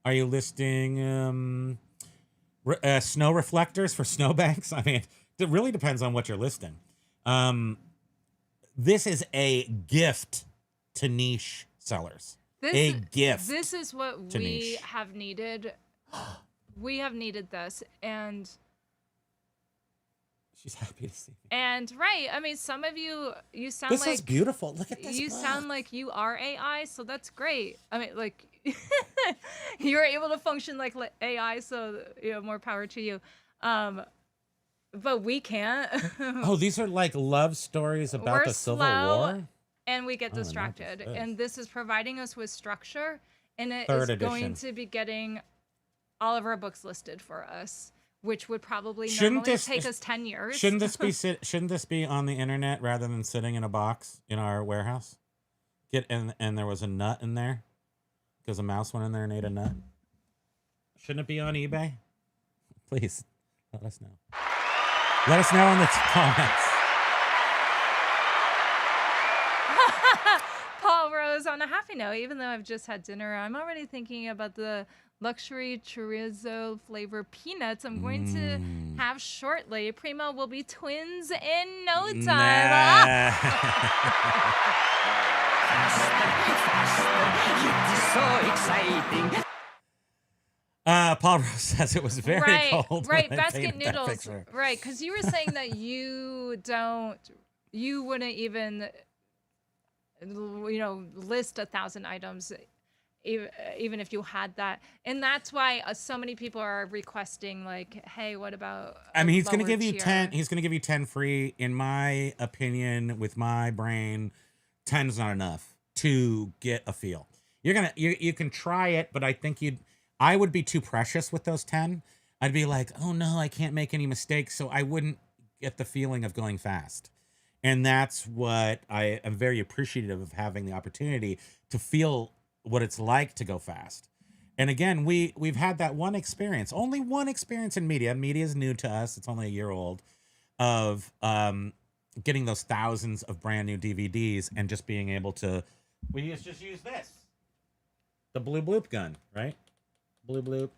Are you listing snow reflectors for snowbanks? I mean, it really depends on what you're listing. This is a gift to niche sellers. Gift. This is what we niche. have needed. We have needed this, and she's happy to see me. And right, I mean, some of you sound this like is beautiful. Look at this. You book. sound like you are AI, so that's great. I mean, like you're able to function like AI, so more power to you. But we can't. Oh, these are like love stories about the Civil War? And we get distracted. And this is providing us with structure, and it Third is edition. going to be getting all of our books listed for us, which would probably take us 10 years. Shouldn't this be on the internet rather than sitting in a box in our warehouse? And there was a nut in there because a mouse went in there and ate a nut. Shouldn't it be on eBay? Please let us know. Let us know in the comments. Paul Rose, on a happy note, even though I've just had dinner, I'm already thinking about the luxury chorizo flavor peanuts I'm going to have shortly. Primo will be twins in no time. It is so exciting. Paul Rose says it was very cold. Right, when I basket painted that noodles. picture. Right, because you were saying that you wouldn't even, list 1,000 items, even if you had that. And that's why so many people are requesting, like, hey, what about? I mean, he's going to lower give you tier? 10. He's going to give you 10 free. In my opinion, with my brain, 10 is not enough to get a feel. You can try it, but I think I would be too precious with those 10. I'd be like, oh no, I can't make any mistakes. So I wouldn't get the feeling of going fast. And that's what I am very appreciative of, having the opportunity to feel what it's like to go fast. And again, we've had that one experience, only one experience in media. Media is new to us. It's only a year old, of getting those thousands of brand new DVDs and just being able to, we just use this, the blue bloop gun, right? Blue bloop.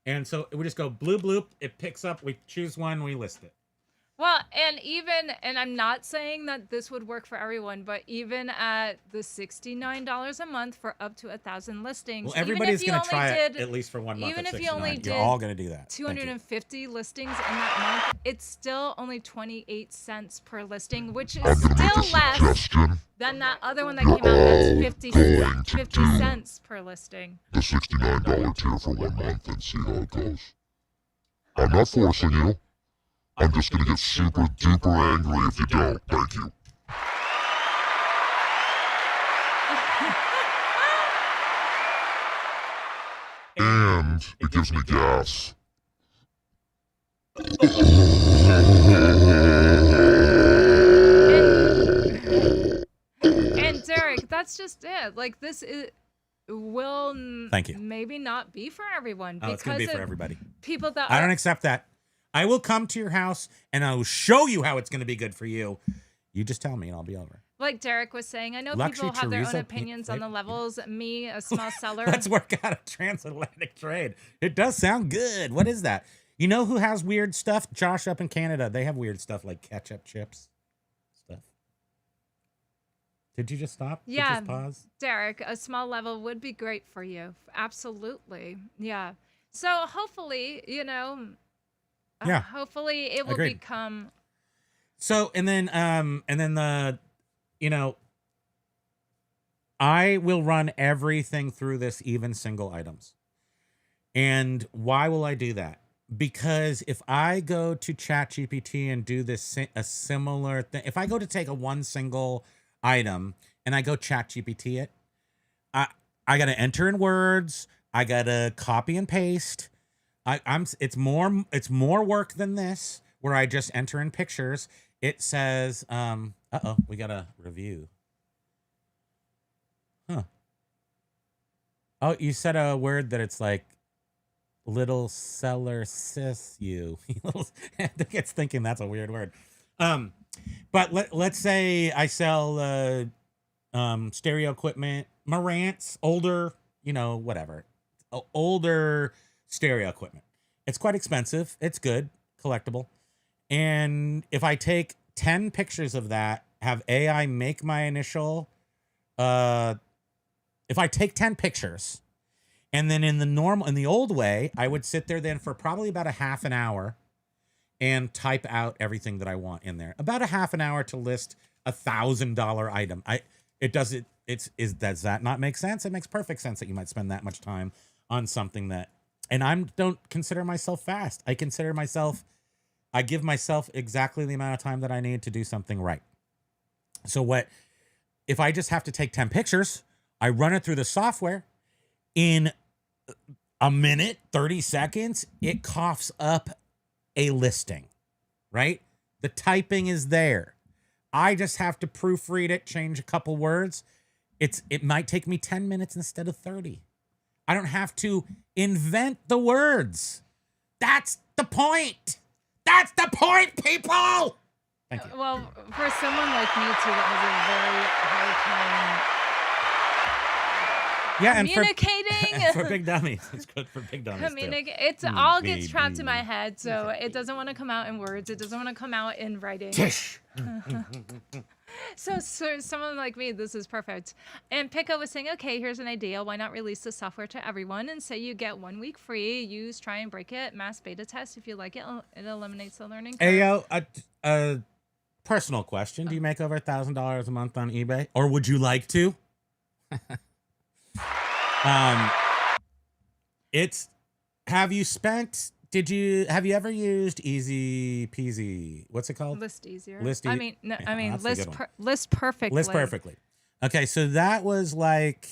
And so we just go blue bloop. It picks up. We choose one. We list it. Well, and I'm not saying that this would work for everyone, but even at the $69 a month for up to 1,000 listings, Well, everybody's even going if to you try only it did, at least for 1 month. even at if you only 69. did You're all going to do that. Thank you. 250 listings in that month, it's still only 28 cents per listing, which is still less than that other one that came out that's 50 cents per listing. The $69 tier for 1 month and see how it goes. I'm not forcing you. I'm just gonna get super duper angry if you don't. Thank you. And it gives me gas. And Derek, that's just it. Like, this will Thank you. maybe not be for everyone, Oh, it's going because to be for of everybody. people that I are don't accept that. I will come to your house and I will show you how it's going to be good for you. You just tell me and I'll be over. like Derek was saying. I know Luxury people have their own chorizo opinions on the flavor. levels. Me, a small seller. Let's work out a transatlantic trade. It does sound good. What is that? You know who has weird stuff? Josh up in Canada. They have weird stuff like ketchup chips stuff. Did you just stop? Did you Yeah, just pause? Derek, a small level would be great for you. Absolutely. Yeah. So hopefully, Yeah. hopefully it will Agreed. become. So, I will run everything through this, even single items. And why will I do that? Because if I go to ChatGPT and do a similar thing, if I go to take one single item and I go ChatGPT it, I got to enter in words. I got to copy and paste. It's more work than this, where I just enter in pictures. It says, we got a review. Huh. Oh, you said a word that it's like little seller sis you. I think it's thinking that's a weird word. But let's say I sell stereo equipment, Marantz, older, whatever. Older stereo equipment. It's quite expensive. It's good, collectible. And if I take 10 pictures of that, have AI make my initial, if I take 10 pictures, and then in the old way, I would sit there then for probably about a half an hour and type out everything that I want in there. About a half an hour to list $1,000 item. Does that not make sense? It makes perfect sense that you might spend that much time on something that, and I don't consider myself fast. I give myself exactly the amount of time that I need to do something right. So if I just have to take 10 pictures, I run it through the software. In a minute, 30 seconds, it coughs up a listing, right? The typing is there. I just have to proofread it, change a couple words. It might take me 10 minutes instead of 30. I don't have to invent the words. That's the point. That's the point, people. Thank you. Well, for someone like me too, that has a very hard time Yeah, and communicating. and for big dummies. It's good for big dummies too. It's all gets trapped in my head, so it doesn't want to come out in words. It doesn't want to come out in writing. Tish. So someone like me, this is perfect. And Pico was saying, okay, here's an idea. Why not release the software to everyone and say you get 1 week free? Use, try and break it, mass beta test. If you like it, it eliminates the learning curve. Ayo, a personal question: do you make over $1,000 a month on eBay, or would you like to? Have you ever used Easy Peasy? What's it called? ListEasier. List I mean, no, that's a good one. List Perfectly. List Perfectly. Okay, so that was like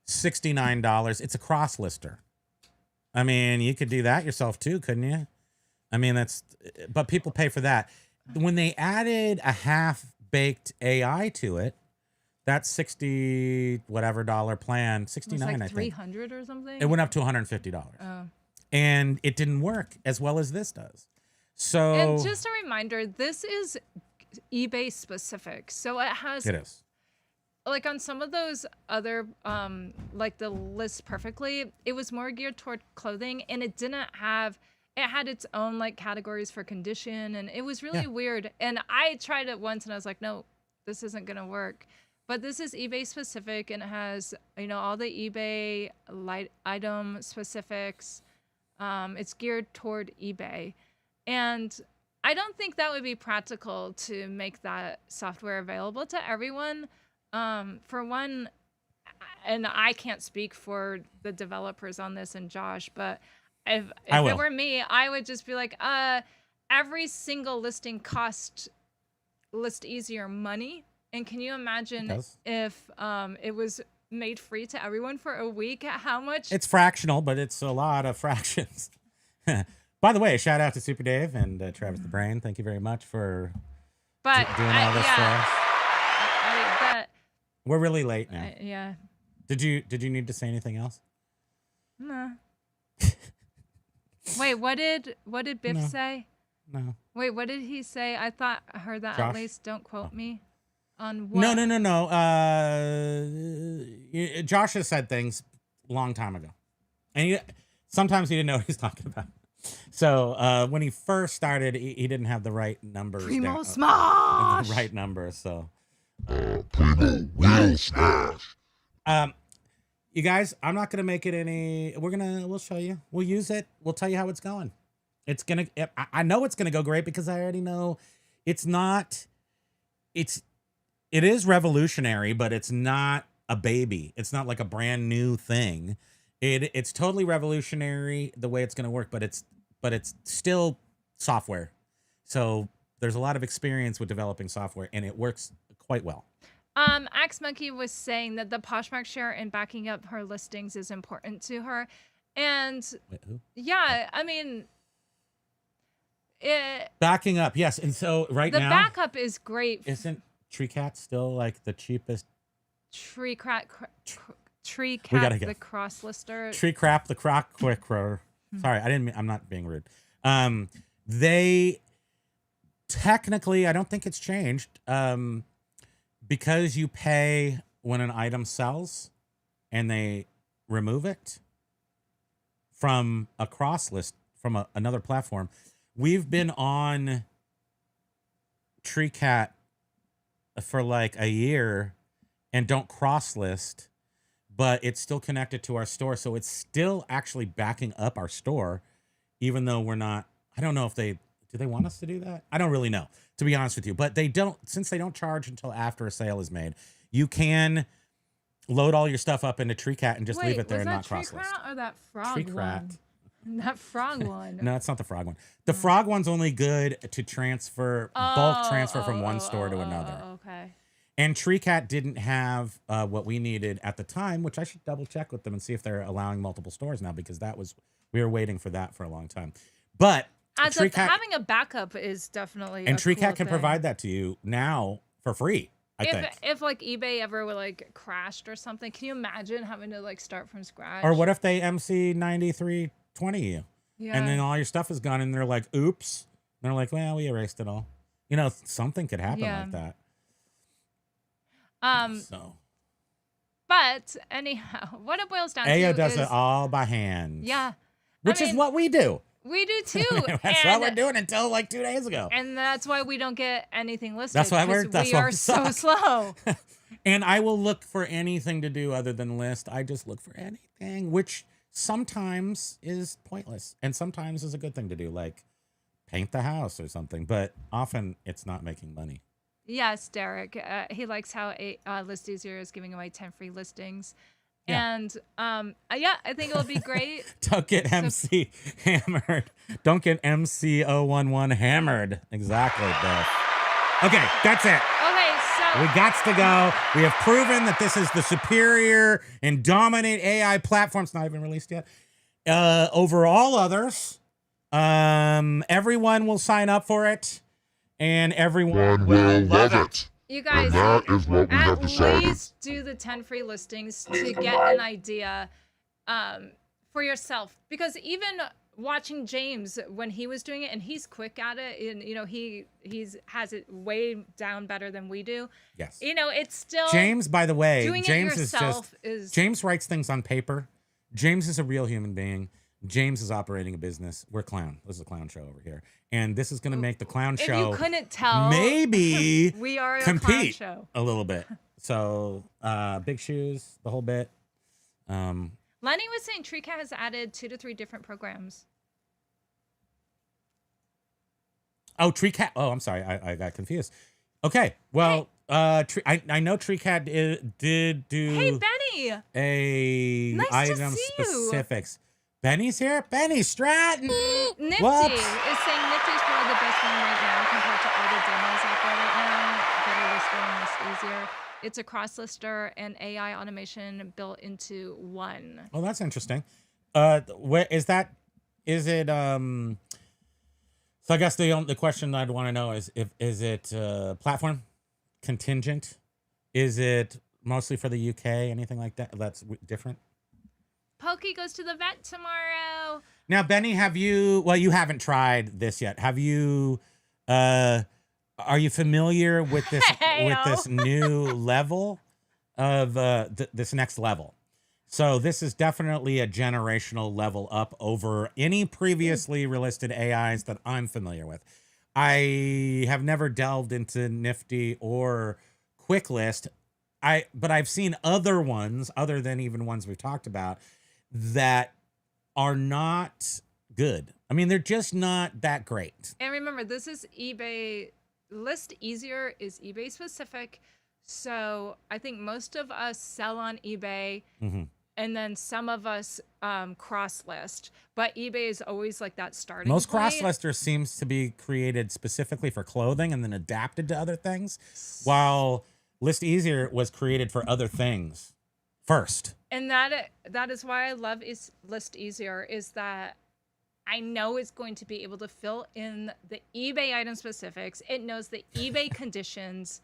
$69. It's a cross lister. I mean, you could do that yourself too, couldn't you? I mean, but people pay for that. When they added a half-baked AI to it, that $60 whatever plan, $69, like I think. $300 or something. It went up to $150. Oh. And it didn't work as well as this does. So And just a reminder, this is eBay specific. So it is. Like on some of those other like the List Perfectly, it was more geared toward clothing, and it had its own like categories for condition, and it was really weird. And I tried it once and I was like, no, this isn't gonna work. But this is eBay specific, and it has, all the eBay item specifics. It's geared toward eBay. And I don't think that would be practical to make that software available to everyone. For one, and I can't speak for the developers on this and Josh, but if it were me, I would just be like, every single listing cost ListEasier money. And can you imagine if it was made free to everyone for a week? How much? It's fractional, but it's a lot of fractions. By the way, shout out to Super Dave and Travis the Brain. Thank you very much for doing all this for us. We're really late now. Yeah. Did you need to say anything else? No. Wait, what did Biff say? No. Wait, what did he say? I heard that Josh? at least. Don't quote me on what. No. Josh has said things a long time ago. And sometimes he didn't know what he's talking about. So when he first started, he didn't have the right numbers. Primo Smash! The right numbers, so. Primo will smash. You guys, I'm not gonna make it any. We'll show you. We'll use it. We'll tell you how it's going. I know it's gonna go great because I already know it's not. It is revolutionary, but it's not a baby. It's not like a brand new thing. It's totally revolutionary the way it's gonna work, but it's still software. So there's a lot of experience with developing software, and it works quite well. Axe Monkey was saying that the Poshmark share and backing up her listings is important to her. And Wait, who? yeah, I mean, backing up, yes. And so now the backup is great. Isn't Tree Cat still like the cheapest? Tree Cat, the cross lister. Tree Crap, the croc quicker. Sorry, I'm not being rude. They technically, I don't think it's changed. Because you pay when an item sells and they remove it from a cross list from another platform. We've been on TreeCat for like a year and don't cross list, but it's still connected to our store. So it's still actually backing up our store, even though we're not, I don't know if do they want us to do that? I don't really know, to be honest with you. But since they don't charge until after a sale is made, you can load all your stuff up into TreeCat and just leave it there and not cross list. Or that frog one? That frog one. No, it's not the frog one. The frog one's only good to bulk transfer from one store to another. Okay. And TreeCat didn't have what we needed at the time, which I should double check with them and see if they're allowing multiple stores now, because we were waiting for that for a long time. But having a backup is definitely and a cool TreeCat can thing. provide that to you now for free. I think. If like eBay ever like crashed or something, can you imagine having to like start from scratch? Or what if they MC 9320 you? Yeah. And then all your stuff is gone and they're like, oops. And they're like, well, we erased it all. Something could happen like that. But But anyhow, what it boils down Ayo to does is, it all by hand. yeah, Which is what we do. we do too. That's what we're doing until like 2 days ago. And that's why we don't get anything listed. That's why we are so slow. And I will look for anything to do other than list. I just look for anything, which sometimes is pointless and sometimes is a good thing to do, like paint the house or something. But often it's not making money. Yes, Derek. He likes how ListEasier is giving away 10 free listings. Yeah. And yeah, I think it'll be great. Don't get MC hammered. Don't get MC011 hammered. Exactly, Beth. Okay, that's it. Okay, so We gots to go. We have proven that this is the superior and dominant AI platform. It's not even released yet. Over all others, everyone will sign up for it, and everyone One will love it. you And guys that is what we have at decided. least do the 10 free listings to get an idea for yourself. Because even watching James when he was doing it, and he's quick at it, and you know he's has it way down better than we do. Yes. You know, it's still James, by the way, doing James it yourself is James writes things on paper. James is a real human being. James is operating a business. We're clown. This is a clown show over here. And this is going to make the clown If show you couldn't tell, maybe we are a clown compete show. a little bit. So big shoes, the whole bit. Lenny was saying TreeCat has added 2 to 3 different programs. Oh, TreeCat. Oh, I'm sorry. I got confused. Okay. Well, I know TreeCat did do Hey, Benny! a Nice to item see you. specifics. Benny's here. Benny Stratton. Nifty What? is saying Nifty is probably the best one right now compared to all the demos out there right now. Better lister and ListEasier. It's a cross lister and AI automation built into one. Oh, that's interesting. Where is that? Is it So I guess the question I'd want to know is is it platform contingent? Is it mostly for the UK? Anything like that? That's different. Pokey goes to the vet tomorrow. Now, Benny, have you? Well, you haven't tried this yet. Have you? Are you familiar with this Heyo. new level of this next level? So this is definitely a generational level up over any previously listed AIs that I'm familiar with. I have never delved into Nifty or Quick List. But I've seen other ones, other than even ones we've talked about, that are not good. I mean, they're just not that great. And remember, this is eBay. ListEasier is eBay specific. So I think most of us sell on eBay. Mm-hmm. And then some of us cross list, but eBay is always like that starting Most point. cross listers seems to be created specifically for clothing and then adapted to other things, while ListEasier was created for other things first. And that is why I love ListEasier is that I know it's going to be able to fill in the eBay item specifics. It knows the eBay conditions.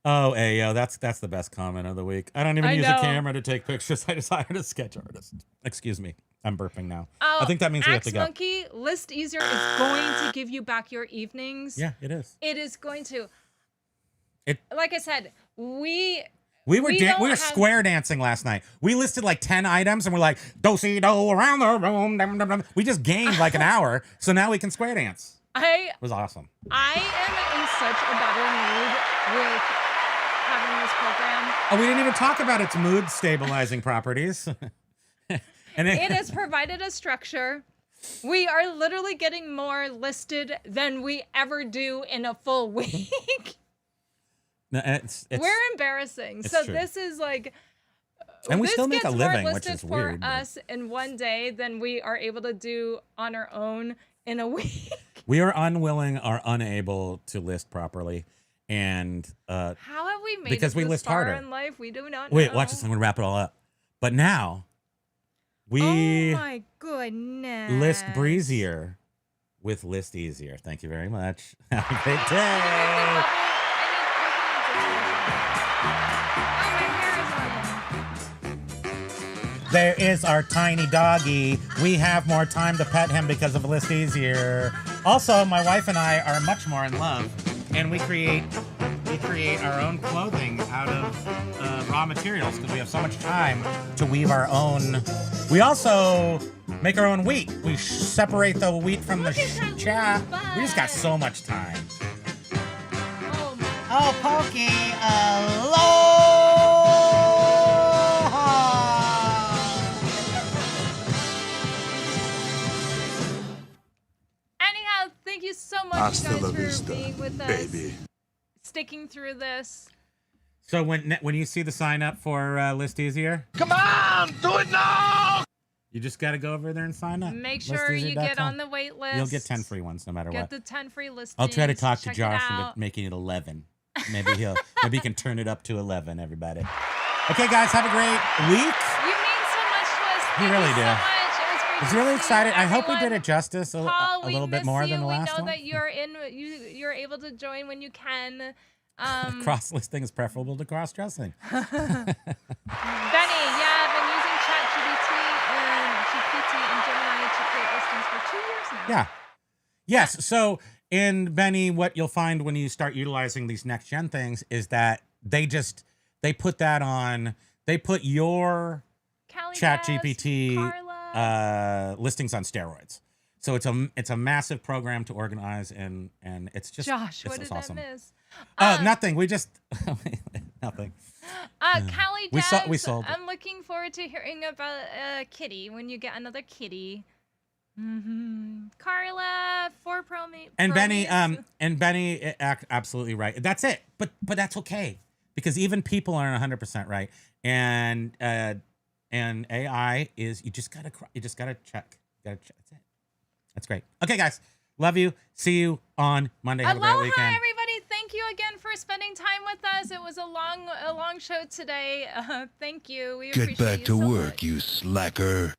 Oh, Ayo, that's the best comment of the week. I don't even use a camera to take pictures. I just hired a sketch artist. Excuse me. I'm burping now. Oh, I think that means we have to go. Monkey, ListEasier is going to give you back your evenings. Yeah, it is. It is going to. It. Like I said, we were square dancing last night. We listed like 10 items and we're like, do-si-do around the room. Dum, dum, dum. We just gained like an hour. So now we can square dance. It was awesome. I am in such a better mood with having this program. Oh, we didn't even talk about its mood stabilizing properties. And it has provided a structure. We are literally getting more listed than we ever do in a full week. No, we're embarrassing. So true. This is like, and we still make a gets more living, which listed is for weird. us in one day than we are able to do on our own in a week. We are unwilling or unable to list properly. And how have we made because it we this list far harder in life? We do not know. Wait, watch this. I'm going to wrap it all up. But now we oh my goodness. list breezier with ListEasier. Thank you very much. Have a great day. There is our tiny doggy. We have more time to pet him because of ListEasier. Also, my wife and I are much more in love, and we create create our own clothing out of raw materials because we have so much time to weave our own. We also make our own wheat. We separate the wheat from the chaff. We just got so much time. Oh, Pokey, Anyhow, thank you so much, you guys, for being with us, baby. Sticking through this. So when you see the sign up for ListEasier, Come on, do it now! you just got to go over there and sign up. Make sure you get on the wait list. You'll get 10 free ones no matter what. Get the 10 free listings. I'll try to talk to Check Josh it into out. making it 11. Maybe he can turn it up to 11, everybody. Okay, guys, have a great week. You mean so much to us. You Thank really so do. much. It was great It's to really see excited. I hope we did everyone. it justice a Paul, little bit miss more you. than the last We know one. that you're able to join when you can. Cross-listing is preferable to cross-dressing. Benny, yeah, I've been using ChatGPT and GPT and Gemini to create listings for 2 years now. Yeah. Yes. So in Benny, what you'll find when you start utilizing these next gen things is that they put that on. They put your Callie ChatGPT Carla. listings on steroids. So it's a massive program to organize and it's just Josh, it's what did awesome. I miss? Nothing. We just nothing. Callie We Devs, sold it. I'm looking forward to hearing about Kitty when you get another kitty. Carla, 4 Pro me. And Benny, Promies. absolutely right. That's it. But that's okay because even people aren't 100% right. And AI is you just gotta check. That's it. That's great. Okay, guys, love you. See you on Monday. Have a great weekend. Aloha, everybody. Thank you again for spending time with us. It was a long show today. Thank you. We appreciate Get back you to so work, much. you slacker.